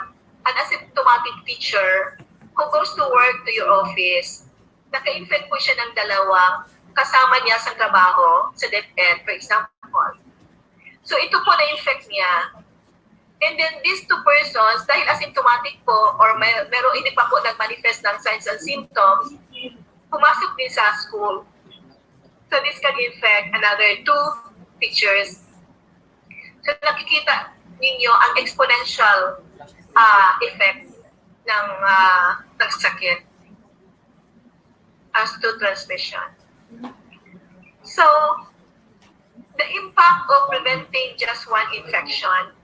an asymptomatic teacher who goes to work to your office, naka-infect po siya ng 2 kasama niya sa trabaho, sa DepEd, for example. So ito po na-infect niya. And then these 2 persons, dahil asymptomatic po, or meron hindi pa po nag-manifest ng signs and symptoms, pumasok din sa school. So this can infect another 2 teachers. So nakikita ninyo ang exponential effect ng sakit as to transmission. So, the impact of preventing just 1 infection,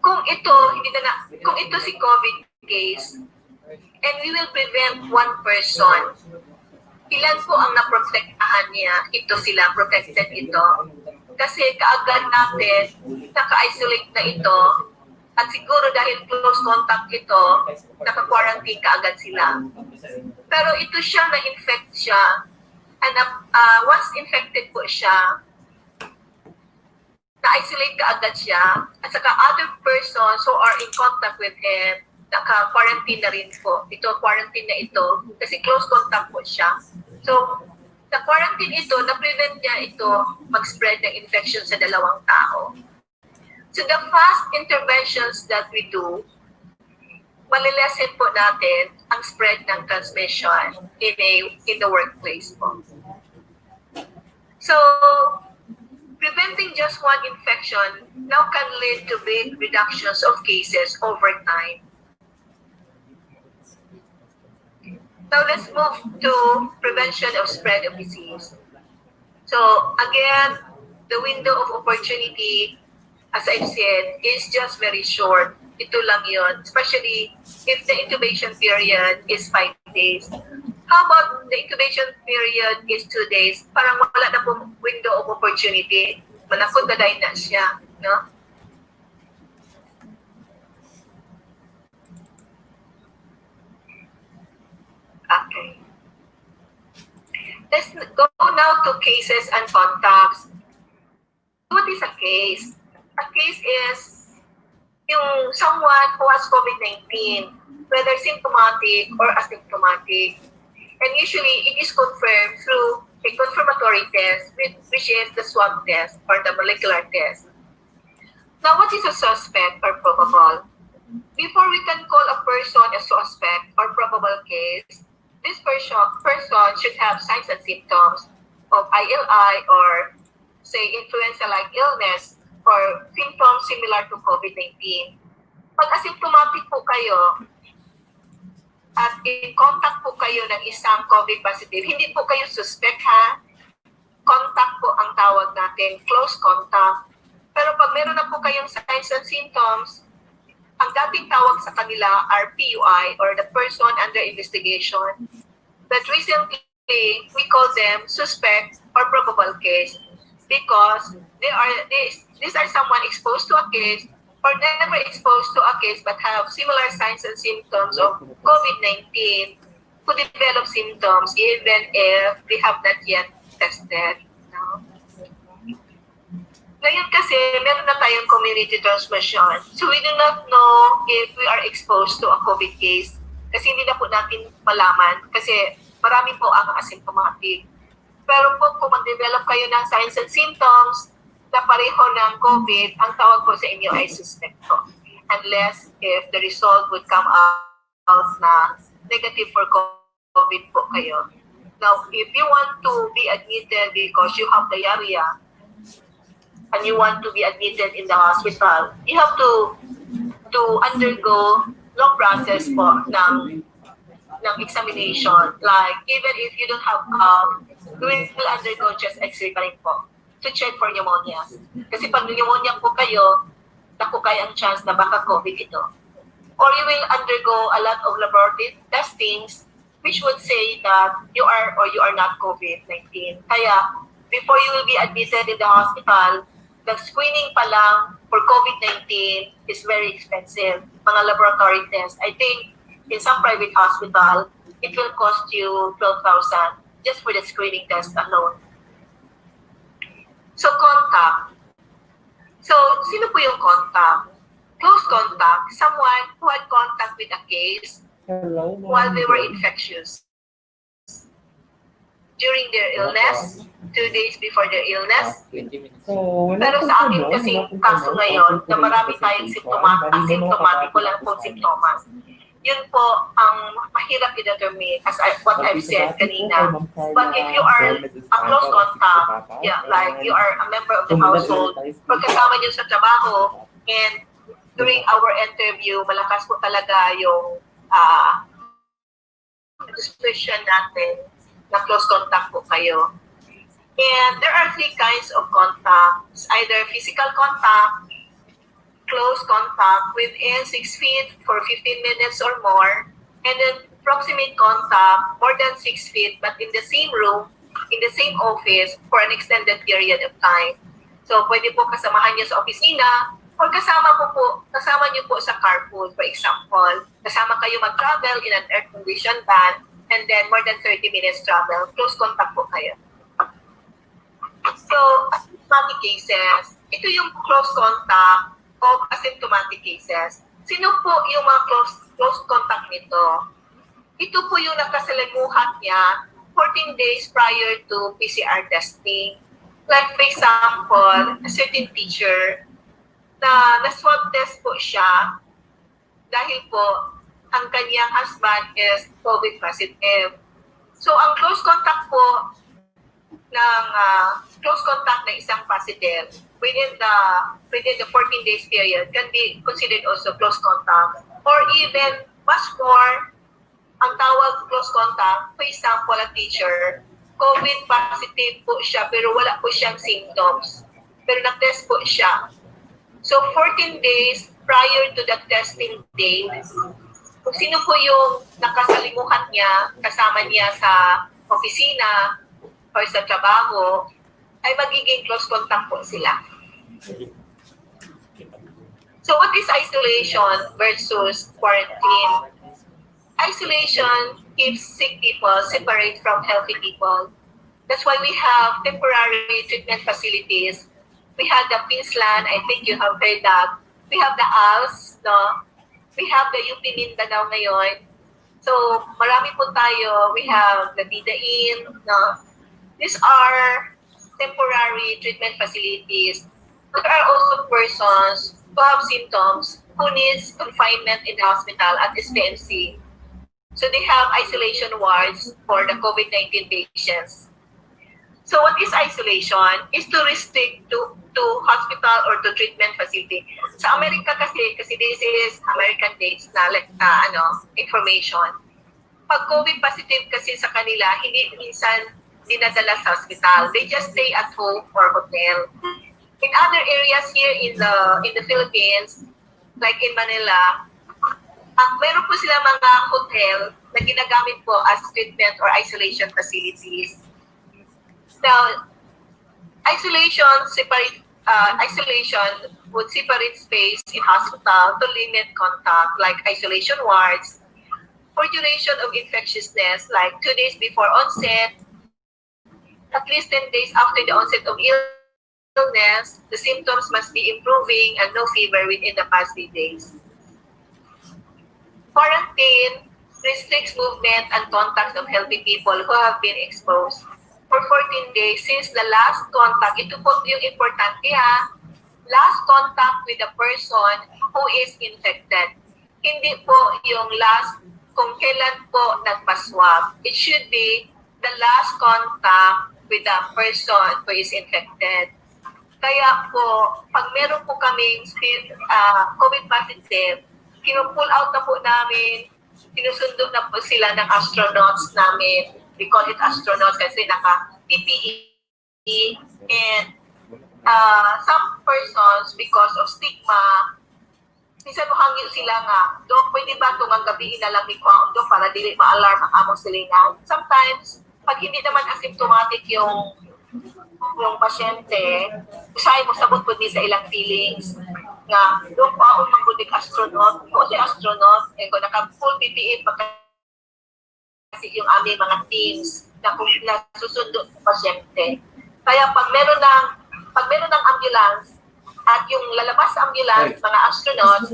kung ito si COVID case, and we will prevent 1 person, ilan po ang naprotektahan niya? Ito sila, protected ito. Kasi kaagad natin, naka-isolate na ito, at siguro dahil close contact ito, naka-quarantine kaagad sila. Pero ito siya, na-infect siya, and once infected po siya, na-isolate kaagad siya, at saka other persons who are in contact with him, naka-quarantine na rin po. Ito, quarantine na ito, kasi close contact po siya. So, na-quarantine ito, na-prevent niya ito mag-spread ng infection sa 2 tao. So, the fast interventions that we do, malilesen po natin ang spread ng transmission in the workplace po. So, preventing just 1 infection now can lead to big reductions of cases over time. Now let's move to prevention of spread of disease. So again, the window of opportunity, as I've said, is just very short. Ito lang yun, especially if the incubation period is 5 days. How about the incubation period is 2 days? Parang wala na po window of opportunity. Manakot na dahil na siya, no? Okay. Let's go now to cases and contacts. What is a case? A case is yung someone who has COVID-19, whether symptomatic or asymptomatic. And usually, it is confirmed through a confirmatory test, which is the swab test or the molecular test. Now, what is a suspect or probable? Before we can call a person a suspect or probable case, this person should have signs and symptoms of ILI or, say, influenza-like illness or symptoms similar to COVID-19. Pag asymptomatic po kayo at in contact po kayo ng isang COVID positive, hindi po kayo suspect ha. Contact po ang tawag natin, close contact. Pero pag meron na po kayong signs and symptoms, ang dating tawag sa kanila are PUI or the person under investigation. But recently, we call them suspect or probable case because these are someone exposed to a case or never exposed to a case but have similar signs and symptoms of COVID-19 who develop symptoms even if they have not yet tested. No? Ngayon kasi, meron na tayong community transmission. So we do not know if we are exposed to a COVID case. Kasi hindi na po natin malaman. Kasi marami po ang asymptomatic. Pero po, kung mag-develop kayo ng signs and symptoms na pareho ng COVID, ang tawag po sa inyo ay suspect po. Unless if the result would come out na negative for COVID po kayo. Now, if you want to be admitted because you have diarrhea, and you want to be admitted in the hospital, you have to undergo long process po ng examination. Like, even if you don't have you will undergo chest x-ray pa rin po to check for pneumonia. Kasi pag pneumonia po kayo, naku kayo ang chance na baka COVID ito. Or you will undergo a lot of laboratory testings which would say that you are or you are not COVID-19. Kaya, before you will be admitted in the hospital, the screening pa lang for COVID-19 is very expensive. Mga laboratory tests. I think in some private hospital, it will cost you 12,000 just for the screening test alone. So, contact. So, sino po yung contact? Close contact, someone who had contact with a case while they were infectious. During their illness, 2 days before their illness. Pero sa akin kasi kaso ngayon, na marami tayong asymptomatic, walang pong simptomas. Yun po ang mahirap i-determine as what I've said kanina. But if you are a close contact, yeah, like you are a member of the household, pag kasama nyo sa trabaho, and during our interview, malakas po talaga yung description natin na close contact po kayo. And there are 3 kinds of contacts, either physical contact, close contact within 6 feet for 15 minutes or more, and then proximate contact more than 6 feet but in the same room, in the same office for an extended period of time. So pwede po kasamahan niyo sa opisina or kasama niyo po sa carpool, for example. Kasama kayo mag-travel in an air-conditioned van and then more than 30 minutes travel, close contact po kayo. So, asymptomatic cases, ito yung close contact of asymptomatic cases. Sino po yung mga close contact nito? Ito po yung nakasalimuhat niya 14 days prior to PCR testing. Like for example, a certain teacher na swab test po siya dahil po ang kanyang husband is COVID positive. So, ang close contact po ng close contact ng isang positive within the 14 days period can be considered also close contact. Or even much more, ang tawag close contact, for example, a teacher, COVID positive po siya pero wala po siyang symptoms. Pero na-test po siya. So, 14 days prior to the testing date, kung sino po yung nakasalimuhan niya, kasama niya sa opisina or sa trabaho, ay magiging close contact po sila. So what is isolation versus quarantine? Isolation keeps sick people separate from healthy people. That's why we have temporary treatment facilities. We have the Pinsland, I think you have heard that. We have the ALS, no? We have the UP Mindanao ngayon. So, marami po tayo. We have the Didain. No? These are temporary treatment facilities. There are also persons who have symptoms who needs confinement in the hospital at SPMC. So, they have isolation wards for the COVID-19 patients. So, what is isolation? Is to restrict to hospital or to treatment facility. Sa Amerika kasi this is American dates na information. Pag COVID positive kasi sa kanila, hindi minsan dinadala sa hospital. They just stay at home or hotel. In other areas here in the Philippines, like in Manila, meron po sila mga hotel na ginagamit po as treatment or isolation facilities. Now, isolation would separate space in hospital to limit contact, like isolation wards, for duration of infectiousness, like 2 days before onset, at least 10 days after the onset of illness, the symptoms must be improving and no fever within the past 3 days. Quarantine restricts movement and contact of healthy people who have been exposed for 14 days since the last contact. Ito po yung importante ha. Last contact with the person who is infected. Hindi po yung last kung kailan po nagpa-swab. It should be the last contact with the person who is infected. Kaya po, pag meron po kaming COVID positive, kinupull out na po namin, sinusundo na po sila ng astronauts namin. We call it astronauts kasi naka-PPE. And some persons, because of stigma, minsan Buhangin sila nga, Dok, pwede ba itong ang gabihin na lang ni Kwang Dok para dili ma-alarm ang among silingan? Sometimes, pag hindi naman asymptomatic yung pasyente, usahay mo sabot po din sa ilang feelings nga, Dok, paon magbudik astronaut, o si astronaut, eh kung naka-full PPE, kasi yung aming mga teams na kung nasusundo sa pasyente. Kaya pag meron ng ambulance, at yung lalabas sa ambulance, mga astronauts,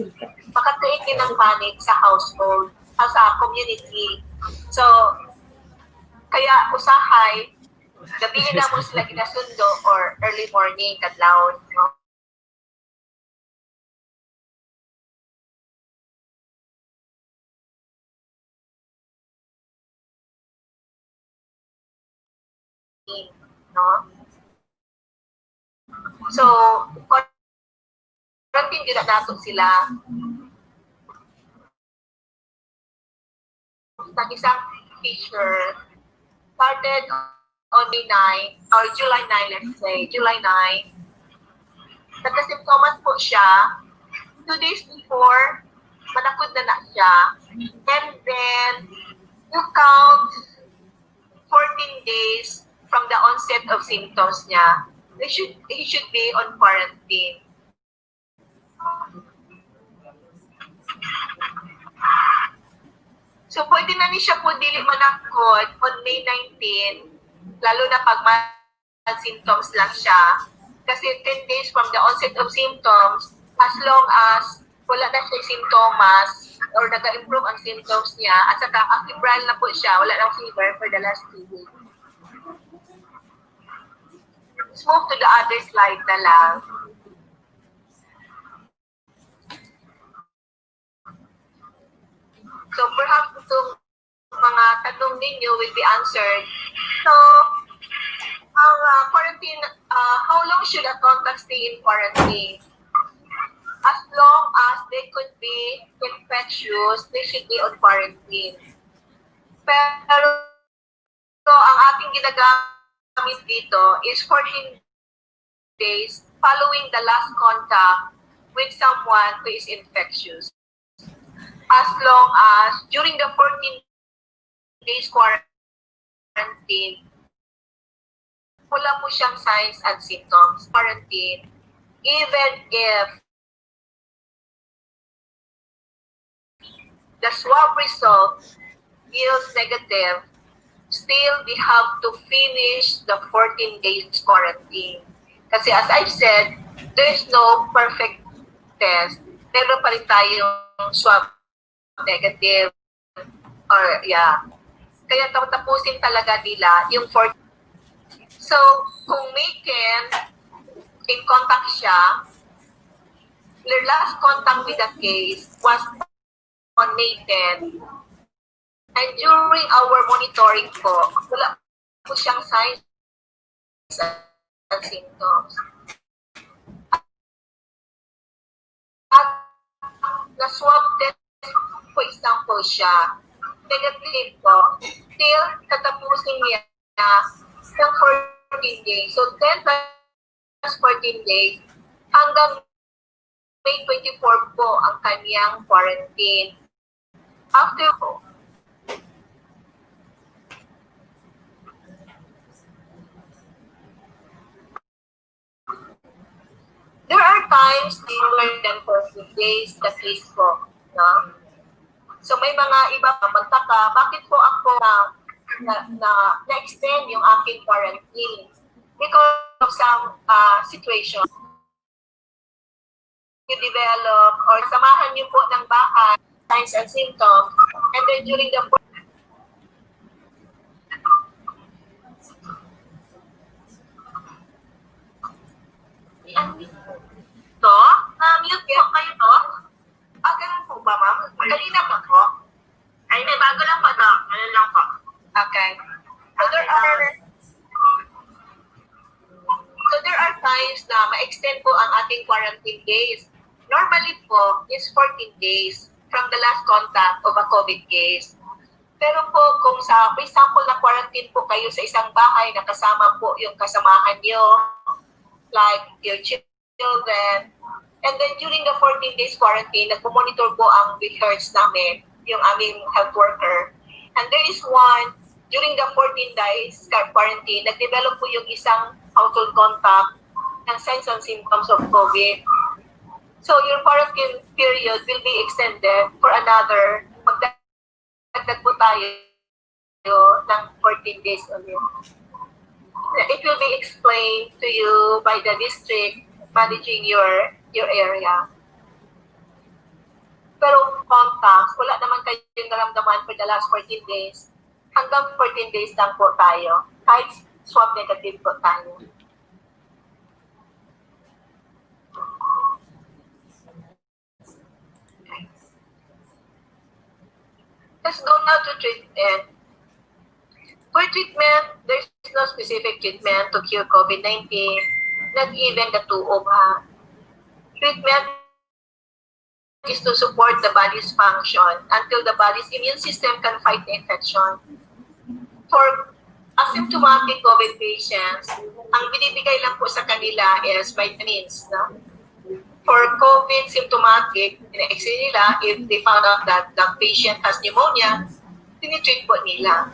makatuig din ng panic sa household, sa community. So, kaya usahay, gabihin na mo sila ginasundo or early morning, kadlaw. No? No? So, quarantine din na nato sila. Sa isang teacher, started on May 9, or July 9, let's say, July 9. Nagka-symptomas po siya. 2 days before, manakod na siya. And then, you count 14 days from the onset of symptoms niya. He should be on quarantine. So, pwede na ni siya po dili manakod on May 19, lalo na pag may symptoms lang siya. Kasi 10 days from the onset of symptoms, as long as wala na siya symptoms or nag-improve ang symptoms niya, at saka febrile na po siya, wala nang fever for the last 2 weeks. Let's move to the other slide na lang. So perhaps itong mga tanong ninyo will be answered. So, ang quarantine, how long should a contact stay in quarantine? As long as they could be infectious, they should be on quarantine. Pero ang ating ginagamit dito is 14 days following the last contact with someone who is infectious. As long as during the 14 days quarantine, wala po siyang signs and symptoms. Quarantine, even if the swab result yields negative, still we have to finish the 14 days quarantine. Kasi as I've said, there is no perfect test. Meron pa rin tayong swab negative or kaya tapusin talaga nila yung 14. So kung may in contact siya, their last contact with the case was on May 10, and during our monitoring po, wala po siyang signs and symptoms. At na-swab test, for example, siya, negative po, till katapusin niya ng 14 days. So 10 plus 14 days, hanggang May 24 po ang kanyang quarantine. After po, there are times longer than 14 days the case po. No? So may mga iba magtaka, bakit po ako na-extend yung aking quarantine? Because of some situation, you develop or samahan niyo po ng bahay, signs and symptoms, and then during the to, mute po kayo to. Ganun po ba, ma'am? Kanina pa po. Ay, may bago lang po to. Ano lang po. Okay. So there are times na ma-extend po ang ating quarantine days. Normally po, is 14 days from the last contact of a COVID case. Pero po, kung sa may sample na quarantine po kayo sa isang bahay na kasama po yung kasamahan nyo, like your children, and then during the 14 days quarantine, nagpo-monitor po ang research namin, yung aming health worker. And there is one, during the 14 days quarantine, nag-develop po yung isang household contact ng signs and symptoms of COVID. So your quarantine period will be extended for another, magdagdag po tayo ng 14 days ulit. It will be explained to you by the district managing your area. Pero contacts, wala naman kayong naramdaman for the last 14 days. Hanggang 14 days lang po tayo. Kahit swab negative po tayo. Let's go now to treatment. For treatment, there's no specific treatment to cure COVID-19, not even the 2-OMA. Treatment is to support the body's function until the body's immune system can fight the infection. For asymptomatic COVID patients, ang binibigay lang po sa kanila is vitamins. No? For COVID symptomatic, in-X-ray nila, if they found out that the patient has pneumonia, tinitreat po nila.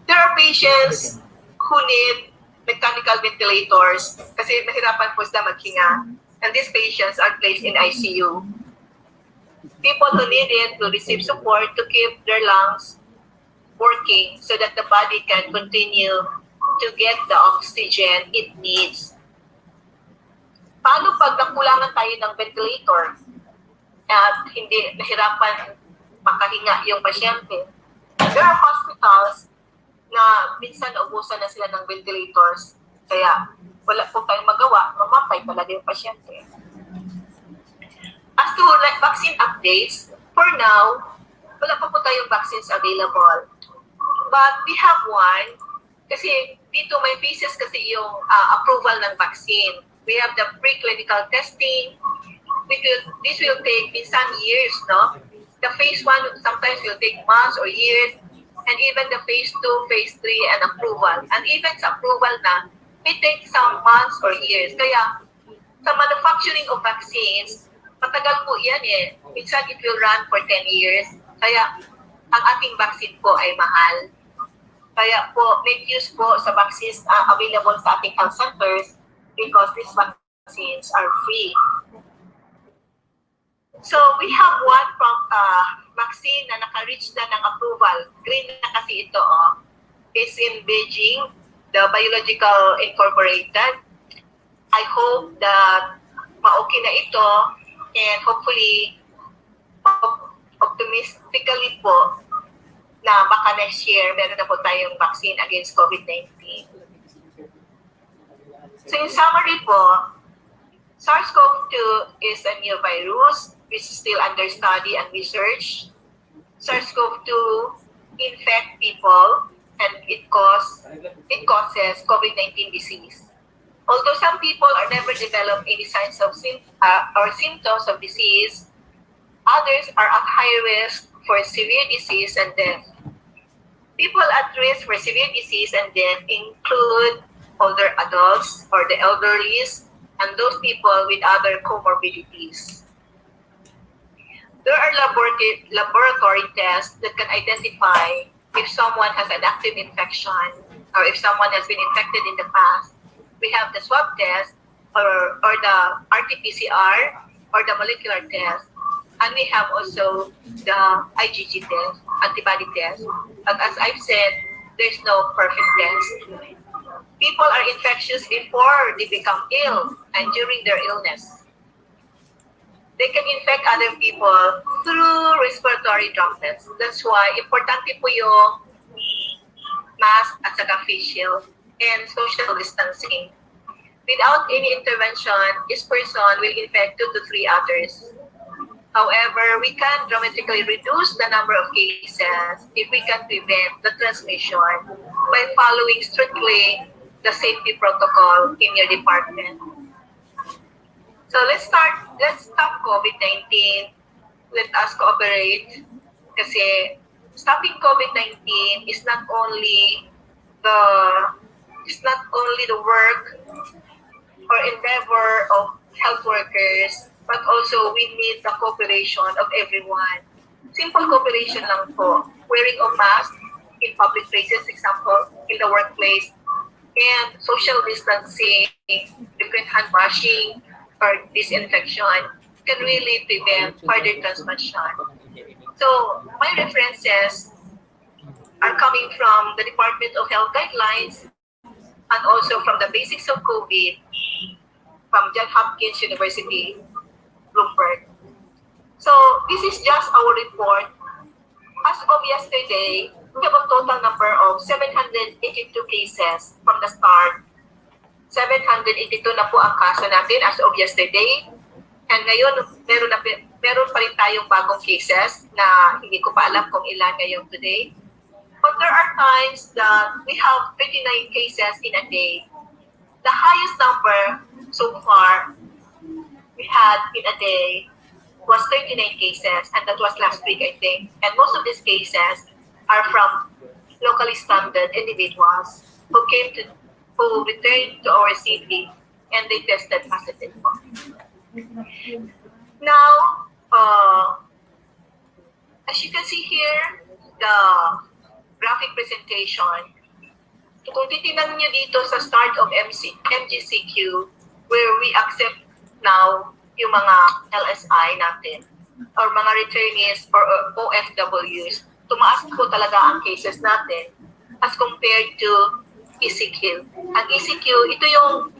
There are patients who need mechanical ventilators kasi mahirapan po sila maghinga. And these patients are placed in ICU. People who need it will receive support to keep their lungs working so that the body can continue to get the oxygen it needs. Paano pag nakulangan tayo ng ventilator at hindi nahirapan makahinga yung pasyente? There are hospitals na minsan naubusan na sila ng ventilators. Kaya wala po tayong magawa, mamatay talaga yung pasyente. As to like vaccine updates, for now, wala pa po tayong vaccines available. But we have one, kasi dito may phases kasi yung approval ng vaccine. We have the preclinical testing. This will take minsan years, no? The phase 1 sometimes will take months or years, and even the phase 2, phase 3, and approval. And even sa approval na, it takes some months or years. Kaya sa manufacturing of vaccines, matagal po yan eh. Minsan it will run for 10 years. Kaya ang ating vaccine po ay mahal. Kaya po, make use po sa vaccines available sa ating health centers because these vaccines are free. So we have one from vaccine na naka-reach na ng approval. Green na kasi ito, is in Beijing, the Biological Incorporated. I hope that ma-okay na ito and hopefully optimistically po na baka next year meron na po tayong vaccine against COVID-19. So in summary po, SARS-CoV-2 is a new virus which is still under study and research. SARS-CoV-2 infects people and it causes COVID-19 disease. Although some people are never develop any signs of or symptoms of disease, others are at high risk for severe disease and death. People at risk for severe disease and death include older adults or the elderly and those people with other comorbidities. There are laboratory tests that can identify if someone has an active infection or if someone has been infected in the past. We have the swab test or the RT-PCR or the molecular test. And we have also the IgG test, antibody test. But as I've said, there's no perfect test. people are infectious before they become ill and during their illness. They can infect other people through respiratory droplets. That's why importante po yung mask at saka face shield and social distancing. Without any intervention, this person will infect 2 to 3 others. However, we can dramatically reduce the number of cases if we can prevent the transmission by following strictly the safety protocol in your department. So let's stop COVID-19. Let us cooperate kasi stopping COVID-19 is not only the work or endeavor of health workers, but also we need the cooperation of everyone. Simple cooperation lang po. Wearing of mask in public places, example, in the workplace, and social distancing, frequent hand washing, or disinfection can really prevent further transmission. So my references are coming from the Department of Health Guidelines and also from the Basics of COVID from Johns Hopkins University, Bloomberg. So this is just our report. As of yesterday, we have a total number of 782 cases from the start. 782 na po ang kaso natin as of yesterday. And ngayon, meron pa rin tayong bagong cases na hindi ko pa alam kung ilan ngayong today. But there are times that we have 39 cases in a day. The highest number so far we had in a day was 39 cases, and that was last week, I think. And most of these cases are from locally stranded individuals who returned to our city and they tested positive. Now, as you can see here, the graphic presentation. Kung titingnan niyo dito sa start of MGCQ, where we accept now yung mga LSI natin or mga returnees or OFWs, tumaas po talaga ang cases natin as compared to ECQ. Ang ECQ, ito yung,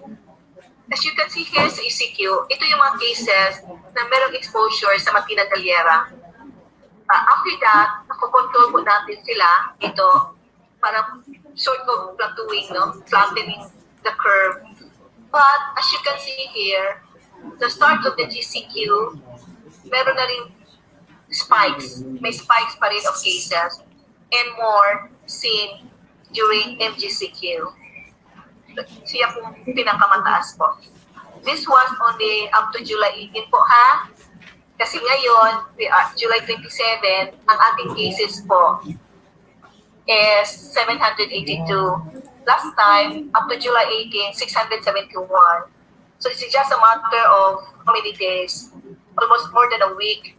as you can see here sa ECQ, ito yung mga cases na merong exposure sa Matina Galera. After that, nakokontrol po natin sila ito para sort of plateauing, flattening the curve. But as you can see here, the start of the GCQ, meron na rin spikes. May spikes pa rin of cases and more seen during MGCQ. Siya po pinakamataas po. This was only up to July 18 po ha. Kasi ngayon, we are July 27, ang ating cases po is 782. Last time, up to July 18, 671. So it's just a matter of how many days, almost more than a week,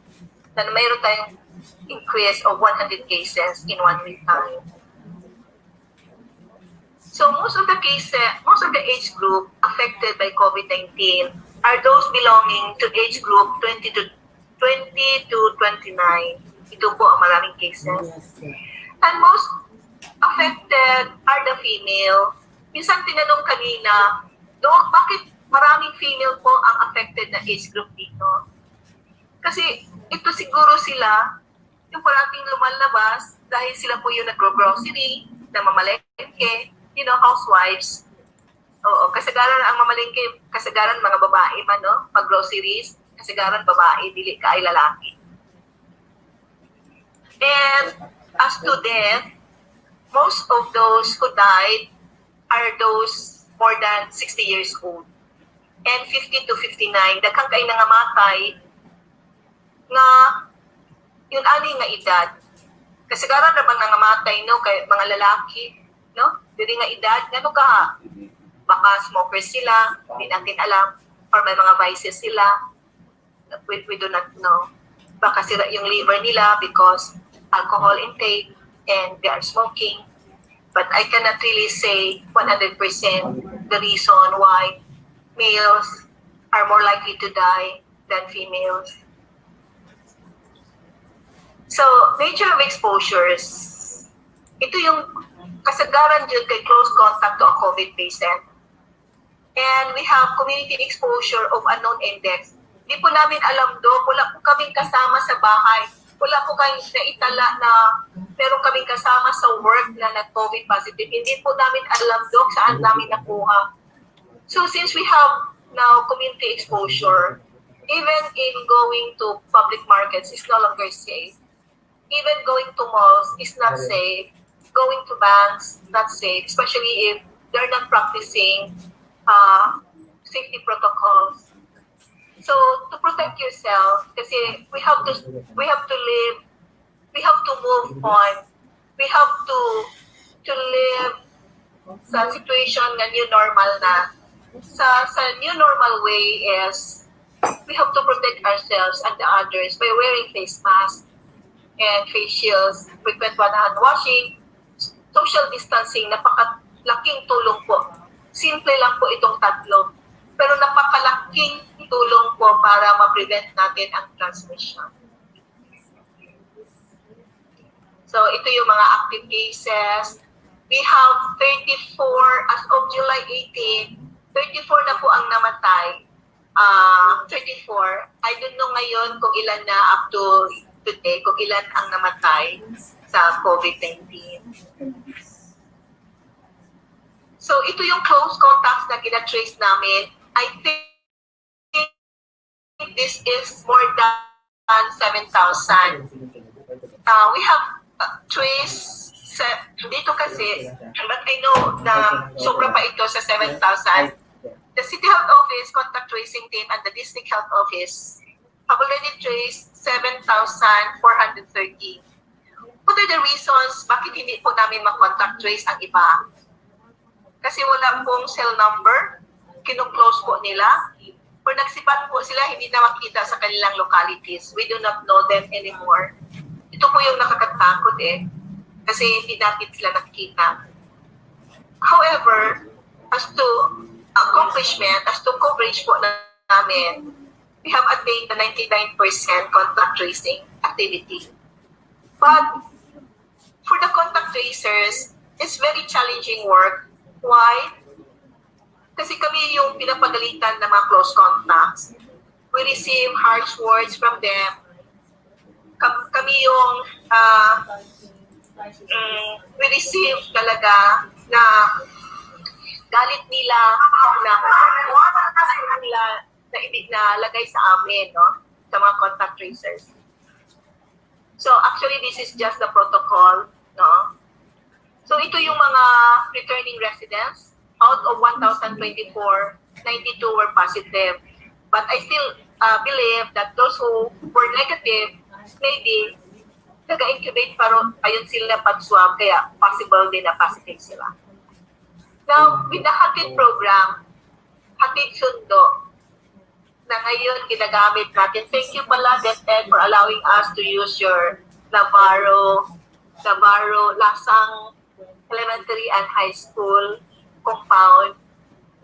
na mayroon tayong increase of 100 cases in 1 week time. So most of the age group affected by COVID-19 are those belonging to age group 20 to 29. Ito po ang maraming cases. And most affected are the female. Minsan tinanong kanina, Dok, bakit maraming female po ang affected na age group dito? Kasi ito siguro sila, yung parating lumalabas, dahil sila po yung nagro-grocery, na mamalengke, housewives. Oo, kasagaran ang mamalengke, kasagaran mga babae man, pag-groceries, kasagaran babae, dili ka ay lalaki. And as to death, most of those who died are those more than 60 years old. And 50 to 59, daghang kay nangamatay nga yung ani nga edad. Kasagaran na bang nangamatay kay mga lalaki, dili nga edad, ngano ka? Baka smokers sila, hindi natin alam, or may mga vices sila. We do not know. Baka sira yung liver nila because alcohol intake and they are smoking. But I cannot really say 100% the reason why males are more likely to die than females. So, nature of exposures. Ito yung kasagaran dyan kay close contact to a COVID patient. And we have community exposure of unknown index. Di po namin alam do, wala po kaming kasama sa bahay. Wala po kayong naitala na meron kaming kasama sa work na nag-COVID positive. Hindi po namin alam do saan namin nakuha. So since we have now community exposure, even in going to public markets is no longer safe. Even going to malls is not safe. Going to banks, not safe, especially if they're not practicing safety protocols. So to protect yourself, kasi we have to live, we have to move on, we have to live sa situation na new normal na. Sa new normal way is we have to protect ourselves and the others by wearing face masks and face shields, frequent hand washing, social distancing, napakalaking tulong po. Simple lang po itong tatlo. Pero napakalaking tulong po para ma-prevent natin ang transmission. So ito yung mga active cases. We have 34, as of July 18, 34 na po ang namatay. 34. I don't know ngayon kung ilan na up to today, kung ilan ang namatay sa COVID-19. So ito yung close contacts na gina-trace namin. I think this is more than 7,000. We have traced dito kasi, but I know na sobra pa ito sa 7,000. The City Health Office, Contact Tracing Team, and the District Health Office have already traced 7,430. What are the reasons bakit hindi po namin ma-contact trace ang iba? Kasi wala pong cell number, kinong-close po nila, or nagsipat po sila, hindi na makita sa kanilang localities. We do not know them anymore. Ito po yung nakakatakot kasi hindi natin sila nakikita. However, as to accomplishment, as to coverage po namin, we have attained the 99% contact tracing activity. But for the contact tracers, it's very challenging work. Why? Kasi kami yung pinapagalitan ng mga close contacts. We receive harsh words from them. Kami yung we receive talaga na galit nila na lagay sa amin, no? Sa mga contact tracers. So actually this is just the protocol, no? So ito yung mga returning residents. Out of 1,024, 92 were positive. But I still believe that those who were negative, maybe nag-incubate ayun sila pag-swab, kaya possible din na positive sila. Now, with the Hatid program, Hatid Sundo, na ngayon ginagamit natin. Thank you pala, DepEd, for allowing us to use your Navarro, Lasang Elementary and High School compound.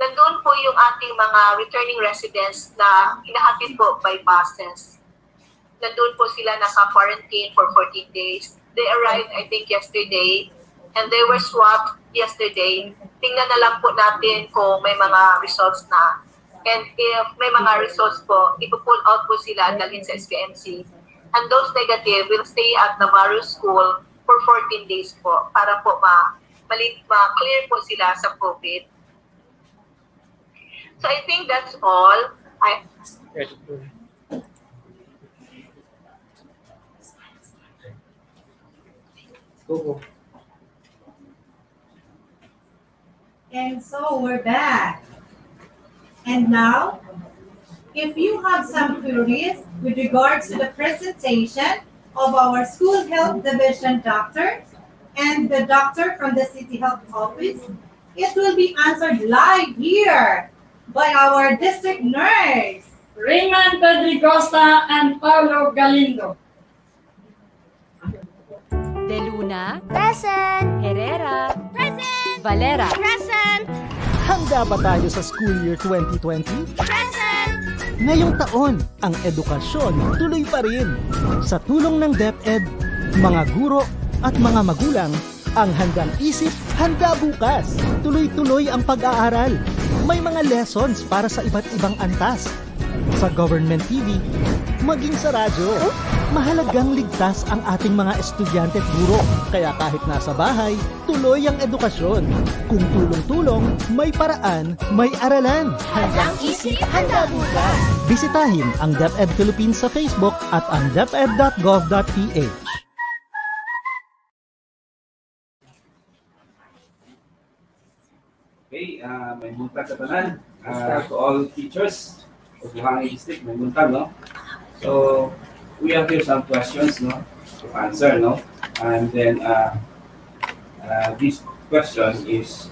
Nandun po yung ating mga returning residents na hinahatid po by buses. Nandun po sila naka-quarantine for 14 days. They arrived, I think, yesterday, and they were swabbed yesterday. Tingnan na lang po natin kung may mga results na. And if may mga results po, ipo-pull out po sila dalhin sa SPMC. And those negative will stay at Navarro School for 14 days po para po ma-clear po sila sa COVID. So I think that's all. And so we're back. And now, if you have some queries with regards to the presentation of our School Health Division doctor and the doctor from the City Health Office, it will be answered live here by our district nurse, Raymond Pedricosta and Paulo Galindo. De Luna, Present! Herrera, Present! Valera, Present! Handa ba tayo sa school year 2020? Present! Ngayong taon, ang edukasyon tuloy pa rin. Sa tulong ng DepEd, mga guro at mga magulang, Ang handang isip, handa bukas. Tuloy-tuloy ang pag-aaral. May mga lessons para sa iba't ibang antas. Sa government TV, maging sa radyo. Mahalagang ligtas ang ating mga estudyante at guro. Kaya kahit nasa bahay, tuloy ang edukasyon. Kung tulong-tulong, may paraan, may aralan. Handang isip, handa bukas. Bisitahin ang DepEd Philippines sa Facebook at ang deped.gov.ph. Okay, may buntag sa tanan. To all teachers of Buhangin District, may buntag, no? So, we have here some questions, no, to answer, no? And then, this question is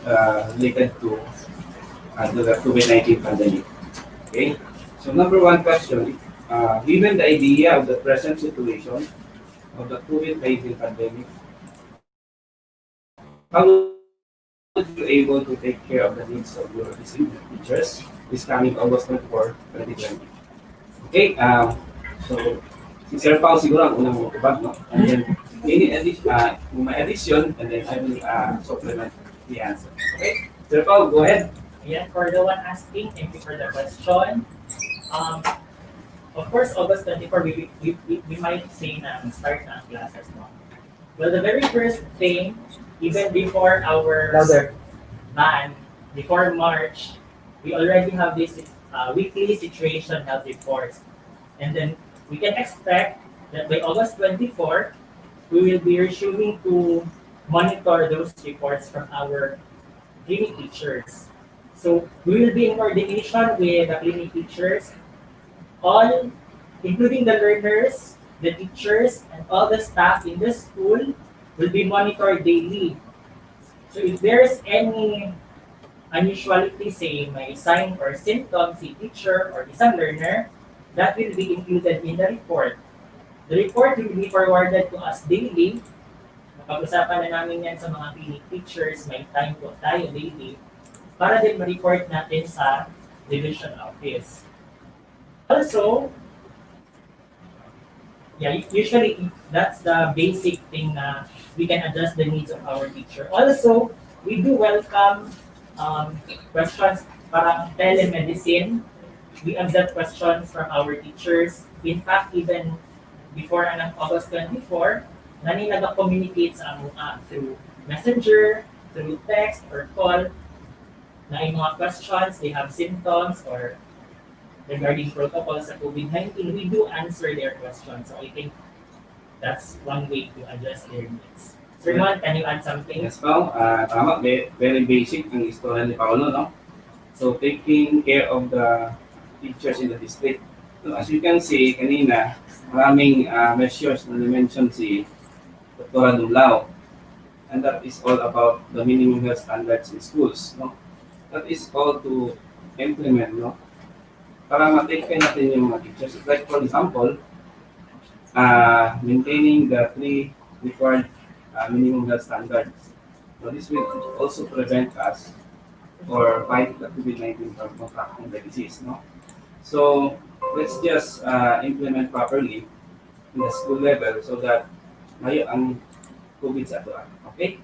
related to the COVID-19 pandemic. Okay? So, number one question, given the idea of the present situation of the COVID-19 pandemic, how would you able to take care of the needs of your teachers this coming August 24, 2020? Okay, so si Sir Pao siguro ang unang magkabag, no? And then, may addition, and then I will supplement the answer. Okay, Sir Pao, go ahead. Yeah, for the one asking, thank you for the question. Of course, August 24, we might say na start na ang classes, no? Well, the very first thing, even before our ban, before March, we already have this weekly situation health reports. And then we can expect that by August 24, we will be resuming to monitor those reports from our clinic teachers. So we will be in coordination with the clinic teachers, all, including the learners, the teachers, and all the staff in the school will be monitored daily. So if there's any unusuality, say may sign or symptoms si teacher or isang learner, that will be included in the report. The report will be forwarded to us daily. Napag-usapan na namin yan sa mga clinic teachers, may time po tayo daily, para din ma-report natin sa division office. Also, yeah, usually that's the basic thing na we can adjust the needs of our teacher. Also, we do welcome questions parang telemedicine. We accept questions from our teachers. In fact, even before August 24, nani nag-communicate sa mga through messenger, through text, or call, na yung mga questions, they have symptoms, or regarding protocols sa COVID-19, we do answer their questions. So I think that's one way to address their needs. Sir Juan, can you add something? Yes, Pao. Tama, very basic ang istorya ni Paolo, no? So, taking care of the teachers in the district. So, as you can see, kanina, maraming measures na na-mention si Dr. Dumlao. And that is all about the minimum health standards in schools, no? That is all to implement, no? Para ma-take care natin yung mga teachers. Like, for example, maintaining the 3 required minimum health standards. So this will also prevent us or fight the COVID-19 from contracting the disease, no? So let's just implement properly in the school level so that mayo ang COVID sa ato. Okay?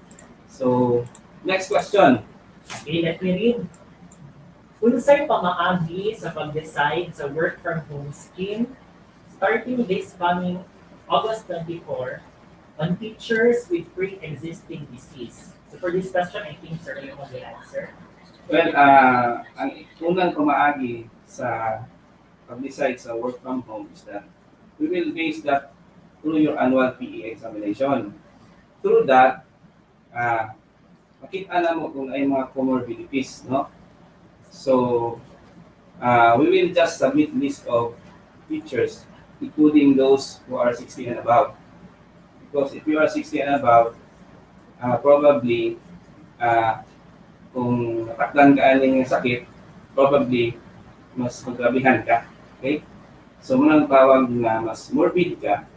So next question. Okay, let me read. Unsay pamaagi sa pag-decide sa work from home scheme starting this coming August 24 on teachers with pre-existing disease? So for this question, I think Sir Leon will answer. Well, ang unang pamaagi sa pag-decide sa work from home is that we will base that through your annual PE examination. Through that, makita na mo kung ay mga comorbidities, no? So, we will just submit list of teachers, including those who are 60 and above. Because if you are 60 and above, probably, kung natakdan ka aning sakit, probably, mas maggrabihan ka. Okay? So, munang tawag na mas morbid ka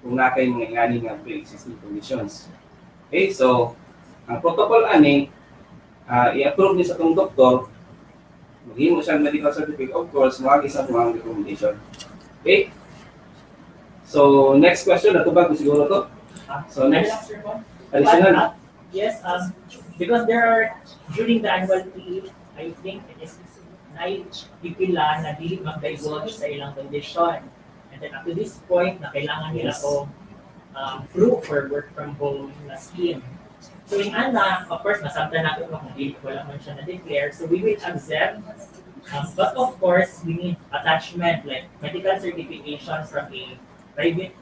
kung nakay mga ingani nga pre-existing conditions. Okay? So, ang protocol ani, i-approve ni sa itong doktor, maghimo siyang medical certificate, of course, mga isang mga recommendation. Okay? So, next question, natubag ko siguro to. So, next, additional. Yes, because there are, during the annual leave, I think it is pipila na dili mag-divulge sa ilang condition. And then up to this point, na kailangan nila ko proof for work from home na scheme. So in ana, of course, masabta natin kung hindi wala man siya na-declare. So we will accept. But of course, we need attachment like medical certifications from a private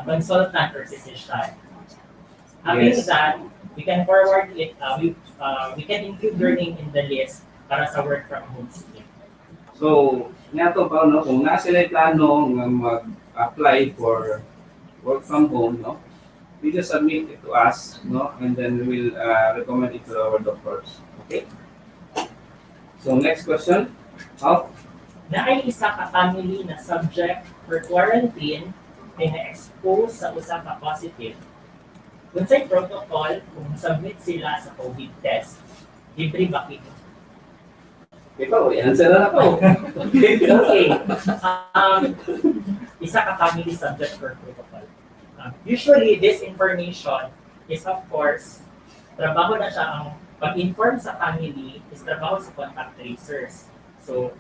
consultant or physician. Having that, we can forward it, we can include learning in the list para sa work from home scheme. So, nga to pa, no, kung nasa sila plano nga mag-apply for work from home, no, we just submit it to us, no, and then we will recommend it to our doctors. Okay? So, next question. How? Na ay isa ka family na subject for quarantine ay na-expose sa usa ka positive. Kung sa'y protocol, kung submit sila sa COVID test, libre ba kito? Ikaw, answer na ako. Okay. Isa ka family subject for protocol. Usually, this information is of course, trabaho na siya ang pag-inform sa family is trabaho sa contact tracers. So,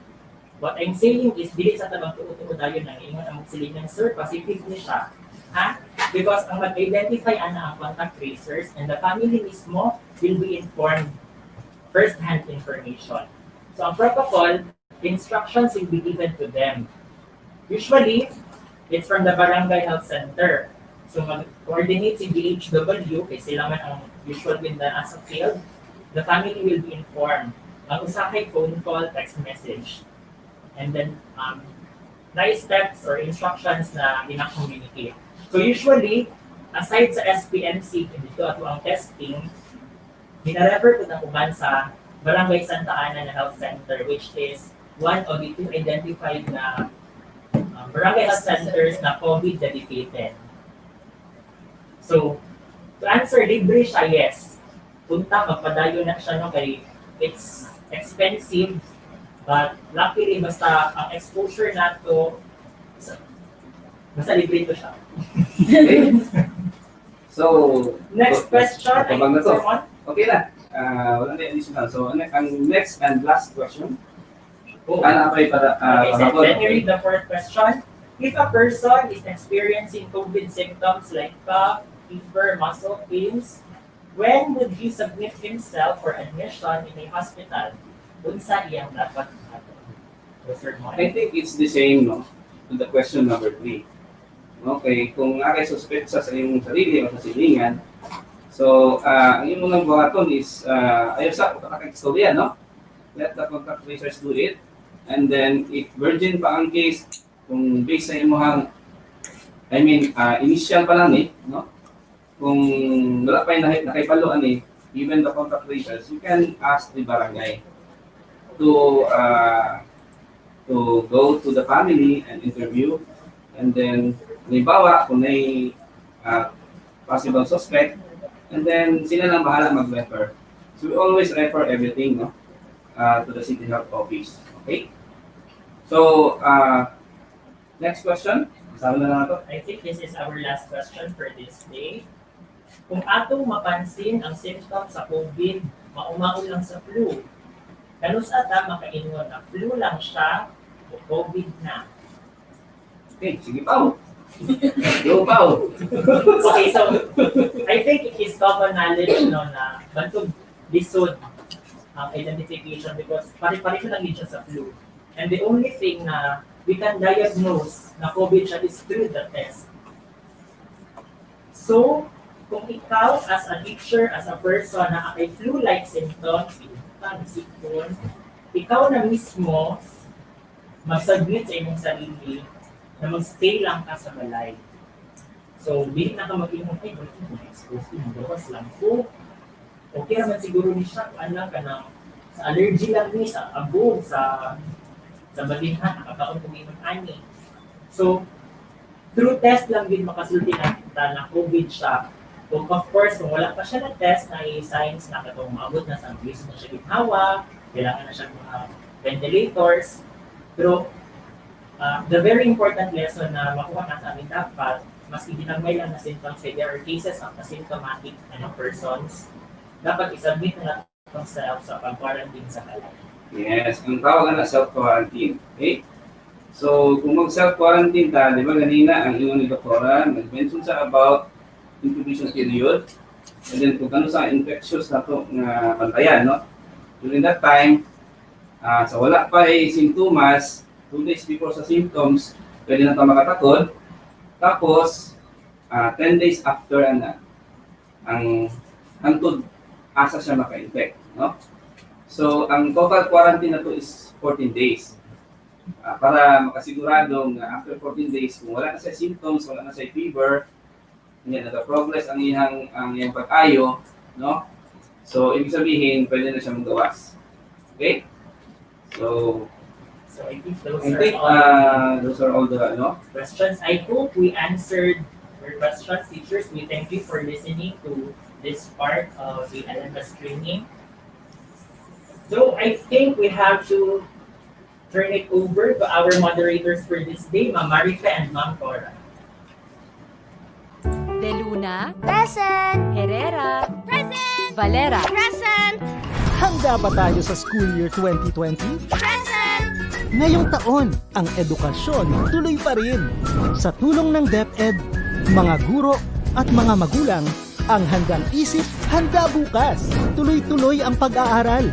what I'm saying is, dili sa tabang tuo-tuo dayon nang ingon ang magsiling ng sir, positive ni siya. Ha? Because ang mag-identify ang contact tracers and the family mismo will be informed first-hand information. So, ang protocol, instructions will be given to them. Usually, it's from the Barangay Health Center. So, mag-coordinate si DHW, kasi sila man ang usual with the as a field. The family will be informed. Ang usahay phone call, text message. And then, nice steps or instructions na ina-communicate. So, usually, aside sa SPMC, dito ato ang testing, minarefer ko na uban sa Barangay Santa Ana na Health Center, which is one of the two identified na barangay health centers na COVID dedicated. So, to answer, libre siya, yes. Punta, magpadayo na siya, no, kay it's expensive, but luckily, basta ang exposure na to, basta libre to siya. Okay. So, next question. Okay na. Wala na additional. So, ang next and last question. Okay, so let me read the fourth question. If a person is experiencing COVID symptoms like cough, fever, muscle pains, when would he submit himself for admission in a hospital? Unsa iyang dapat I think it's the same, no, to the question number 3. Okay, kung akay suspect sa iyong sarili o sa silingan, so, ang iyong mga buhaton is, ayos sa kakakistorya, no? Let the contact tracers do it. And then, if virgin pa ang case, kung based sa imong, initial pa lang no? Kung wala pa yung nakaipaluan even the contact tracers, you can ask the barangay to go to the family and interview. And then, halimbawa, kung may possible suspect, and then sila lang bahala mag-refer. So we always refer everything, no, to the City Health Office. Okay? So, next question. Kasama na lang ito. I think this is our last question for this day. Kung atong mapansin ang symptoms sa COVID, maumaon lang sa flu. Kanus ata makaingon na flu lang siya o COVID na. Okay, sige pa. Go pa. Okay, so I think it is common knowledge, no, na bantog lisod ang identification because pare-pare siya lang siya sa flu. And the only thing na we can diagnose na COVID siya is through the test. So, kung ikaw as a teacher, as a person na may flu-like symptoms, ikaw na mismo mag-submit sa inyong sarili na mag-stay lang ka sa balay. So, hindi na ka mag-inom, ay, expose ko, magawas lang po. Okay naman siguro ni siya, kung lang ka na, sa allergy lang ni, sa abog, sa balinhan, nakakaon kuminom ani. So, through test lang din makasulti na COVID siya. Kung of course, kung wala pa siya na test, na signs na katong maabot na sa ambulance na siya githawa, kailangan na siya mga ventilators. Pero, the very important lesson na makuha na sa amin dapat mas ginagmay lang na symptoms kay there are cases of asymptomatic persons, dapat isubmit na itong self sa pag-quarantine sa kalan. Yes, ang tawag na self-quarantine. Okay? So, kung mag-self-quarantine ta, di ba ganina, ang iyon ni Doktora, nag-mention sa about incubation period, and then kung ano sa infectious na ito nga bantayan, no? During that time, so wala pa sintomas, 2 days before sa symptoms, pwede na ito makatakod. Tapos, 10 days after, ang hantod, asa siya maka-infect, no? So, ang total quarantine na to is 14 days. Para makasiguradong after 14 days, kung wala na siya symptoms, wala na siya fever, hindi nag-progress ang iyang pag-ayo, no? So, ibig sabihin, pwede na siya magawas. Okay? So I think those are all the questions. I hope we answered your questions, teachers. We thank you for listening to this part of the LMS training. So I think we have to turn it over to our moderators for this day, Ma'am Marife and Ma'am Cora. De Luna. Present! Herrera. Present! Valera. Present! Handa ba tayo sa school year 2020? Present! Ngayong taon, ang edukasyon tuloy pa rin. Sa tulong ng DepEd, mga guro at mga magulang, ang handang isip, handa bukas. Tuloy-tuloy ang pag-aaral.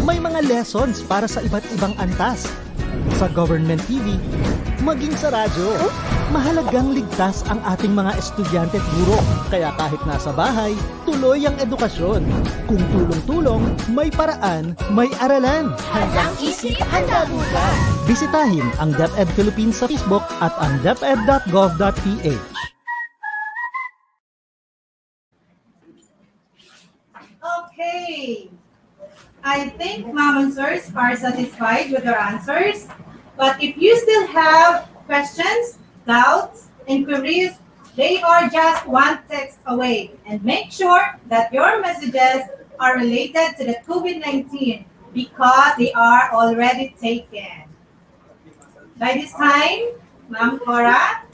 May mga lessons para sa iba't ibang antas. Sa government TV, maging sa radyo. Mahalagang ligtas ang ating mga estudyante at guro. Kaya kahit nasa bahay, tuloy ang edukasyon. Kung tulong-tulong, may paraan, may aralan. Handang isip, handa bukas. Bisitahin ang DepEd Philippines sa Facebook at ang deped.gov.ph. Okay. I think Ma'am and Sirs are satisfied with their answers. But if you still have questions, doubts, inquiries, they are just one text away. And make sure that your messages are related to the COVID-19 because they are already taken. By this time, Ma'am Cora?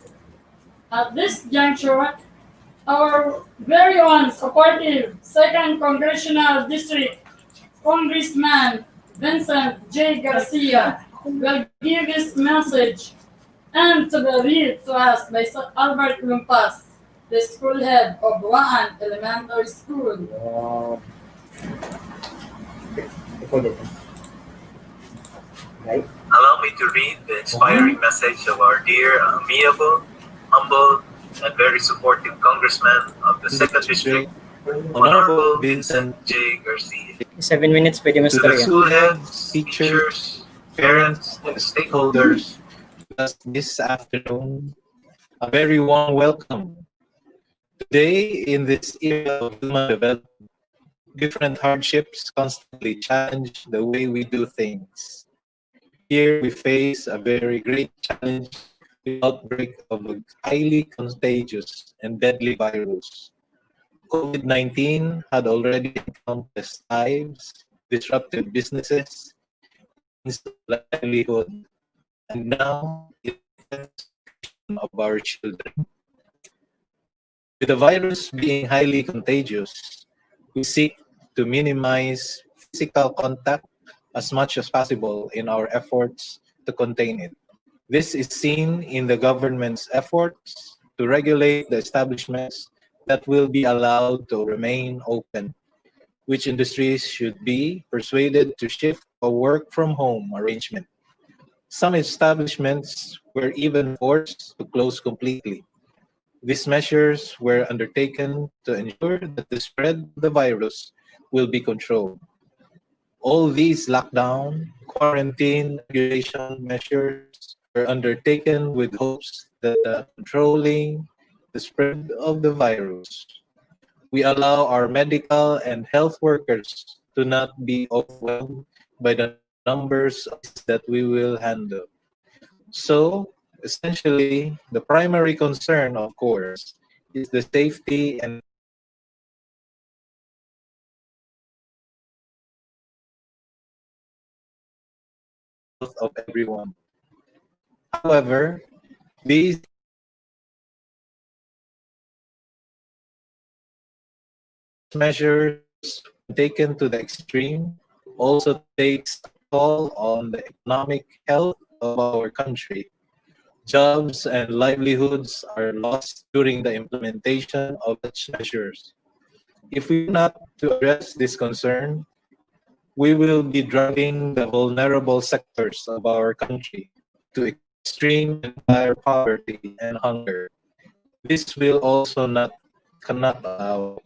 At this juncture, our very own supportive 2nd Congressional District Congressman Vincent J. Garcia will give his message and to be read to us by Sir Albert Lumpas, the school head of Buhangin Elementary School. Allow me to read the inspiring message of our dear, amiable, humble, and very supportive Congressman of the 2nd District, Honorable Vincent J. Garcia. 7 minutes, pwede mo To the school heads, teachers, parents, and stakeholders this afternoon, a very warm welcome. Today, in this era of human development, different hardships constantly challenge the way we do things. Here we face a very great challenge, the outbreak of a highly contagious and deadly virus. COVID-19 had already countless lives, disrupted businesses, livelihood, and now it affects of our children. With the virus being highly contagious, we seek to minimize physical contact as much as possible in our efforts to contain it. This is seen in the government's efforts to regulate the establishments that will be allowed to remain open, which industries should be persuaded to shift a work-from-home arrangement. Some establishments were even forced to close completely. These measures were undertaken to ensure that the spread of the virus will be controlled. All these lockdown, quarantine, regulation measures were undertaken with hopes that controlling the spread of the virus, we allow our medical and health workers to not be overwhelmed by the numbers that we will handle. So, essentially, the primary concern, of course, is the safety and health of everyone. However, these measures, when taken to the extreme, also takes a toll on the economic health of our country. Jobs and livelihoods are lost during the implementation of such measures. If we do not to address this concern, we will be driving the vulnerable sectors of our country to extreme and dire poverty and hunger. This will also not cannot allow.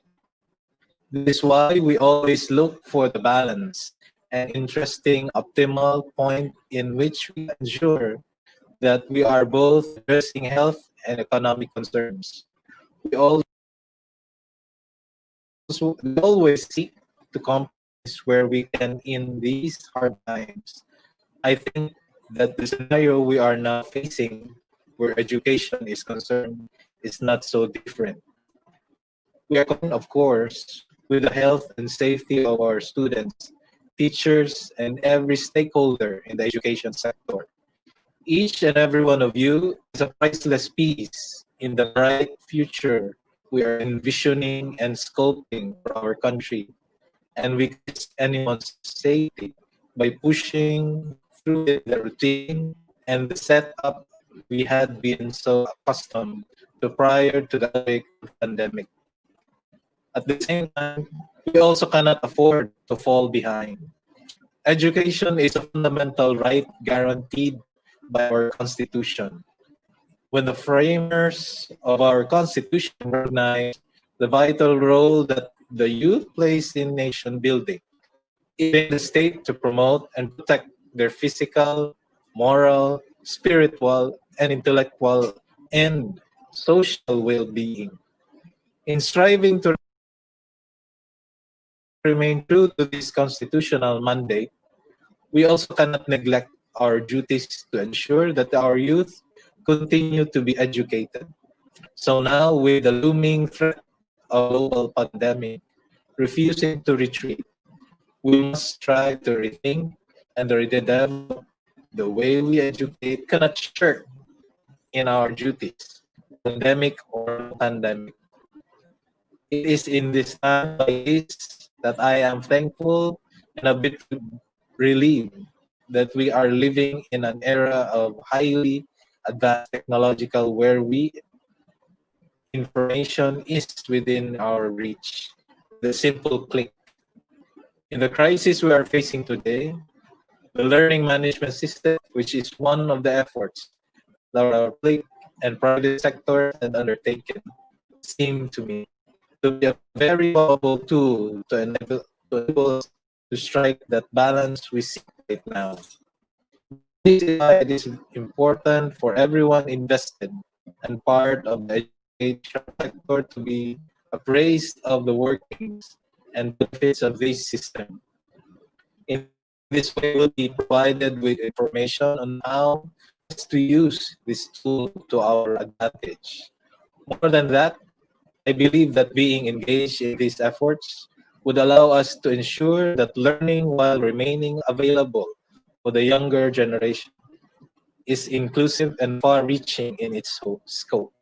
This is why we always look for the balance and interesting optimal point in which we ensure that we are both addressing health and economic concerns. We also we always seek to compromise where we can in these hard times. I think that the scenario we are now facing, where education is concerned, is not so different. We are concerned, of course, with the health and safety of our students, teachers, and every stakeholder in the education sector. Each and every one of you is a priceless piece in the bright future we are envisioning and sculpting for our country. And we risk anyone's safety by pushing through the routine and the setup we had been so accustomed to prior to the outbreak of the pandemic. At the same time, we also cannot afford to fall behind. Education is a fundamental right guaranteed by our Constitution. When the framers of our Constitution recognized the vital role that the youth plays in nation building, in the state to promote and protect their physical, moral, spiritual, and intellectual and social well-being. In striving to remain true to this constitutional mandate, we also cannot neglect our duties to ensure that our youth continue to be educated. So now, with the looming threat of global pandemic refusing to retreat, we must try to rethink and redevelop the way we educate, cannot shirk in our duties, pandemic or no pandemic. It is in this time like this that I am thankful and a bit relieved that we are living in an era of highly advanced technological where we information is within our reach with a simple click. In the crisis we are facing today, the learning management system, which is one of the efforts that our public and private sector had undertaken, seem to me to be a very powerful tool to enable us to strike that balance we seek right now. This is why it is important for everyone invested and part of the education sector to be appraised of the workings and benefits of this system. In this way, we'll be provided with information on how to use this tool to our advantage. More than that, I believe that being engaged in these efforts would allow us to ensure that learning while remaining available for the younger generation is inclusive and far-reaching in its scope.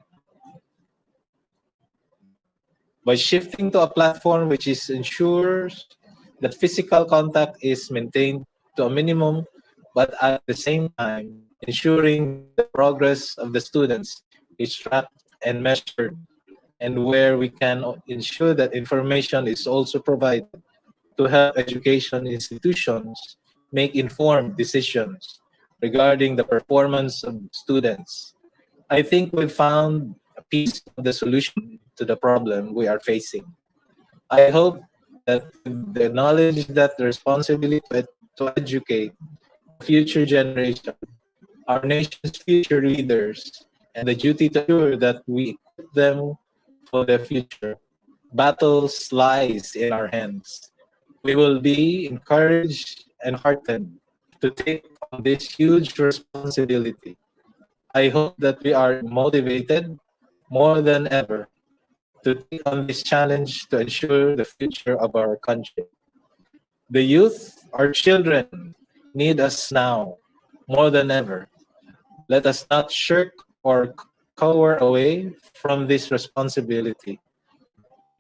By shifting to a platform which ensures that physical contact is maintained to a minimum, but at the same time ensuring the progress of the students is tracked and measured, and where we can ensure that information is also provided to help education institutions make informed decisions regarding the performance of students. I think we've found a piece of the solution to the problem we are facing. I hope that with the knowledge that the responsibility to educate the future generation, our nation's future leaders, and the duty to ensure that we equip them for the future, battles lies in our hands. We will be encouraged and heartened to take on this huge responsibility. I hope that we are motivated more than ever to take on this challenge to ensure the future of our country. The youth, our children, need us now more than ever. Let us not shirk or cower away from this responsibility.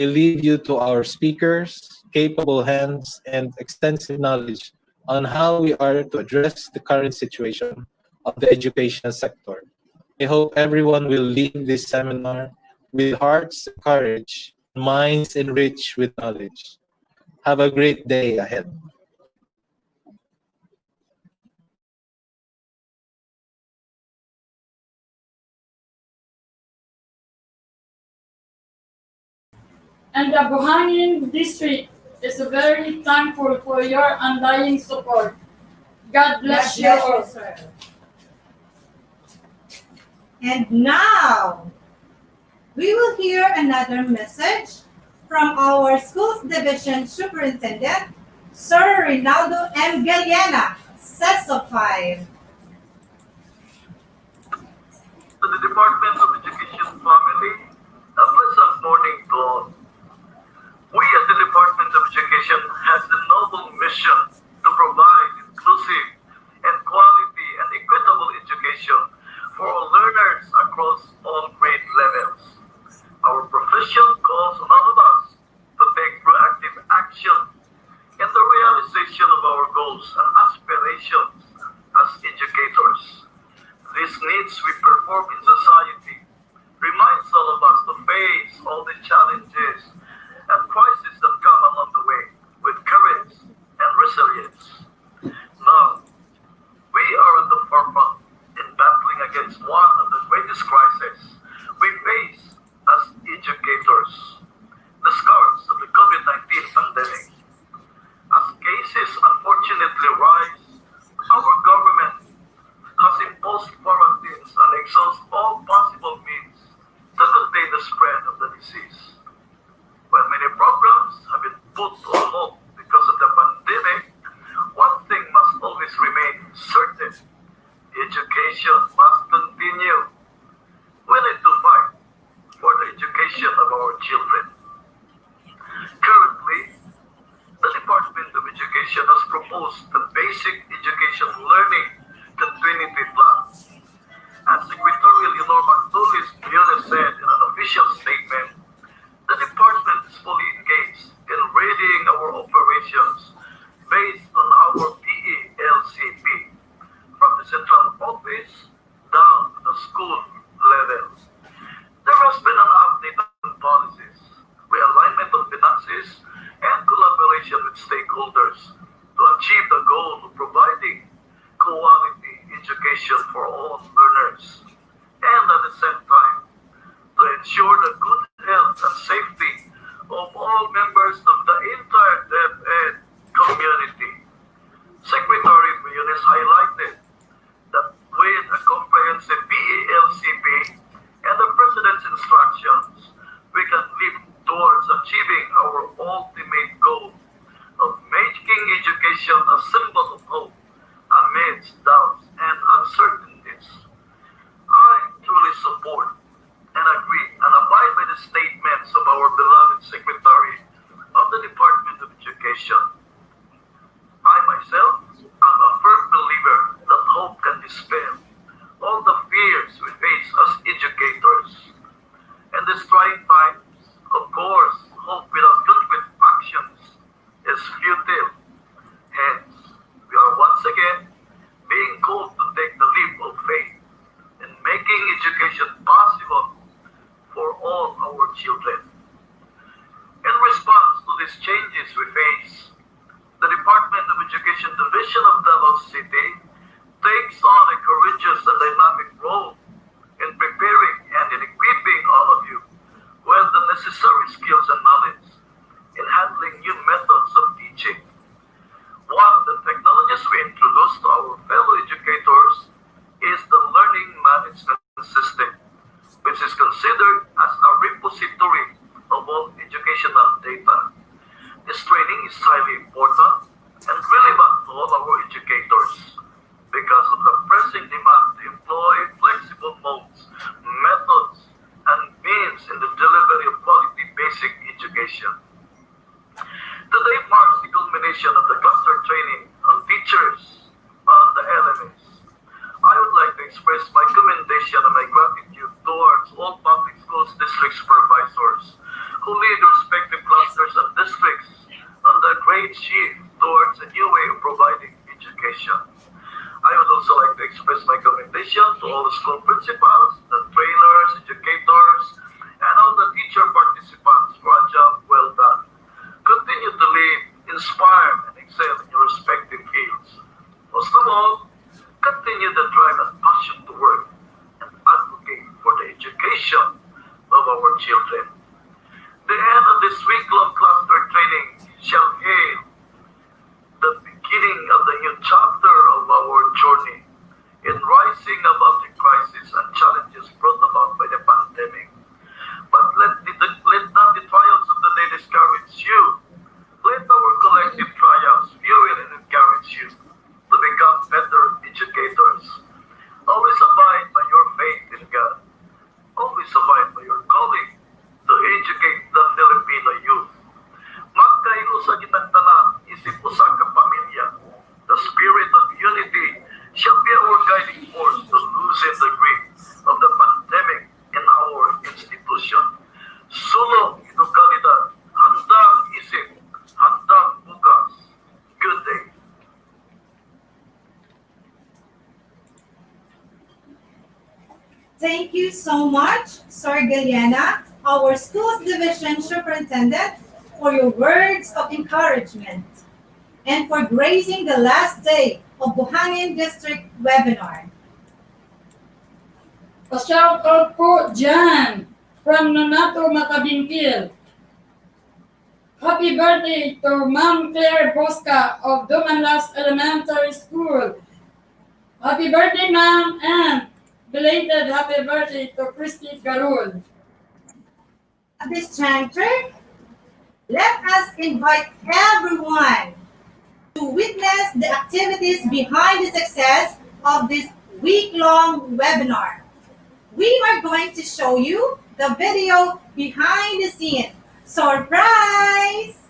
I leave you to our speakers, capable hands, and extensive knowledge on how we are to address the current situation of the education sector. I hope everyone will leave this seminar with hearts of courage, minds enriched with knowledge. Have a great day ahead. And the Buhangin district is very thankful for your undying support. God bless you all. sir. And now, we will hear another message from our Schools Division Superintendent, Sir Rinaldo M. Galiana, CESO 5. To the Department of Education family, a pleasant morning to all. We at the Department of Education have the noble mission to provide inclusive and quality and equitable education for all learners across all grade levels. Our profession calls on all of us to take proactive action in the realization of our goals and aspirations as educators. These needs we perform in society reminds all of us to face all the challenges and crises that come along the way with courage and resilience. Now, we are at the forefront in battling against one of the greatest crises we face as educators, the scars of the COVID-19 pandemic. As cases unfortunately rise, our government has imposed quarantines and exhaust all possible means to contain the spread of the disease. While many programs have been put on hold because of the pandemic, one thing must always remain certain: education must continue. We need to fight for the education of our children. Currently, the Department of Education has proposed the Basic Education Learning Continuity Plan. As Secretary Leonor Martulis Munoz said in an official statement, the department is fully engaged in readying our operations based on our PELCP, from the central office down to the school level. There has been an update on policies, realignment of finances, and collaboration with stakeholders to achieve the goal of providing quality education for all learners, and at the same time, to ensure the good health and safety of all members of the entire DepEd community. Secretary Munoz highlighted that with a comprehensive PELCP and the President's instructions, we can live towards achieving our ultimate goal of making education a symbol of hope amidst doubts and uncertainties. I truly support and agree and abide by the statements of our beloved Secretary of the Department of Education. I myself am a firm believer that hope can dispel all the fears we face as educators. In these trying times, of course, hope without concrete actions is futile. Hence, we are once again being called to take the leap of faith in making education possible for all our children. In response to these changes we face, the Department of Education Division of Davao City takes on a courageous and dynamic role in preparing and in equipping all of you with the necessary skills and knowledge in handling new methods of teaching. One of the technologies we introduce to our fellow educators is the Learning Management System, which is considered as a repository of all educational data. This training is highly important and relevant to all our educators because of the pressing demand to employ flexible modes, methods, and means in the delivery of quality basic education. Today marks the culmination of the cluster training on teachers on the LMS. I would like to express my commendation and my gratitude towards all public schools district supervisors who lead or slight shift towards a new way of providing education. I would also like to express my commendation to all the school principals, the trainers, educators, and all the teacher participants for a job well done. Continue to lead, inspire, and excel in your respective fields. Most of all, continue the drive and passion to work and advocate for the education of our children. The end of this week-long cluster training shall hail the beginning of the new chapter of our journey in rising above the crisis and challenges brought about by the pandemic. But let not the trials of the day discourage you. Let our collective trials fuel and encourage you to become better educators. Always abide by your faith in God. Always abide by your calling to educate the Filipino youth. Magkailo sa kitang tanan, isip usa ka pamilya. The spirit of unity shall be our guiding force to loosen the grip of the pandemic in our institution. Sulong edukalidad, handang isip, handang bukas. Good day. Thank you so much, Sir Galiana, our Schools Division Superintendent, for your words of encouragement and for gracing the last day of Buhangin District webinar. Pa-shout out po dyan from Nonato Makabingkil. Happy birthday to Ma'am Claire Bosca of Dumanlas Elementary School. Happy birthday, Ma'am, and belated happy birthday to Christy Garul. At this juncture, let us invite everyone to witness the activities behind the success of this week-long webinar. We are going to show you the video behind the scene. Surprise!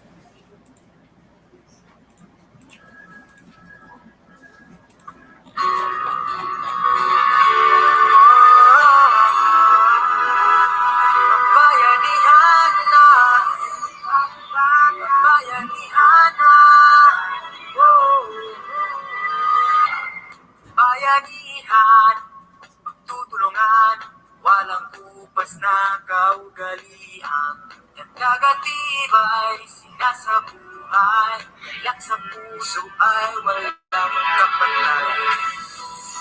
Bayanihan, tutulungan, walang kupas na kaugalian. Ang nagatibay, sinasabuhay, ilak sa puso ay walang magkapantay.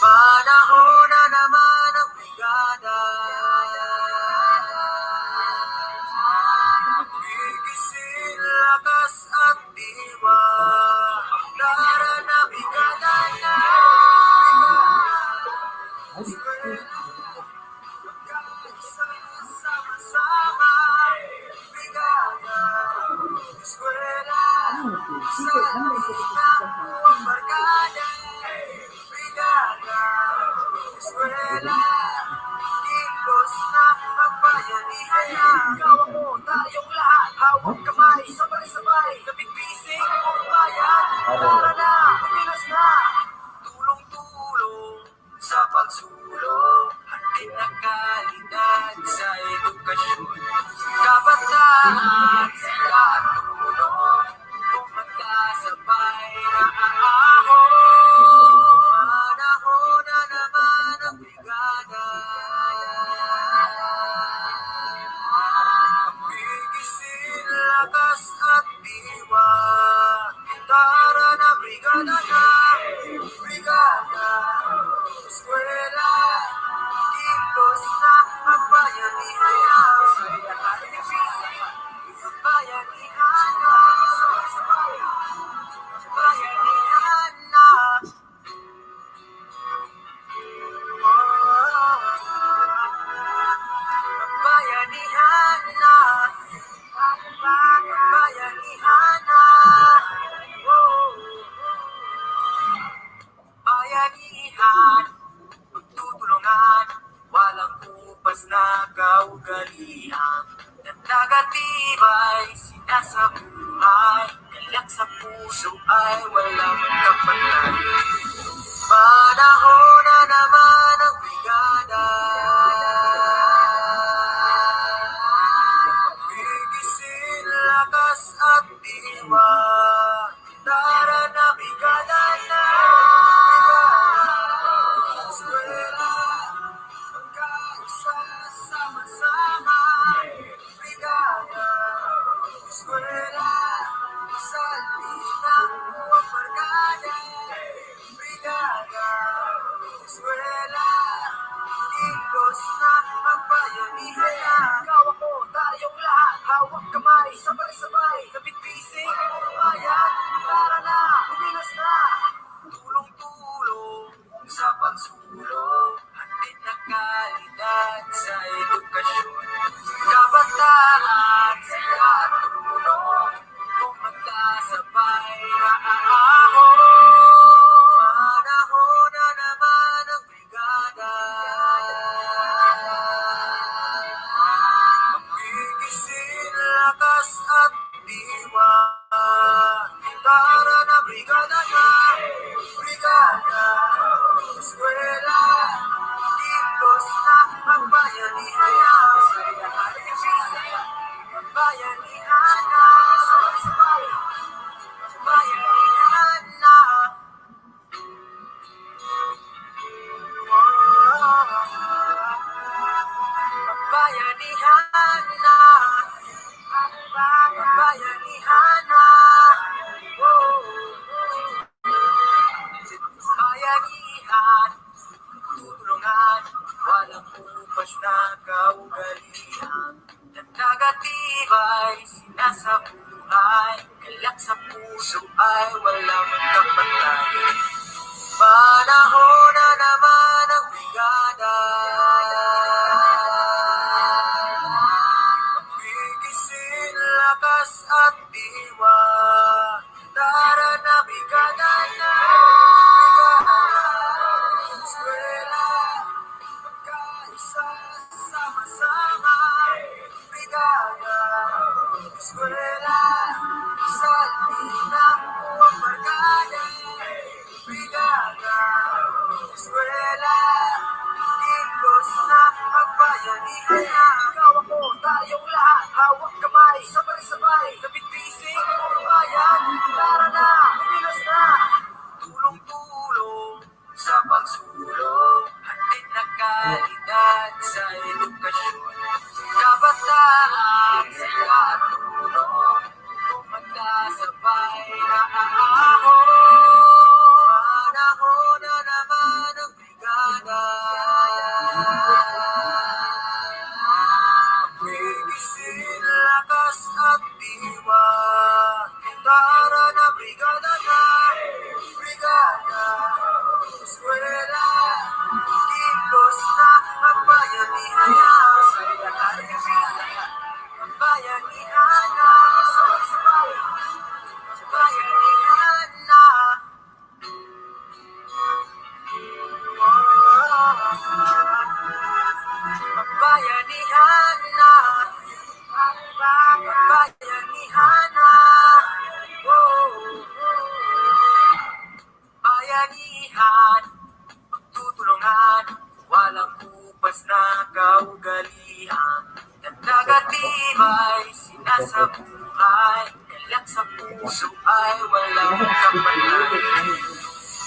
Panahon na naman ang brigada. Gigising lakas at diwa, tara na brigada na. Sama-sama, brigada, eskwela, salita mo barkada, brigada, eskwela, kilos na ang bayanihan na. Ikaw ako, tayong lahat, hawag kamay, sabay-sabay, nabigpising ang bayan, tara na, pagpilas na, tulong-tulong sa pagsulong, hatid na kalidad sa edukasyon. Kabataan, sila at tulong, kung magkasabay na aahon. Panahon na naman ang brigada. Bigisin lakas at diwa, tara na brigada na, brigada, eskwela, kilos na ang bayanihan na. Ang bayanihan na, bayanihan na. Ang bayanihan na, bayanihan na. Bayanihan, tutulungan, walang kupas na kaugalian. Ang nagatibay, sinasabuhay, ilak sa puso ay walang kapantay. Panahon na naman ang brigada. Bigisin lakas at diwa. bayanihan na. Ikaw ako, tayong lahat, hawak kamay, sabay-sabay, kapit-pising, bayan, tara na, umilos na. Tulong-tulong sa pagsulong, hatid na kalidad sa edukasyon. Kabataan, sila tulong, kung magkasabay na aahon. Panahon na naman ang brigada. Gigising lakas at diwa. Tara na brigada na, brigada. Eskwela, kilos na ang bayanihan na. Bayanihan na, bayanihan na. Bayanihan na, bayanihan na. Bayanihan, tutulungan, walang upas na kaugalian. Nagatibay, sinasabuhay, galak sa puso ay walang kapatay. Panahon na naman ang brigada. Gigising lakas at diwa. Tara na brigada na. Eskwela, magkaisa, sama-sama. Brigada, eskwela, salina, buwang barkada. Brigada, eskwela, kilos na ang bayanihan na. Ikaw ako, tayong lahat, hawak kamay, sabay-sabay, kapit-pising, bayan, tara na, umilos na. Tulong-tulong sa pagsulong, hatid na kalidad sa edukasyon. Kabataan, sila tulong, kung magkasabay na aahon. Panahon na naman ang brigada. Gigising lakas at diwa. Tara na brigada na, brigada. Eskwela, kilos na ang bayanihan na. Bayanihan na, bayanihan na. Bayanihan na, bayanihan na. Bayanihan, pagtutulungan, walang upas na kaugalian. Nagatibay, sinasabuhay, galak sa puso ay walang kapatay.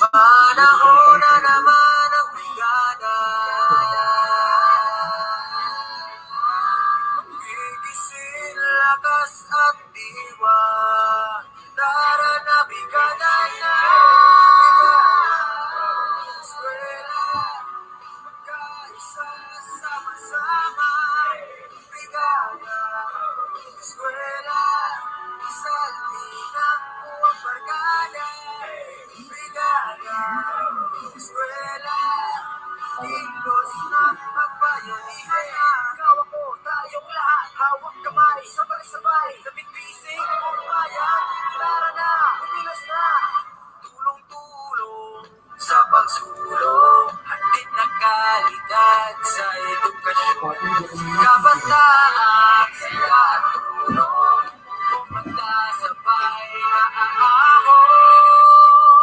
Panahon na naman ang brigada. Gigising lakas at diwa. Tara na brigada na. Eskwela, magkaisa, sama-sama. Brigada, eskwela, salina, buwang barkada. Brigada, eskwela, kilos na ang bayanihan na. Ikaw ako, tayong lahat, hawak kamay, sabay-sabay, kapit-pising, bayan, tara na, umilos na. Tulong-tulong sa pagsulong, hatid na kalidad sa edukasyon. Kabataan, sila tulong, kung magkasabay na aahon.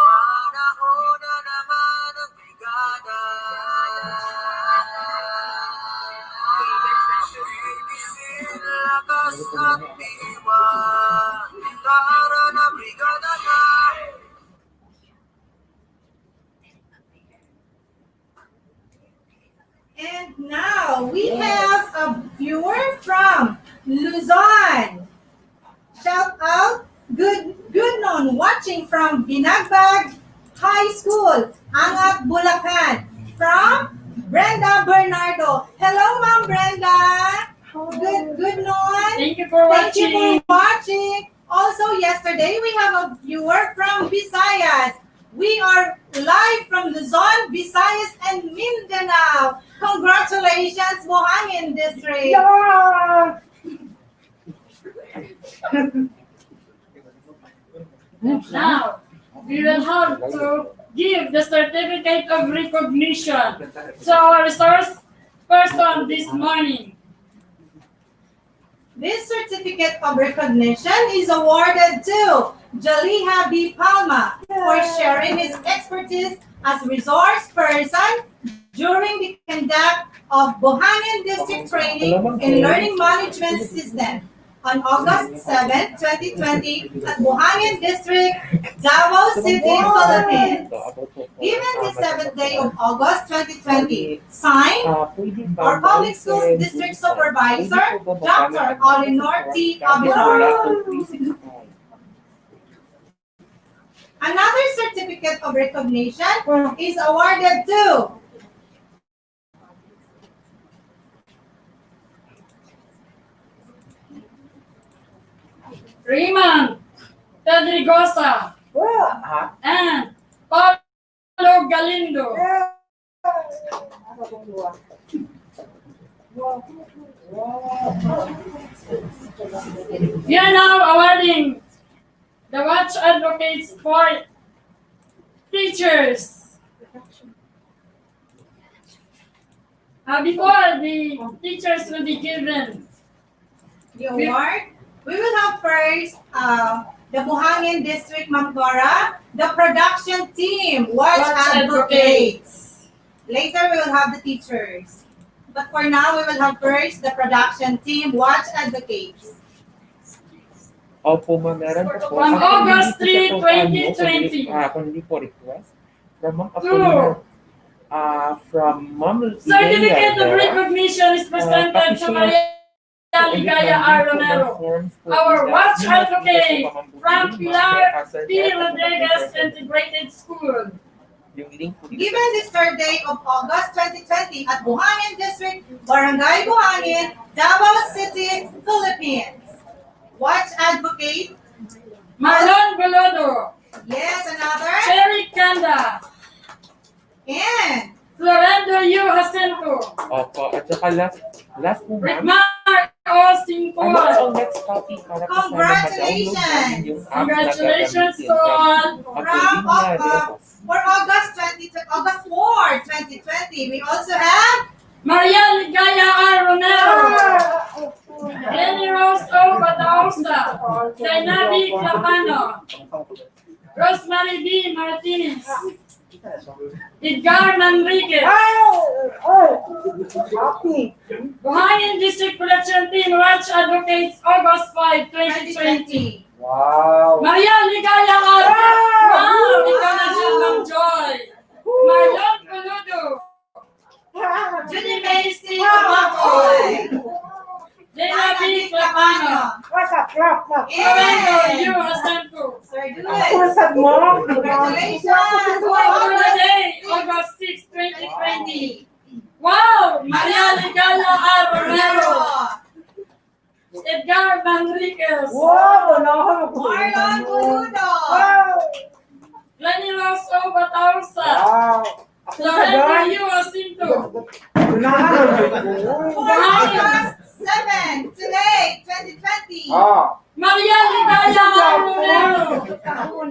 Panahon na naman ang brigada. Gigising lakas at diwa. Tara na brigada na. And now we have a viewer from Luzon. Shout out, good noon, watching from Binagbag High School, Angat, Bulacan. From Brenda Bernardo. Hello, Ma'am Brenda. Good noon. Thank you for watching. Also, yesterday we have a viewer from Visayas. We are live from Luzon, Visayas, and Mindanao. Congratulations, Buhangin District. Yeah. Now, we will have to give the certificate of recognition to our resource person this morning. This certificate of recognition is awarded to Jaliha B. Palma for sharing his expertise as resource person during the conduct of Buhangin District Training in Learning Management System on August 7, 2020 at Buhangin District, Davao City, Philippines. Given the 7th day of August 2020, signed our Public Schools District Supervisor, Dr. Olinor T. Abilar. Another certificate of recognition is awarded to Raymond Tedrigosa and Paulo Galindo. We are now awarding the Watch Advocates for teachers. Before the teachers will be given the award, we will have first the Buhangin District Mamtora, the production team, Watch Advocates. Later, we will have the teachers. But for now, we will have first the production team, Watch Advocates. Opo, ma'am. Meron po po. On August 3, 2020. Kung hindi po request. From Ma'am Apolinar. From Ma'am Certificate of recognition is presented to Maria Ligaya R. Romero, our Watch Advocate from Pilar P. Rodriguez Integrated School. Given this 3rd day of August 2020 at Buhangin District, Barangay Buhangin, Davao City, Philippines. Watch Advocate Marlon Velodo. Yes, another. Cherry Kanda. And Florendo U. Jacinto. Opo, at saka last po, ma'am. Rickmar O. Cinco. Ano ang next copy para po sana ma-download namin yung app na Congratulations gagamitin to for August 4, 2020, we also have Maria Ligaya R. Romero. Lenny Rose O. Batausa. Dainavi Clapano. Rosemary B. Martinez. Edgar Manriquez. Buhangin District Production Team, Watch Advocates, August 5, 2020. Wow! Maria Ligaya R. Wow! Ikaw na dyan ng joy. Marlon Coludo. Judy Macy Makoy. Dana B. Clapano. Florendo U. Jacinto. Sir, do it. Congratulations. For the day, August 6, 2020. Wow! Maria Ligaya R. Romero. Edgar Manriquez. Marlon Coludo. Lenny Rose O. Batausa. Florendo U. Jacinto. August 7, today, 2020. Maria Ligaya R. Romero.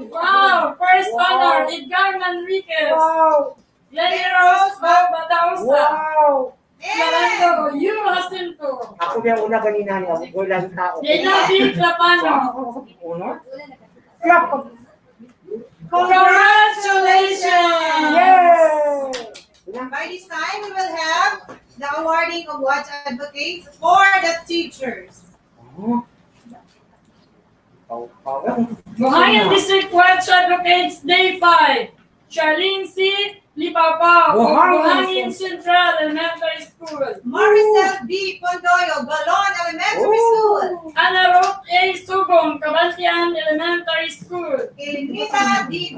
Wow! First honor, Edgar Manriquez. Lenny Rose O. Batausa. Florendo U. Jacinto. Ako yung una kanina niya. Walang tao. Dainavi Clapano. Congratulations! Yay! By this time, we will have the awarding of Watch Advocates for the teachers. Buhangin District Watch Advocates Day 5. Charlene C. Lipapao of Buhangin Central Elementary School. Maricel B. Pondoyo, Balon Elementary School. Ana Ruth A. Subong, Cabantian Elementary School. Elimita D.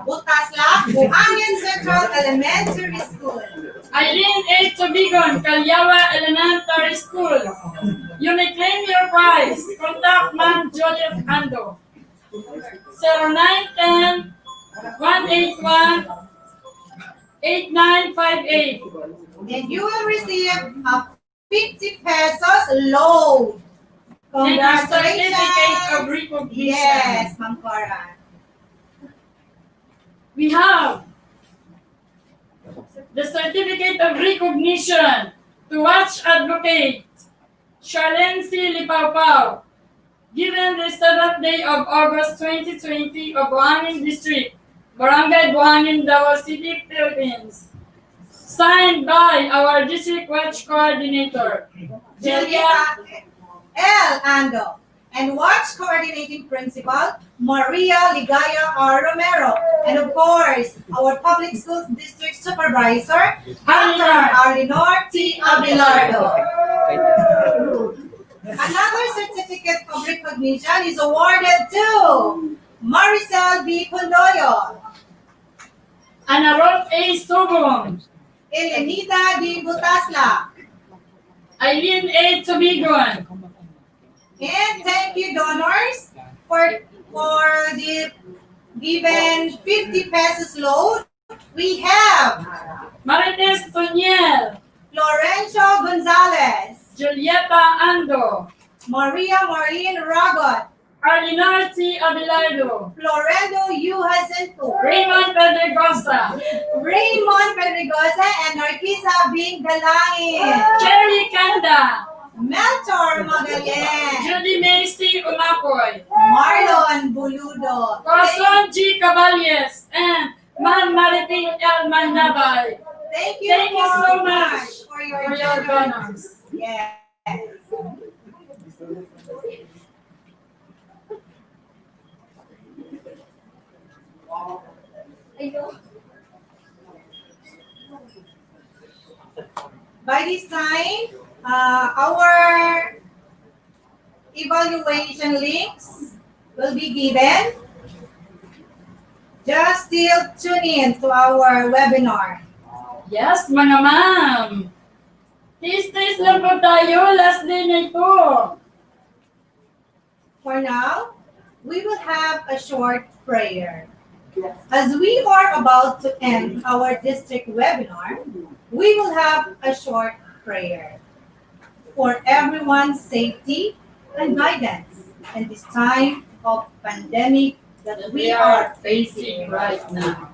Butaslak, Buhangin Central Elementary School. Eileen A. Tubigon, Calyawa Elementary School. You may claim your prize. Contact Ma'am Juliet Ando. 0910 181 8958. And you will receive a 50 pesos loan. And a certificate of recognition. Yes, Ma'am Cora. We have the certificate of recognition to Watch Advocate Charlene C. Lipao, given the 7th day of August 2020 of Buhangin District, Barangay Buhangin, Davao City, Philippines. Signed by our District Watch Coordinator, Delia L. Ando. And Watch Coordinating Principal, Maria Ligaya R. Romero. And of course, our Public Schools District Supervisor, Dr. Arlinor T. Abelardo. Another certificate of recognition is awarded to Maricel B. Condoyo, Anarot A. Subong, Elenita D. Butasla, Eileen A. Tubigon. and thank you donors for the given 50 pesos loan. We have Marites Tuniel, Florencio Gonzalez, Julieta Ando, Maria Marlene Ragot, Arlinar T. Abelardo, Florendo U. Jacinto, Raymond Pedregosa, and Narcisa Bing Galangin, Cherry Kanda, Melchor Magallanes, Judy Macy Umapoy, Marlon Buludo, Corazon G. Caballes, and Man Mariting L. Manabay. Thank you so much for your donors. Yes. By this time, our evaluation links will be given. Just still tune in to our webinar. Yes, mga ma'am. Tis-tis lang po tayo. Last day na ito. For now, we will have a short prayer. As we are about to end our district webinar, we will have a short prayer for everyone's safety and guidance in this time of pandemic that we are facing right now.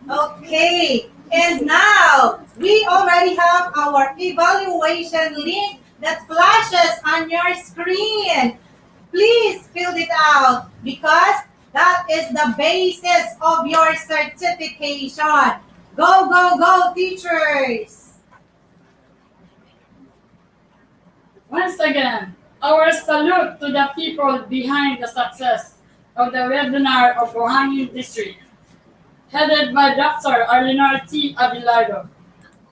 Okay, and now we already have our evaluation link that flashes on your screen. Please fill it out because that is the basis of your certification. Go, go, go, teachers! Once again, our salute to the people behind the success of the webinar of Buhangin District, headed by Dr. Arlinor T. Avilado,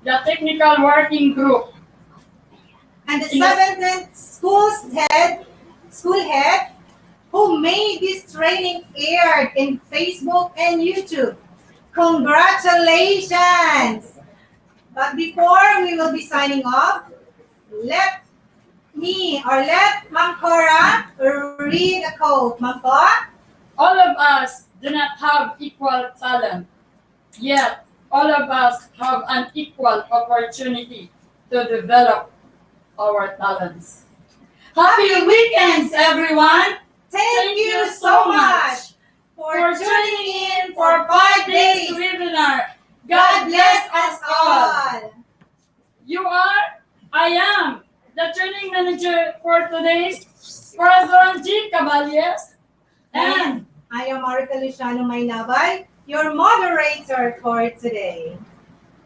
the Technical Working Group, and the 7th school head who made this training aired in Facebook and YouTube. Congratulations! But before we will be signing off, let Ma'am Cora read a quote. Ma'am Cora? all of us do not have equal talent, yet all of us have an equal opportunity to develop our talents. Happy weekends, everyone! Thank you so much for tuning in for 5 days webinar. God bless us all. You are? I am the training manager for today's Corazon G. Caballes. And I am Marika Luciano Maynabay, your moderator for today.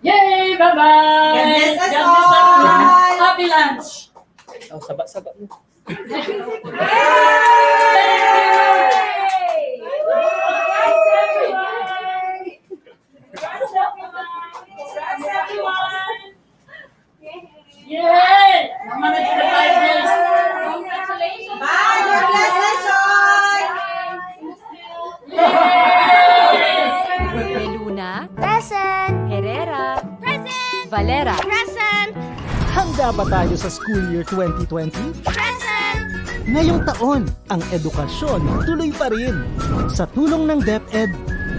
Yay! Bye-bye! God bless us God all. bless. Happy lunch! Oh, sabak-sabak mo. Yay! Naman na the 5 days. Congratulations! Bye! God bless Deluna. Present. Herrera. Present. Valera. Present. Handa ba tayo sa school year 2020? Present! Ngayong taon, ang edukasyon tuloy pa rin. Sa tulong ng DepEd,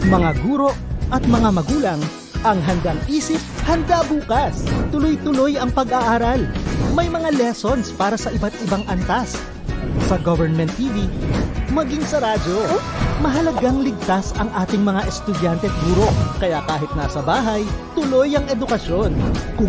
mga guro at mga magulang, ang handang isip, handa bukas. Tuloy-tuloy ang pag-aaral. May mga lessons para sa iba't ibang antas. Sa government TV, maging sa radyo. Mahalagang ligtas ang ating mga estudyante at guro. Kaya kahit nasa bahay, tuloy ang edukasyon.